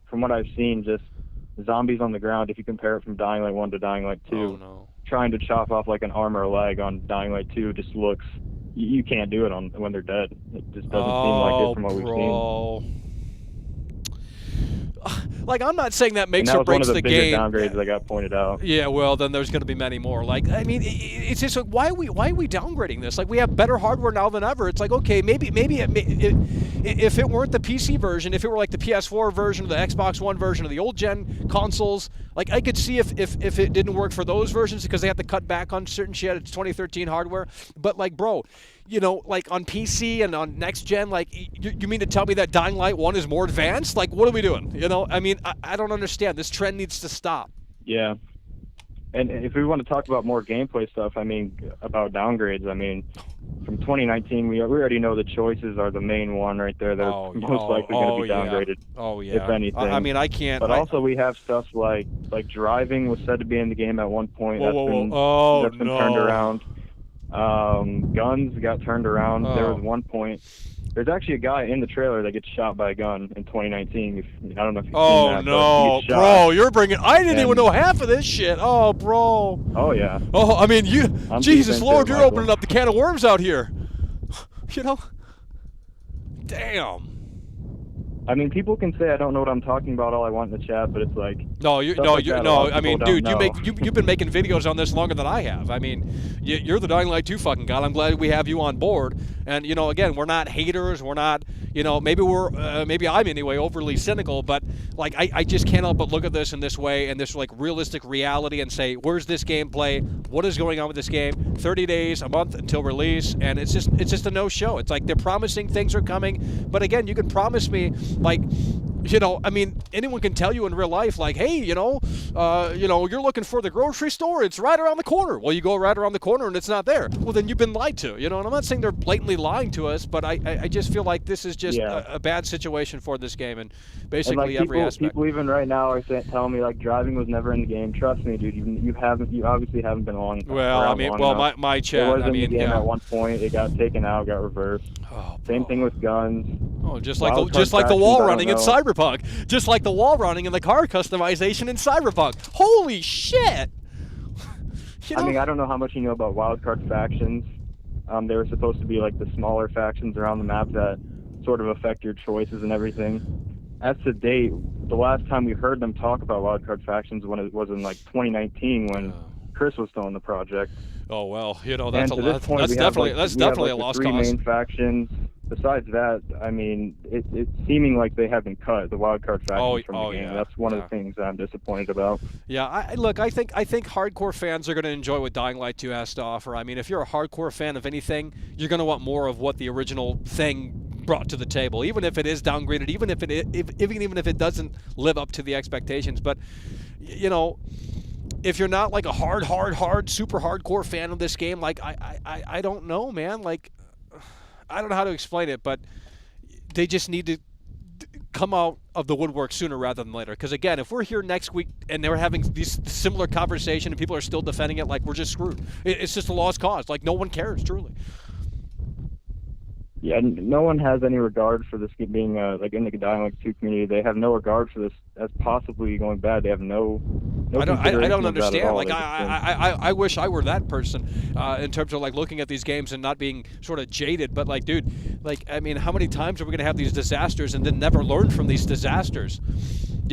from what I've seen, just zombies on the ground, if you compare it from Dying Light 1 to Dying Light 2, trying to chop off like an arm or a leg on Dying Light 2 just looks, you can't do it when they're dead. It just doesn't seem like it from what we've seen. Like, I'm not saying that makes or breaks the game. That was one of the bigger downgrades that got pointed out. Yeah, well, then there's going to be many more. Like, I mean, it's just like, why are we downgrading this? Like, we have better hardware now than ever. It's like, okay, maybe if it weren't the PC version, if it were like the PS4 version or the Xbox One version of the old gen consoles, like, I could see if it didn't work for those versions because they had to cut back on certain shit. It's 2013 hardware. But, like, bro, you know, like on PC and on next gen, like, you mean to tell me that Dying Light 1 is more advanced? Like, what are we doing? You know, I mean, I don't understand. This trend needs to stop. Yeah. And if we want to talk about more gameplay stuff, I mean, about downgrades, I mean, from 2019, we already know the choices are the main one right there. They're most likely going to be downgraded. Oh, yeah. If anything. I mean, I can't. But also we have stuff like driving was said to be in the game at one point. That's been turned around. Guns got turned around. There was one point. There's actually a guy in the trailer that gets shot by a gun in 2019. I don't know if you've seen that. Oh, no, bro, you're bringing... I didn't even know half of this shit. Oh, bro. Oh, yeah. Oh, I mean, Jesus Lord, you're opening up the can of worms out here. You know? Damn. I mean, people can say I don't know what I'm talking about all I want in the chat, but it's like... I mean, dude, you've been making videos on this longer than I have. I mean, you're the Dying Light 2 fucking guy. I'm glad we have you on board. And, you know, again, we're not haters. We're not, you know, maybe I'm anyway overly cynical, but, like, I just can't help but look at this in this way and this, like, realistic reality and say, where's this gameplay? What is going on with this game? 30 days, a month until release, and it's just a no-show. It's like they're promising things are coming, but again, you can promise me, like, you know, I mean, anyone can tell you in real life, like, hey, you know, you're looking for the grocery store. It's right around the corner. Well, you go right around the corner and it's not there. Well, then you've been lied to, you know. And I'm not saying they're blatantly lying to us, but I just feel like this is just a bad situation for this game and basically and, like, every aspect. People even right now are telling me, like, driving was never in the game. Trust me, dude. You obviously haven't been long. Well, I mean, my chat. It was in the game at one point. It got taken out, got reversed. Oh, same thing with guns. Oh, just like the wall running in Cyberpunk. Just like the wall running and the car customization in Cyberpunk. Holy shit! I mean, I don't know how much you know about wildcard factions. They were supposed to be like the smaller factions around the map that sort of affect your choices and everything. As to date, the last time we heard them talk about wildcard factions when it was in like 2019 when Chris was still in the project. Oh well, that's definitely a lost cause. Three main factions. Besides that, I mean, it's seeming like they have been cut, the wildcard factions from the game. Yeah, that's one of the things I'm disappointed about. Yeah, I think hardcore fans are going to enjoy what Dying Light 2 has to offer. I mean, if you're a hardcore fan of anything, you're going to want more of what the original thing brought to the table, even if it is downgraded, even if it doesn't live up to the expectations. But if you're not like a hard, super hardcore fan of this game, like I don't know, man. Like, I don't know how to explain it, but they just need to come out of the woodwork sooner rather than later. Because again, if we're here next week and they're having this similar conversation and people are still defending it, like, we're just screwed. It's just a lost cause. Like, no one cares, truly. Yeah, no one has any regard for this being like in the Dying Light 2 community. They have no regard for this as possibly going bad. They have no I don't understand. Like, I wish I were that person in terms of like looking at these games and not being sort of jaded. But like, dude, like, I mean, how many times are we going to have these disasters and then never learn from these disasters?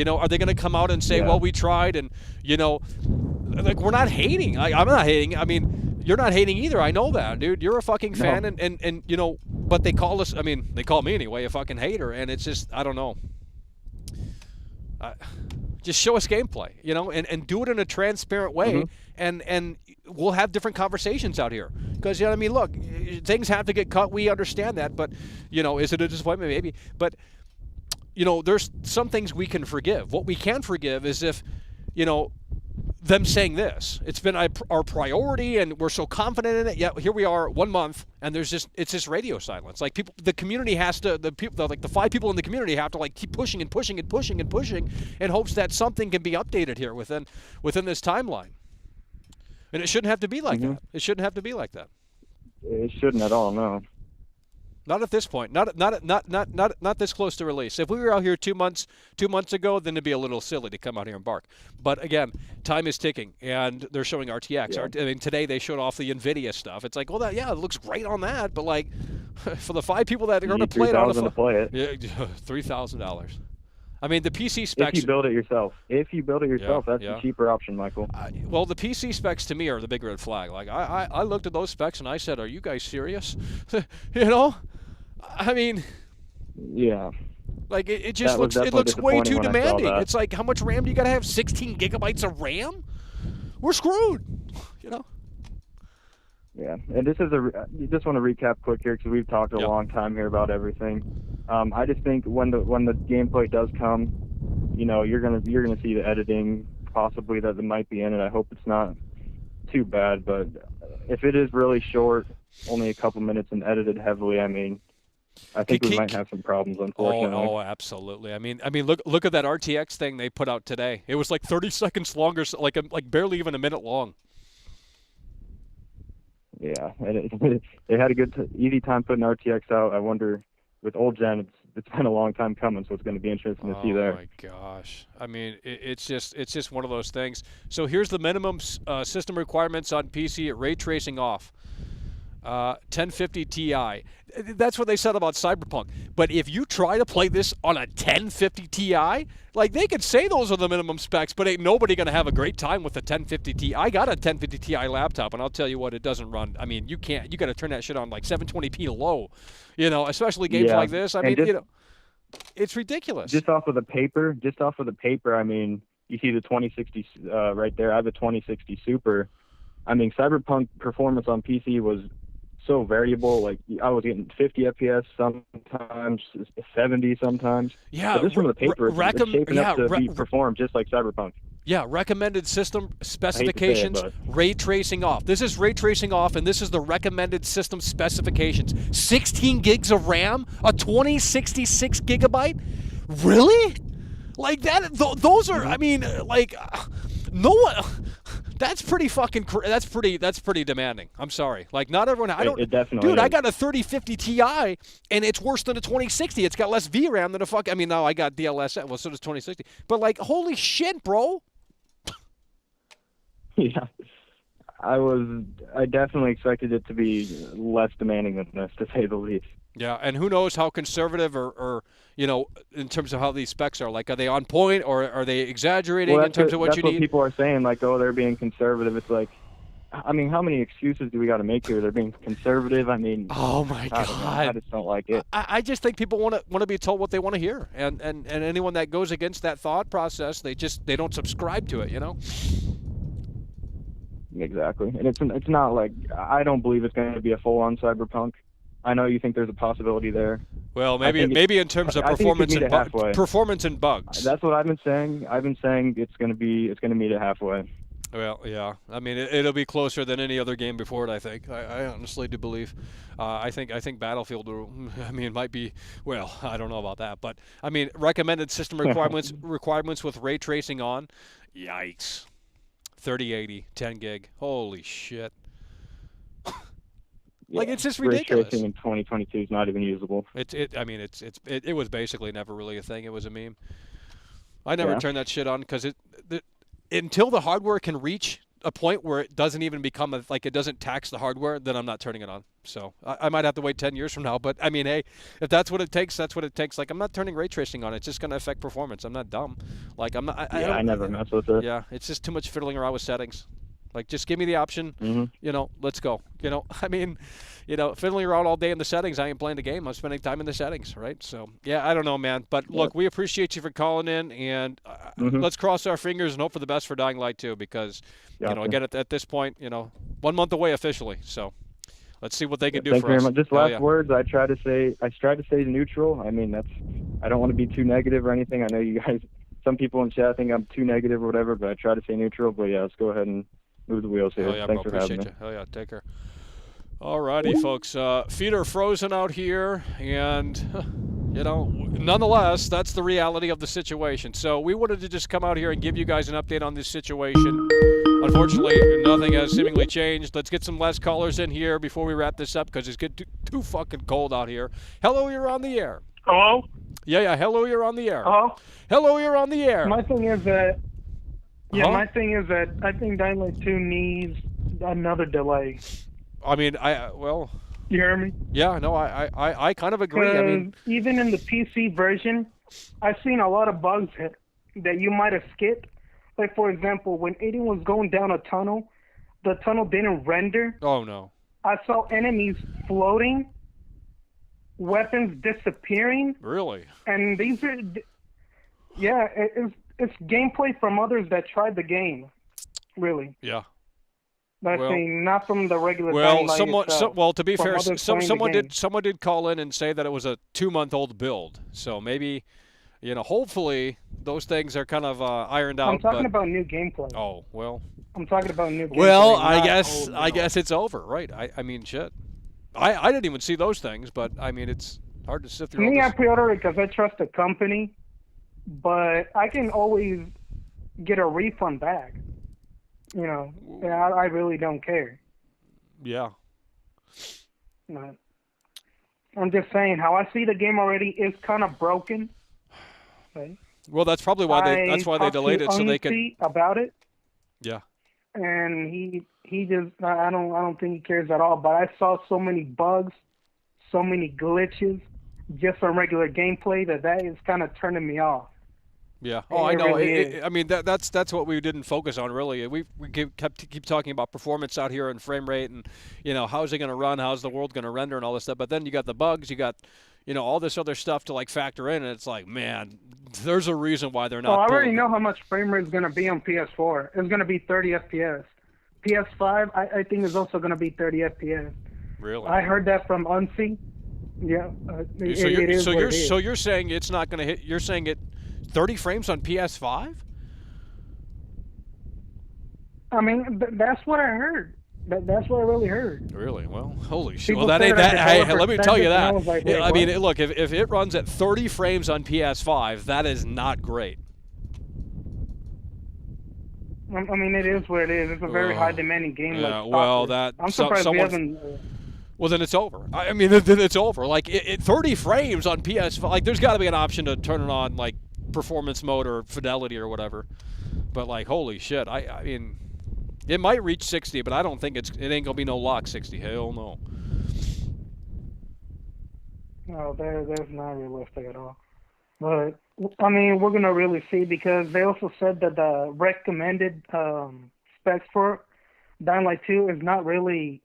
Are they going to come out and say, well, we tried, and like, we're not hating. I'm not hating. I mean, you're not hating either. I know that, dude. You're a fucking fan, and but they call us. I mean, they call me anyway a fucking hater, and it's just, I don't know. Just show us gameplay, and do it in a transparent way, and we'll have different conversations out here. Because, I mean, look, things have to get cut. We understand that, but, is it a disappointment? Maybe. But, there's some things we can forgive. What we can forgive is if, them saying this. It's been our priority, and we're so confident in it. Yet here we are, 1 month, and it's just radio silence. Like, the community has to, the 5 people in the community have to like keep pushing and pushing and pushing and pushing in hopes that something can be updated here within this timeline. And it shouldn't have to be like that. It shouldn't have to be like that. It shouldn't at all. No. Not at this point. Not this close to release. If we were out here 2 months ago, then it'd be a little silly to come out here and bark. But again, time is ticking, and they're showing RTX. Yeah. I mean, today they showed off the NVIDIA stuff. It's like, well, it looks great on that, but like, for the 5 people that are going to play it on a $3,000. I mean, the PC specs. If you build it yourself, that's the cheaper option, Michael. Well, the PC specs to me are the big red flag. Like, I looked at those specs and I said, "Are you guys serious?" I mean, yeah. Like, it just looks way too demanding. It's like, how much RAM do you got to have? 16 gigabytes of RAM? We're screwed. Yeah, and this is just want to recap quick here because we've talked a long time here about everything. I just think when the gameplay does come, you're gonna see the editing possibly that might be in it. I hope it's not too bad, but if it is really short, only a couple minutes and edited heavily, I mean, I think we might have some problems, unfortunately. Oh, absolutely. I mean, look at that RTX thing they put out today. It was like 30 seconds longer, like barely even a minute long. Yeah, and they had a easy time putting RTX out. I wonder, with old gen, it's been a long time coming, so it's going to be interesting to see there. Oh my gosh! I mean, it's just one of those things. So here's the minimum system requirements on PC: ray tracing off, 1050 Ti. That's what they said about Cyberpunk. But if you try to play this on a 1050 Ti, like, they could say those are the minimum specs, but ain't nobody going to have a great time with a 1050 Ti. I got a 1050 Ti laptop, and I'll tell you what, it doesn't run. I mean, you got to turn that shit on like 720p low, especially games like this. I mean, it's ridiculous. Just off of the paper, I mean, you see the 2060 right there. I have a 2060 Super. I mean, Cyberpunk performance on PC was so variable. Like, I was getting 50 FPS sometimes, 70 sometimes. Yeah, but this from the paper, it's shaping up to be performed just like Cyberpunk. Yeah, recommended system specifications, ray tracing off. This is ray tracing off, and this is the recommended system specifications. 16 gigs of RAM, a 2066 gigabyte? Really? Like that? Those are, I mean, like, no one. That's pretty fucking. That's pretty demanding. I'm sorry. Like, not everyone. It definitely. Dude, is. I got a 3050 Ti, and it's worse than a 2060. It's got less VRAM than a fuck. I mean, now I got DLSS. Well, so does 2060. But like, holy shit, bro. Yeah. I definitely expected it to be less demanding than this, to say the least. Yeah, and who knows how conservative or in terms of how these specs are. Like, are they on point or are they exaggerating in terms of what you need? That's what people are saying, like, oh, they're being conservative. It's like, I mean, how many excuses do we got to make here? They're being conservative. I mean, oh my God, I just don't like it. I just think people want to be told what they want to hear, and anyone that goes against that thought process, they don't subscribe to it, Exactly, and it's not like, I don't believe it's going to be a full-on Cyberpunk. I know you think there's a possibility there. Well, maybe in terms of performance and bugs. That's what I've been saying. I've been saying it's going to meet it halfway. Well, yeah. I mean, it'll be closer than any other game before it, I think. I honestly do believe. I think Battlefield, might be, well, I don't know about that. But, I mean, recommended system requirements with ray tracing on. Yikes. 3080, 10 gig. Holy shit. Like, it's just ridiculous. Ray tracing in 2022 is not even usable. It was basically never really a thing. It was a meme. I never turned that shit on because until the hardware can reach a point where it doesn't even become it doesn't tax the hardware, then I'm not turning it on. So I might have to wait 10 years from now. But I mean, hey, if that's what it takes, that's what it takes. Like, I'm not turning ray tracing on. It's just going to affect performance. I'm not dumb. Like, I'm not. I never mess with it. Yeah, it's just too much fiddling around with settings. Like, just give me the option, let's go. Fiddling around all day in the settings, I ain't playing the game. I'm spending time in the settings, right? So, yeah, I don't know, man. But, look, we appreciate you for calling in, and let's cross our fingers and hope for the best for Dying Light 2 because, again, at this point, 1 month away officially. So, let's see what they can do for us. Thank you very much. Just last words, I try to stay neutral. I mean, I don't want to be too negative or anything. I know you guys, some people in chat think I'm too negative or whatever, but I try to stay neutral. But, yeah, let's go ahead and move the wheels here. Yeah, Thanks bro, for having me. Hell yeah, take care. All righty, folks. Feet are frozen out here, and, nonetheless, that's the reality of the situation. So we wanted to just come out here and give you guys an update on this situation. Unfortunately, nothing has seemingly changed. Let's get some less callers in here before we wrap this up because it's getting too fucking cold out here. Hello, you're on the air. Hello? Yeah, hello, you're on the air. Hello? Hello, you're on the air. My thing is that... Yeah, my thing is that I think Dying Light 2 needs another delay. I mean, You hear me? Yeah, no, I kind of agree. I mean, even in the PC version, I've seen a lot of bugs that you might have skipped. Like, for example, when Aiden was going down a tunnel, the tunnel didn't render. Oh, no. I saw enemies floating, weapons disappearing. Really? And these are... Yeah, it's gameplay from others that tried the game, really. Yeah. Not from the regular. Well, to be fair, someone did call in and say that it was a 2-month-old build. So maybe, hopefully those things are kind of ironed out. I'm talking about new gameplay. Oh well. I'm talking about new gameplay. Well, I guess it's over, right? I mean, shit. I didn't even see those things, but I mean, it's hard to sift through. Me, I pre-ordered it because I trust the company. But I can always get a refund back. I really don't care. Yeah. I'm just saying, how I see the game already is kind of broken. Right? Well, that's probably why they delayed it so they could about it. Yeah. And he just I don't think he cares at all. But I saw so many bugs, so many glitches, just on regular gameplay that is kind of turning me off. Yeah. Oh, I know. I mean, that's what we didn't focus on really. We keep talking about performance out here and frame rate and how's it going to run, how's the world going to render and all this stuff. But then you got the bugs, you got all this other stuff to factor in, and it's like, man, there's a reason why they're not. I already know how much frame rate is going to be on PS4. It's going to be 30 FPS. PS5, I think is also going to be 30 FPS. Really? I heard that from Unsee. Yeah. So you're saying it's not going to hit? You're saying it. 30 frames on PS5? I mean, that's what I heard. That's what I really heard. Really? Well, holy shit. Well, that ain't that. Hey, let me tell you that. I mean, look, if it runs at 30 frames on PS5, that is not great. I mean, it is what it is. It's a very high demanding game. Yeah, well, I'm surprised we haven't. Well, then it's over. I mean, then it's over. Like, 30 frames on PS5. Like, there's got to be an option to turn it on, performance mode or fidelity or whatever. But, holy shit. I mean, It might reach 60, but I don't think it ain't gonna be no lock 60. Hell no. No, there's not realistic at all. But I mean, we're gonna really see, because they also said that the recommended specs for Dying Light 2 is not really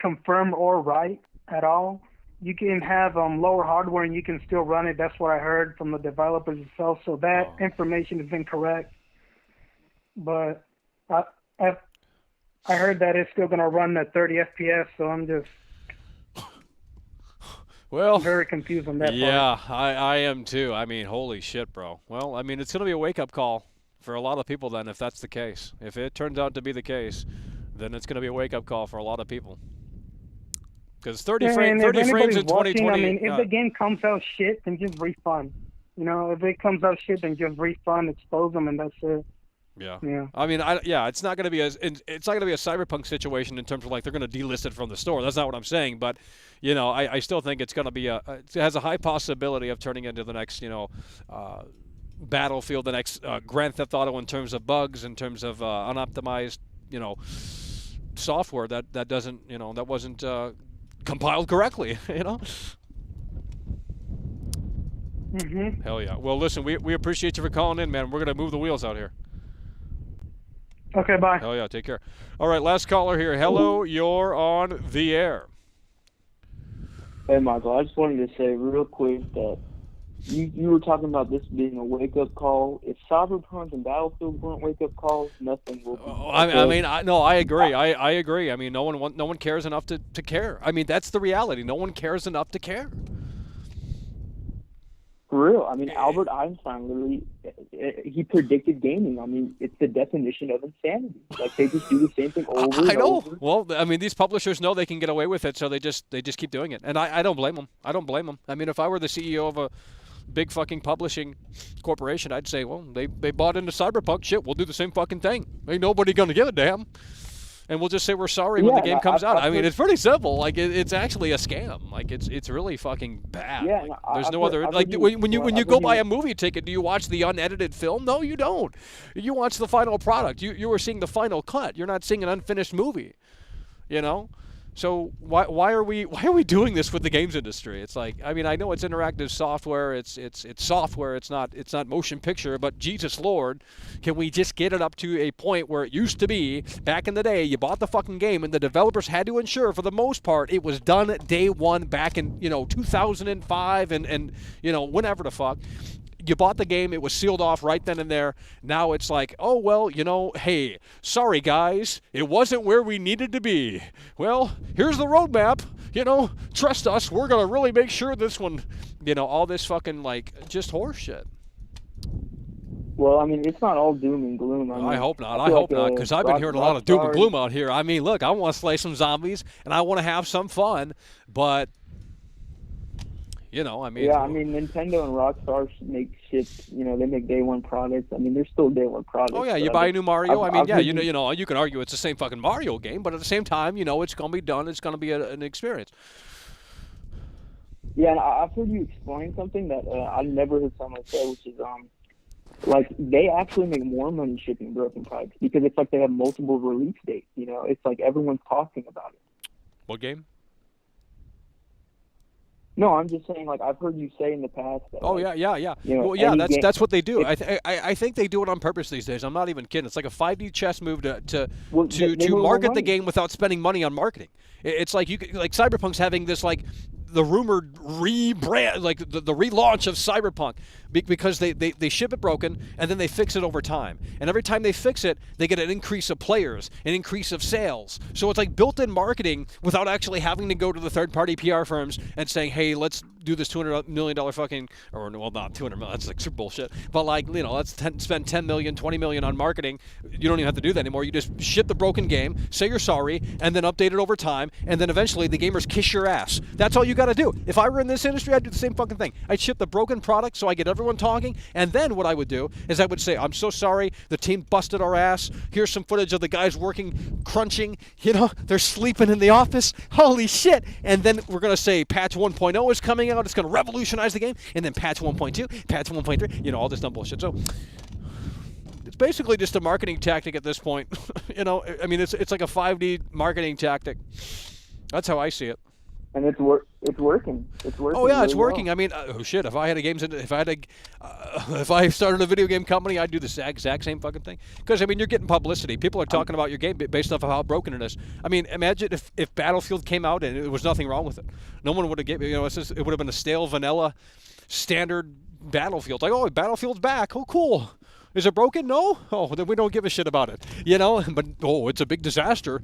confirmed or right at all. You can have lower hardware and you can still run it. That's what I heard from the developers themselves. So that information is incorrect. But I heard that it's still gonna run at 30 FPS. So I'm just very confused on that part. Yeah, I am too. I mean, holy shit, bro. Well, I mean, it's going to be a wake-up call for a lot of people then, if that's the case. If it turns out to be the case, then it's going to be a wake-up call for a lot of people. Because 30 frames in 2020... I mean, if the game comes out shit, then just refund. You know, if it comes out shit, then just refund, expose them, and that's it. Yeah. I mean, it's not going to be a Cyberpunk situation in terms of like they're going to delist it from the store. That's not what I'm saying, but you know, I still think it's going to be it has a high possibility of turning into the next, you know, Battlefield, the next Grand Theft Auto in terms of bugs, in terms of unoptimized, you know, software that doesn't, you know, that wasn't compiled correctly, you know. Hell yeah. Well, listen, we appreciate you for calling in, man. We're going to move the wheels out here. Okay, bye. Hell yeah, take care. All right, last caller here. Hello, you're on the air. Hey, Michael, I just wanted to say real quick that you were talking about this being a wake-up call. If Cyberpunk and Battlefield weren't wake-up calls, nothing will be. I agree. I agree. I mean, no one cares enough to care. I mean, that's the reality. No one cares enough to care. For real. I mean, Albert Einstein literally, he predicted gaming. I mean, it's the definition of insanity. Like, they just do the same thing over and over. Well, I mean, these publishers know they can get away with it, so they just keep doing it. And I don't blame them. I don't blame them. I mean, if I were the CEO of a big fucking publishing corporation, I'd say, well, they bought into Cyberpunk. Shit, we'll do the same fucking thing. Ain't nobody going to give a damn. And we'll just say we're sorry when the game comes out. I mean, it's pretty simple. Like, it's actually a scam. Like, it's really fucking bad. Yeah, like, there's no other. Like, when you go buy a movie ticket, do you watch the unedited film? No, you don't. You watch the final product. You are seeing the final cut. You're not seeing an unfinished movie. You know. So why are we doing this with the games industry? It's like, I mean, I know it's interactive software, it's software, it's not motion picture, but Jesus Lord, can we just get it up to a point where it used to be back in the day? You bought the fucking game and the developers had to ensure, for the most part, it was done day one back in 2005 and whenever the fuck. You bought the game, it was sealed off right then and there. Now it's like, oh, well, hey, sorry, guys, it wasn't where we needed to be. Well, here's the roadmap. Trust us, we're going to really make sure this one, all this fucking, just horse shit. Well, I mean, it's not all doom and gloom. I hope not. I hope not, because I've been hearing a lot of doom and gloom out here. I mean, look, I want to slay some zombies, and I want to have some fun, but... Yeah, I mean, Nintendo and Rockstar make shit. They make day one products. I mean, they're still day one products. Oh yeah, you buy a new Mario. You can argue it's the same fucking Mario game, but at the same time, it's gonna be done. It's gonna be an experience. Yeah, and I've heard you explain something that I never heard someone say, which is like they actually make more money shipping broken products because it's like they have multiple release dates. It's like everyone's talking about it. What game? No, I'm just saying, like, I've heard you say in the past that... Oh, yeah. Well, yeah, that's what they do. I think they do it on purpose these days. I'm not even kidding. It's like a 5D chess move to market the game without spending money on marketing. It's like Cyberpunk's having this, like, the rumored rebrand, like the relaunch of Cyberpunk, because they ship it broken and then they fix it over time. And every time they fix it, they get an increase of players, an increase of sales. So it's like built-in marketing without actually having to go to the third-party PR firms and saying, hey, let's do this $200 million fucking, or well, not $200 million, that's like super bullshit. But like, let's spend $10 million, $20 million on marketing. You don't even have to do that anymore. You just ship the broken game, say you're sorry, and then update it over time, and then eventually the gamers kiss your ass. That's all you got to do. If I were in this industry, I'd do the same fucking thing. I'd ship the broken product so I get everyone talking, and then what I would do is I would say, I'm so sorry, the team busted our ass. Here's some footage of the guys working, crunching, they're sleeping in the office. Holy shit. And then we're going to say patch 1.0 is coming out. It's going to revolutionize the game. And then patch 1.2, patch 1.3, all this dumb bullshit. So It's basically just a marketing tactic at this point. You know, I mean, it's like a 5D marketing tactic. That's how I see it. And it's working. It's working. Oh yeah, it's really working. well. I mean, oh shit! If I had if I started a video game company, I'd do the exact same fucking thing. Because I mean, you're getting publicity. People are talking about your game based off of how broken it is. I mean, imagine if Battlefield came out and there was nothing wrong with it. No one would have given. You know, it would have been a stale, vanilla, standard Battlefield. Like, oh, Battlefield's back. Oh, cool. Is it broken? No. Oh, then we don't give a shit about it. You know, but oh, it's a big disaster.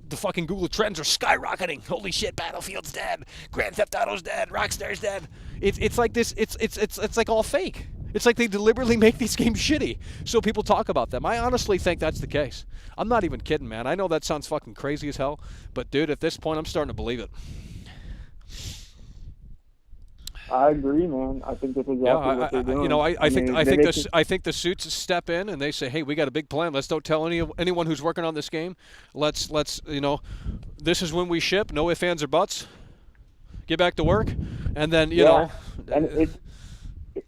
The fucking Google Trends are skyrocketing. Holy shit, Battlefield's dead. Grand Theft Auto's dead. Rockstar's dead. It's like this. It's like all fake. It's like they deliberately make these games shitty so people talk about them. I honestly think that's the case. I'm not even kidding, man. I know that sounds fucking crazy as hell, but dude, at this point, I'm starting to believe it. I agree, man. I think that's exactly what they're doing. You know, I think the suits step in and they say, "Hey, we got a big plan. Let's don't tell anyone who's working on this game. Let's you know, this is when we ship. No ifs, ands, or buts. Get back to work." And then you know, and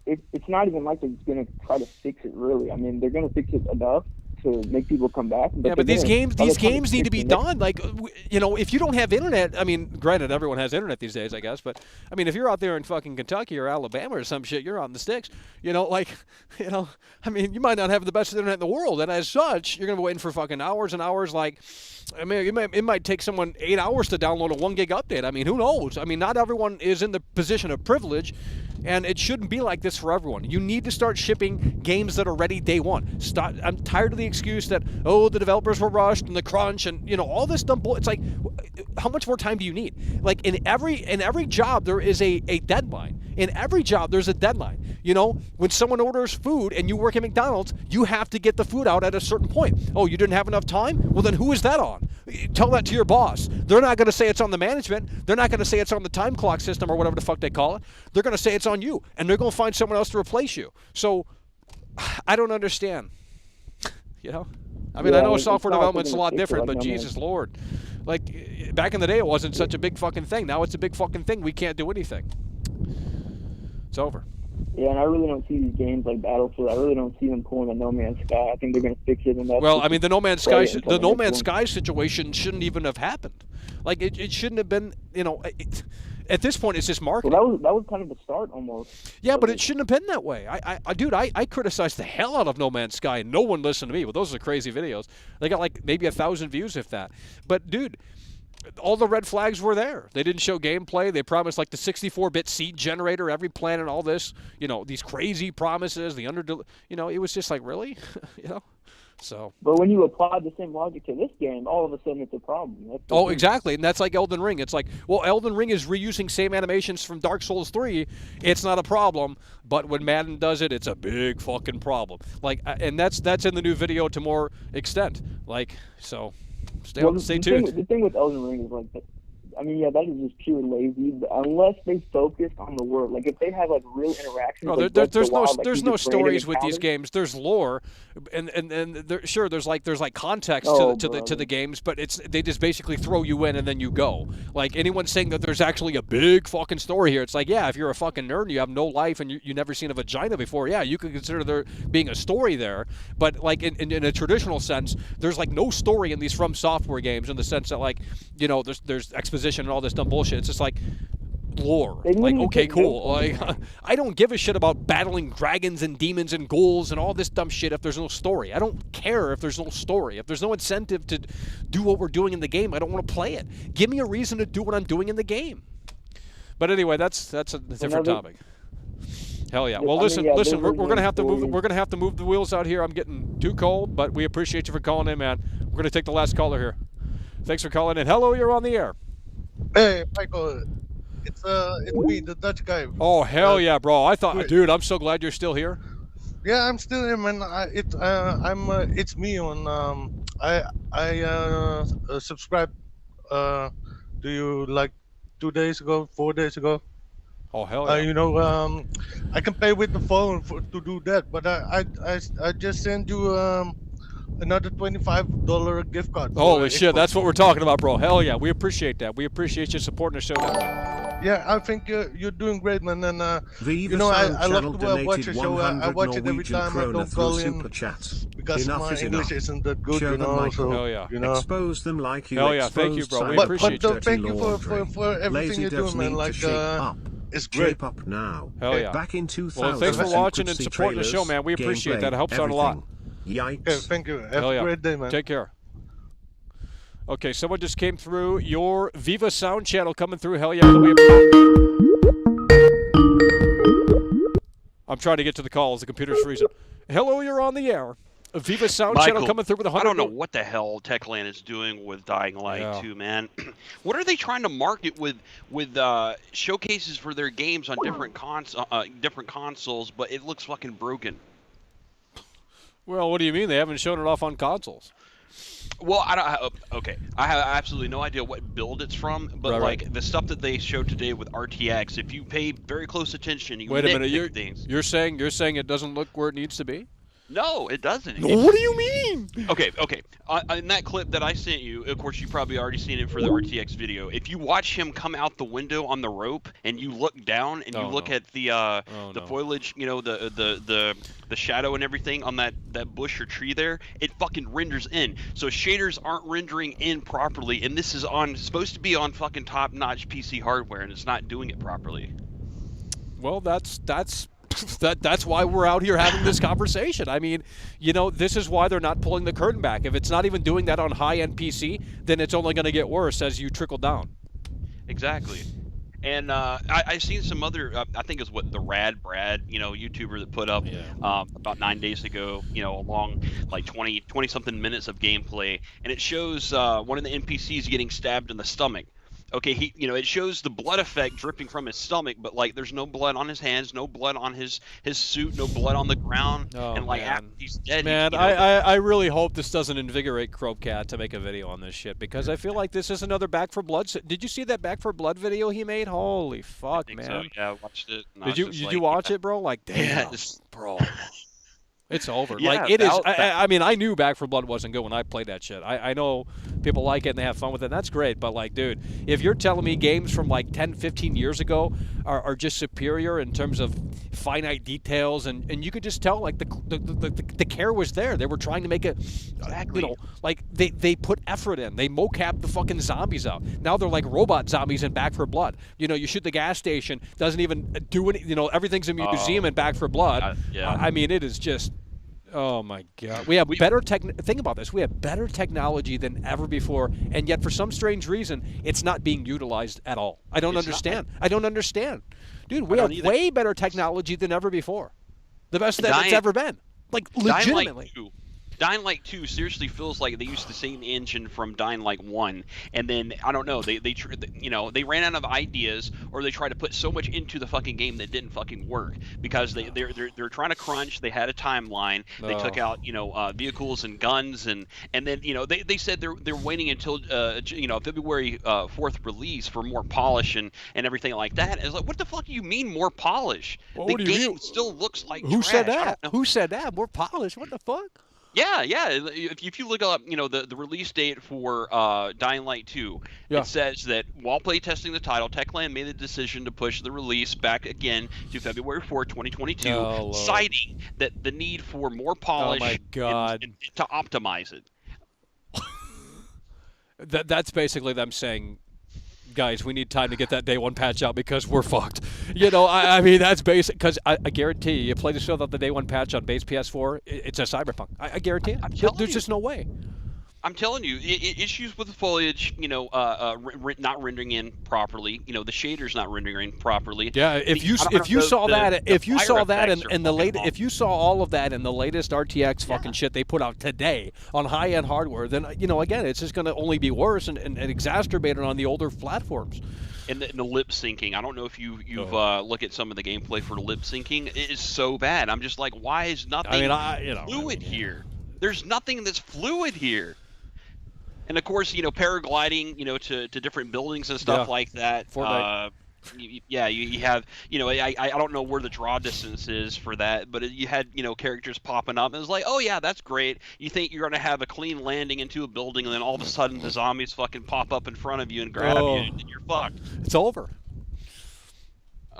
it's not even like they're gonna try to fix it. Really, I mean, they're gonna fix it enough to make people come back. Yeah, but these games need to be done. Like, you know, if you don't have internet, I mean, granted, everyone has internet these days, I guess, but I mean, if you're out there in fucking Kentucky or Alabama or some shit, you're on the sticks. You know, like, you know, I mean, you might not have the best internet in the world, and as such, you're gonna be waiting for fucking hours and hours. Like, I mean, it might take someone 8 hours to download a 1 gig update. I mean, who knows? I mean, not everyone is in the position of privilege. And it shouldn't be like this for everyone. You need to start shipping games that are ready day one. I'm tired of the excuse that, oh, the developers were rushed and the crunch and, you know, all this dumb bull. It's like, how much more time do you need? Like, in every job, there is a deadline. In every job, there's a deadline. You know, when someone orders food and you work at McDonald's, you have to get the food out at a certain point. Oh, you didn't have enough time? Well, then who is that on? Tell that to your boss. They're not going to say it's on the management. They're not going to say it's on the time clock system or whatever the fuck they call it. They're going to say it's on you, and they're going to find someone else to replace you. So, I don't understand. You know? I mean, I know software development's a lot different, but Jesus Lord. Like, back in the day, it wasn't such a big fucking thing. Now it's a big fucking thing. We can't do anything. It's over. Yeah, and I really don't see these games like Battlefield. I really don't see them pulling a No Man's Sky. I think they're going to fix it. And that's well, I mean, the No Man's Sky situation shouldn't even have happened. Like, it shouldn't have been. You know, at this point, it's just marketing. Well, that was kind of the start almost. Yeah, but it shouldn't have been that way. Dude, I criticized the hell out of No Man's Sky, and no one listened to me. Well, those are crazy videos. They got like maybe 1,000 views, if that. But dude, all the red flags were there. They didn't show gameplay. They promised like the 64-bit seed generator every planet, all this. You know, these crazy promises. You know, it was just like, really, you know. So. But when you apply the same logic to this game, all of a sudden it's a problem. Oh, exactly, and that's like Elden Ring. It's like, well, Elden Ring is reusing same animations from Dark Souls 3. It's not a problem, but when Madden does it, it's a big fucking problem. Like, and that's in the new video to more extent. Like, so, stay tuned. The thing with Elden Ring is like, I mean, yeah, that is just pure lazy. But unless they focus on the world, like if they have like real interactions. No, like there's no stories with these games. There's lore, and there's like context to the games, but they just basically throw you in and then you go. Like anyone saying that there's actually a big fucking story here, it's like, yeah, if you're a fucking nerd and you have no life and you never seen a vagina before, yeah, you could consider there being a story there. But like in a traditional sense, there's like no story in these From Software games in the sense that like, you know, there's exposition and all this dumb bullshit. It's just like lore. Like, okay, cool. Like, I don't give a shit about battling dragons and demons and ghouls and all this dumb shit if there's no story. I don't care if there's no story. If there's no incentive to do what we're doing in the game, I don't want to play it. Give me a reason to do what I'm doing in the game. But anyway, that's a different topic. Hell yeah. Well, listen. We're gonna have to move. We're gonna have to move the wheels out here. I'm getting too cold, but we appreciate you for calling in, man. We're gonna take the last caller here. Thanks for calling in. Hello, you're on the air. Hey, Michael, it's me, the Dutch guy. Oh hell yeah, bro! I thought, dude, I'm so glad you're still here. Yeah, I'm still here, man. It's me on. I subscribed to you like 2 days ago, 4 days ago. Oh hell yeah! You know, I can pay with the phone to do that, but I just sent you another $25 gift card. Holy shit, that's what we're talking about, bro. Hell yeah, we appreciate that. We appreciate you supporting the show that way. Yeah, I think you're doing great, man. And Viva you know, I love Channel to watch your show. I watch it every Norwegian time. I krona don't through call in super chat. because Enough my is English enough. isn't that good, Show you them, know. Michael. So, you know. Expose them like you Hell yeah, thank you, bro. We appreciate but you. thank you for everything Lazy you're does doing, man. need to Like, shape up. it's great. Shape up now. Hell yeah. Back in 2000. Well, thanks for you watching could and see supporting the show, trailers, man. We appreciate gameplay, that. It helps out a lot. Yikes. Okay, thank you. Have Hell yeah. a great day, man. Take care. Okay, someone just came through your Viva Sound channel coming through. Hell yeah. I'm trying to get to the calls. The computer's freezing. Hello, you're on the air. A Viva Sound Michael, channel coming through with 100. I don't know what the hell Techland is doing with Dying Light 2, man. What are they trying to market with showcases for their games on different consoles, but it looks fucking broken? Well, what do you mean? They haven't shown it off on consoles. Well, I don't. Okay, I have absolutely no idea what build it's from, but like the stuff that they showed today with RTX, if you pay very close attention, you wait a minute. things. You're saying it doesn't look where it needs to be? No, it doesn't. What do you mean? Okay. In that clip that I sent you, of course, you've probably already seen it for the RTX video. If you watch him come out the window on the rope and you look down and you look at the foliage, you know, the shadow and everything on that bush or tree there, it fucking renders in. So shaders aren't rendering in properly, and this is supposed to be on fucking top-notch PC hardware, and it's not doing it properly. Well, that's why we're out here having this conversation. I mean, you know, this is why they're not pulling the curtain back. If it's not even doing that on high-end PC, then it's only going to get worse as you trickle down. Exactly. And I've seen some other, I think it's the Rad Brad, you know, YouTuber that put up about 9 days ago, you know, along like 20-something minutes of gameplay, and it shows one of the NPCs getting stabbed in the stomach. Okay, it shows the blood effect dripping from his stomach, but like there's no blood on his hands, no blood on his suit, no blood on the ground, and like after he's dead. Man, I really hope this doesn't invigorate Cropecat to make a video on this shit, because I feel like this is another Back 4 Blood. Did you see that Back 4 Blood video he made? Holy fuck, man! So, yeah, I watched it. Did you watch it, bro? Like, damn, bro. It's over. Yeah, like, it is. I mean, I knew Back 4 Blood wasn't good when I played that shit. I know people like it and they have fun with it. And that's great. But, like, dude, if you're telling me games from, like, 10, 15 years ago are just superior in terms of finite details, and you could just tell, like, the care was there. They were trying to make it, you know, like, they put effort in. They mocap the fucking zombies out. Now they're like robot zombies in Back 4 Blood. You know, you shoot the gas station, doesn't even do any, you know, everything's a museum in Back 4 Blood. I mean, it is just... Oh my God! We have better think about this. We have better technology than ever before, and yet for some strange reason, it's not being utilized at all. I don't understand. I don't understand, dude. We have way better technology than ever before. The best that it's ever been. Like, legitimately. Dying Light 2 seriously feels like they used the same engine from Dying Light 1, and then I don't know, they ran out of ideas, or they tried to put so much into the fucking game that didn't fucking work, because they're trying to crunch. They had a timeline. They took out vehicles and guns, and then they said they're waiting until February 4th release for more polish and everything like that. It's like, what the fuck do you mean more polish? Well, the game still looks like Who trash. said that? Who said that? More polish? What the fuck? Yeah. If you look up, the release date for Dying Light 2, it says that while playtesting the title, Techland made the decision to push the release back again to February 4, 2022, citing that the need for more polish and to optimize it. That's basically them saying, guys, we need time to get that day one patch out because we're fucked. I mean, that's basic, because I guarantee you play the show without the day one patch on base PS4, it's a Cyberpunk. I guarantee it. There's just no way. I'm telling you, issues with the foliage, not rendering in properly. The shaders not rendering in properly. Yeah, if you saw all of that in the latest RTX fucking shit they put out today on high-end hardware, then again, it's just going to only be worse and exacerbated on the older platforms. And the lip syncing, I don't know if you've looked at some of the gameplay for the lip syncing. It is so bad. I'm just like, why is nothing fluid here? There's nothing that's fluid here. And of course, paragliding, to different buildings and stuff like that. Fortnite. You have, I don't know where the draw distance is for that, but you had, characters popping up, and it's like, oh yeah, that's great. You think you're gonna have a clean landing into a building, and then all of a sudden the zombies fucking pop up in front of you and grab you, and you're fucked. It's over.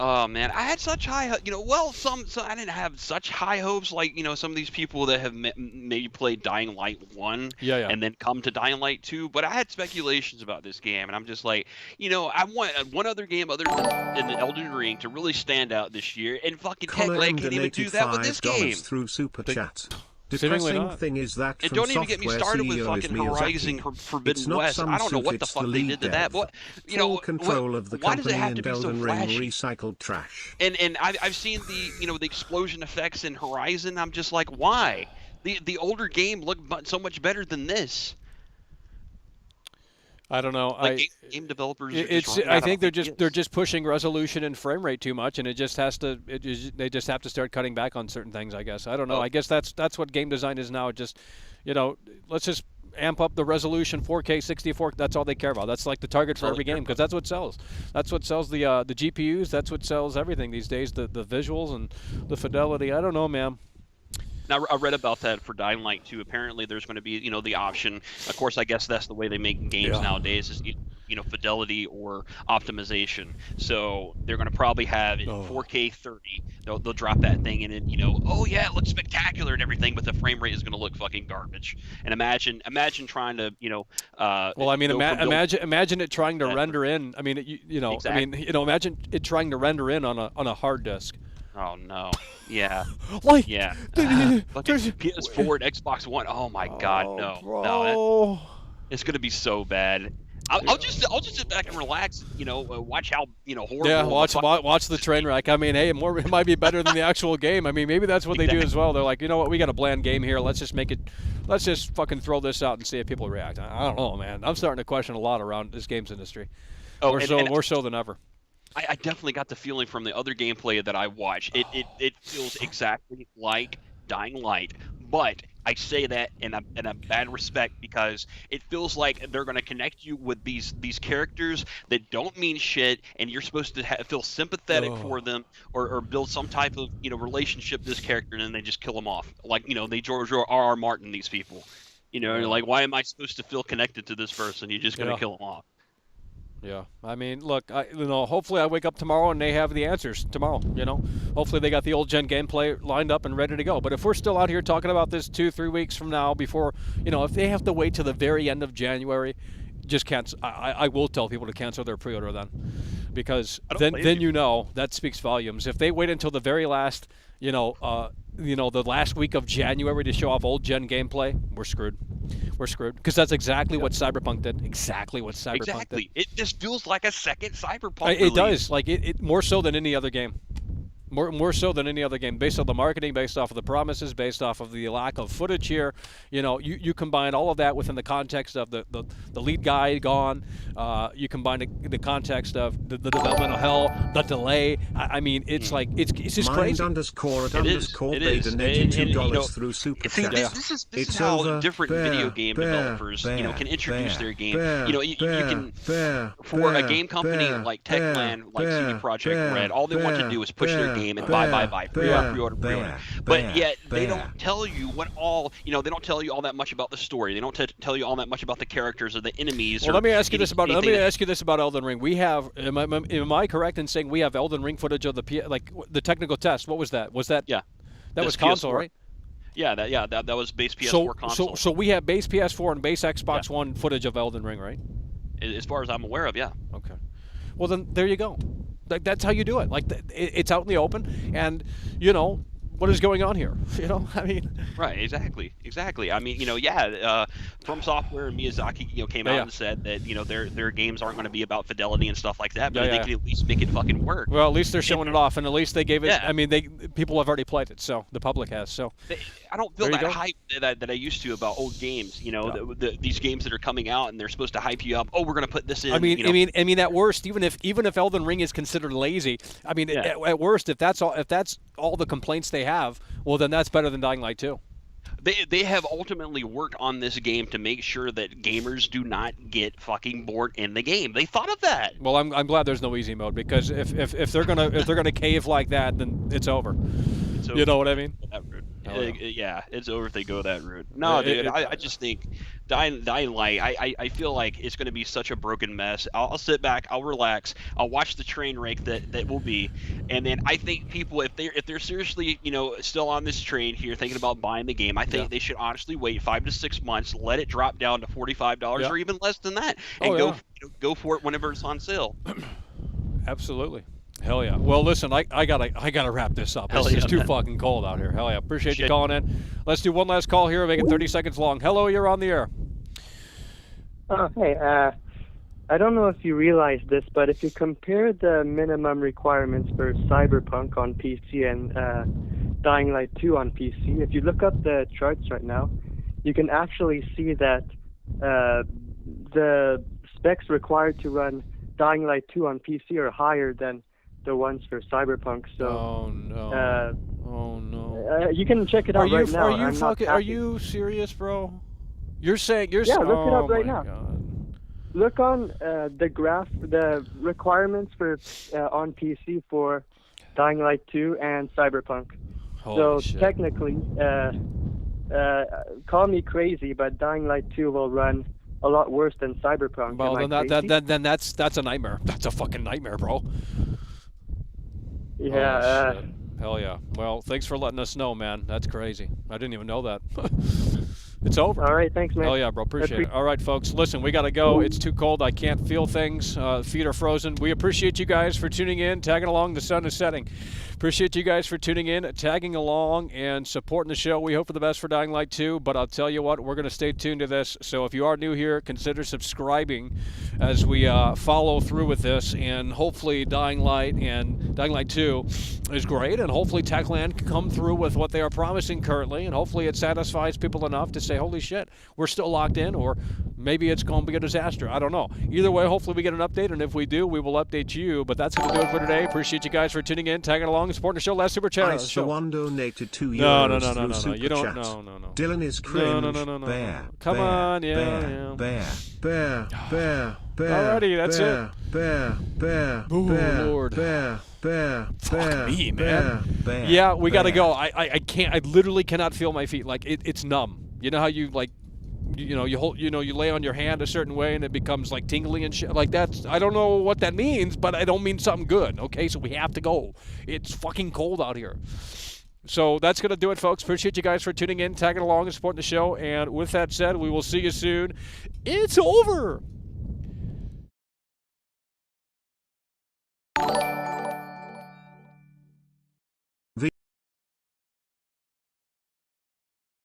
Oh man, I had such high, well, some I didn't have such high hopes like some of these people that have maybe played Dying Light 1 and then come to Dying Light 2. But I had speculations about this game, and I'm just like, I want one other game other than Elden Ring to really stand out this year, and fucking Techland can't even do that with this game. Through Super Chat. Depressing thing is that and don't even get me started with fucking Horizon Forbidden West. I don't know what the fuck they did to that. But control of the why does it have to be so Elden flashy? Ring recycled trash. And I've seen the the explosion effects in Horizon. I'm just like, why? The older game looked so much better than this. I don't know. Like game developers. I think they're just pushing resolution and frame rate too much, and it just has to. They just have to start cutting back on certain things. I guess. I don't know. I guess that's what game design is now. Just, let's just amp up the resolution, 4K, 64. That's all they care about. That's like the target for every game because that's what sells. That's what sells the GPUs. That's what sells everything these days. The visuals and the fidelity. I don't know, man. Now, I read about that for Dying Light 2. Apparently, there's going to be, the option. Of course, I guess that's the way they make games nowadays is, fidelity or optimization. So they're going to probably have it 4K 30. They'll drop that thing in and, oh, yeah, it looks spectacular and everything, but the frame rate is going to look fucking garbage. And imagine trying to, well, I mean, imagine it trying to render in. I mean, exactly. I mean, imagine it trying to render in on a hard disk. Oh no! Yeah, yeah. PS4 and Xbox One. Oh my God, no, bro. No, it's gonna be so bad. I'll just sit back and relax. Watch how horrible. Yeah, watch the train wreck. I mean, hey, it might be better than the actual game. I mean, maybe that's what they do as well. They're like, you know what, we got a bland game here. Let's just fucking throw this out and see if people react. I don't know, man. I'm starting to question a lot around this games industry. More so than ever. I definitely got the feeling from the other gameplay that I watched. It feels exactly like Dying Light, but I say that in a bad respect because it feels like they're going to connect you with these characters that don't mean shit, and you're supposed to feel sympathetic for them or build some type of relationship to this character, and then they just kill them off. Like they George R.R. Martin these people. Like why am I supposed to feel connected to this person? You're just going to kill them off. Yeah, I mean, look, hopefully I wake up tomorrow and they have the answers tomorrow, Hopefully they got the old gen gameplay lined up and ready to go. But if we're still out here talking about this 2-3 weeks from now before, if they have to wait to the very end of January, just cancel. I will tell people to cancel their pre-order then. Because then that speaks volumes. If they wait until the very last, the last week of January to show off old gen gameplay, we're screwed. We're screwed because that's exactly what Cyberpunk did. Exactly what Cyberpunk did. It just feels like a second Cyberpunk. It does. Like it more so than any other game. More so than any other game, based on the marketing, based off of the promises, based off of the lack of footage here. You combine all of that within the context of the lead guy gone. You combine the context of the developmental hell, the delay. I mean, it's like it's just crazy. $_Beta$82 through Super Chat. This is how different video game developers can introduce their game. You can for a game company like Techland, like CD Projekt Red, all they want to do is push their game and buy, pre-order. But yet they don't tell you what all, they don't tell you all that much about the story. They don't tell you all that much about the characters or the enemies. Well, let me ask you this about Elden Ring. We have, am I correct in saying we have Elden Ring footage of the technical test? What was that? That was console, right? Yeah, that was base PS4 console. So we have base PS4 and base Xbox One footage of Elden Ring, right? As far as I'm aware of, yeah. Okay. Well, then there you go. That's how you do it. Like it's out in the open, and what is going on here? I mean. Right. Exactly. I mean, From Software and Miyazaki, came out and said that their games aren't going to be about fidelity and stuff like that, but they can at least make it fucking work. Well, at least they're showing it off, and at least they gave it. Yeah. I mean, people have already played it, so the public has. So I don't feel that hype that I used to about old games. These games that are coming out and they're supposed to hype you up. Oh, we're going to put this in. I mean, at worst, even if Elden Ring is considered lazy, I mean, at worst, if that's all the complaints they have, well, then that's better than Dying Light 2. They have ultimately worked on this game to make sure that gamers do not get fucking bored in the game. They thought of that. Well, I'm glad there's no easy mode, because if they're gonna cave like that, then it's over. You know what I mean? Yeah, it's over if they go that route. No, dude, I just think Dying Light, I feel like it's going to be such a broken mess. I'll sit back, I'll relax, I'll watch the train wreck that will be, and then I think people, if they're seriously, still on this train here, thinking about buying the game, I think they should honestly wait 5 to 6 months, let it drop down to $45 or even less than that, and go for it whenever it's on sale. Absolutely. Hell yeah. Well, listen, I gotta wrap this up. It's too fucking cold out here. Hell yeah. Appreciate you calling in. Let's do one last call here. Make it 30 seconds long. Hello, you're on the air. Hey, I don't know if you realize this, but if you compare the minimum requirements for Cyberpunk on PC and Dying Light 2 on PC, if you look up the charts right now, you can actually see that the specs required to run Dying Light 2 on PC are higher than the ones for Cyberpunk. So, you can check it out right now. Are you serious, bro? You're saying look it up right now. God. Look on the graph, the requirements for on PC for Dying Light 2 and Cyberpunk. Holy shit. Technically, call me crazy, but Dying Light 2 will run a lot worse than Cyberpunk. Well, then that's a nightmare. That's a fucking nightmare, bro. Yeah. Oh, hell yeah. Well, thanks for letting us know, man. That's crazy. I didn't even know that. It's over. All right, thanks, man. Oh yeah, bro, appreciate it. All right, folks, listen, we gotta go. It's too cold. I can't feel things. Feet are frozen. We appreciate you guys for tuning in, tagging along. The sun is setting. Appreciate you guys for tuning in, tagging along, and supporting the show. We hope for the best for Dying Light 2, but I'll tell you what, we're gonna stay tuned to this. So if you are new here, consider subscribing as we follow through with this, and hopefully Dying Light and Dying Light 2 is great, and hopefully Techland can come through with what they are promising currently, and hopefully it satisfies people enough to say, holy shit, we're still locked in, or maybe it's going to be a disaster. I don't know. Either way, hopefully we get an update, and if we do, we will update you. But that's going to do it for today. Appreciate you guys for tuning in, tagging along, and supporting the show. Last super chat. Ice1 donated €2 No. You don't. No. Dillon is cringe. No. Bear. Come on, Bear. Alrighty, that's it. Bear. Lord. Bear. Fuck me, man. Yeah, we got to go. I can't. I literally cannot feel my feet. Like it's numb. You know how you like, you lay on your hand a certain way and it becomes like tingly and shit. Like that's, I don't know what that means, but I don't mean something good. Okay, so we have to go. It's fucking cold out here. So that's going to do it, folks. Appreciate you guys for tuning in, tagging along, and supporting the show. And with that said, we will see you soon. It's over.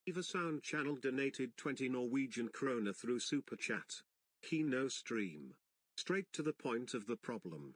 Viva Sound Channel donated 20 Norwegian kroner through Super Chat. Kino stream. Straight to the point of the problem.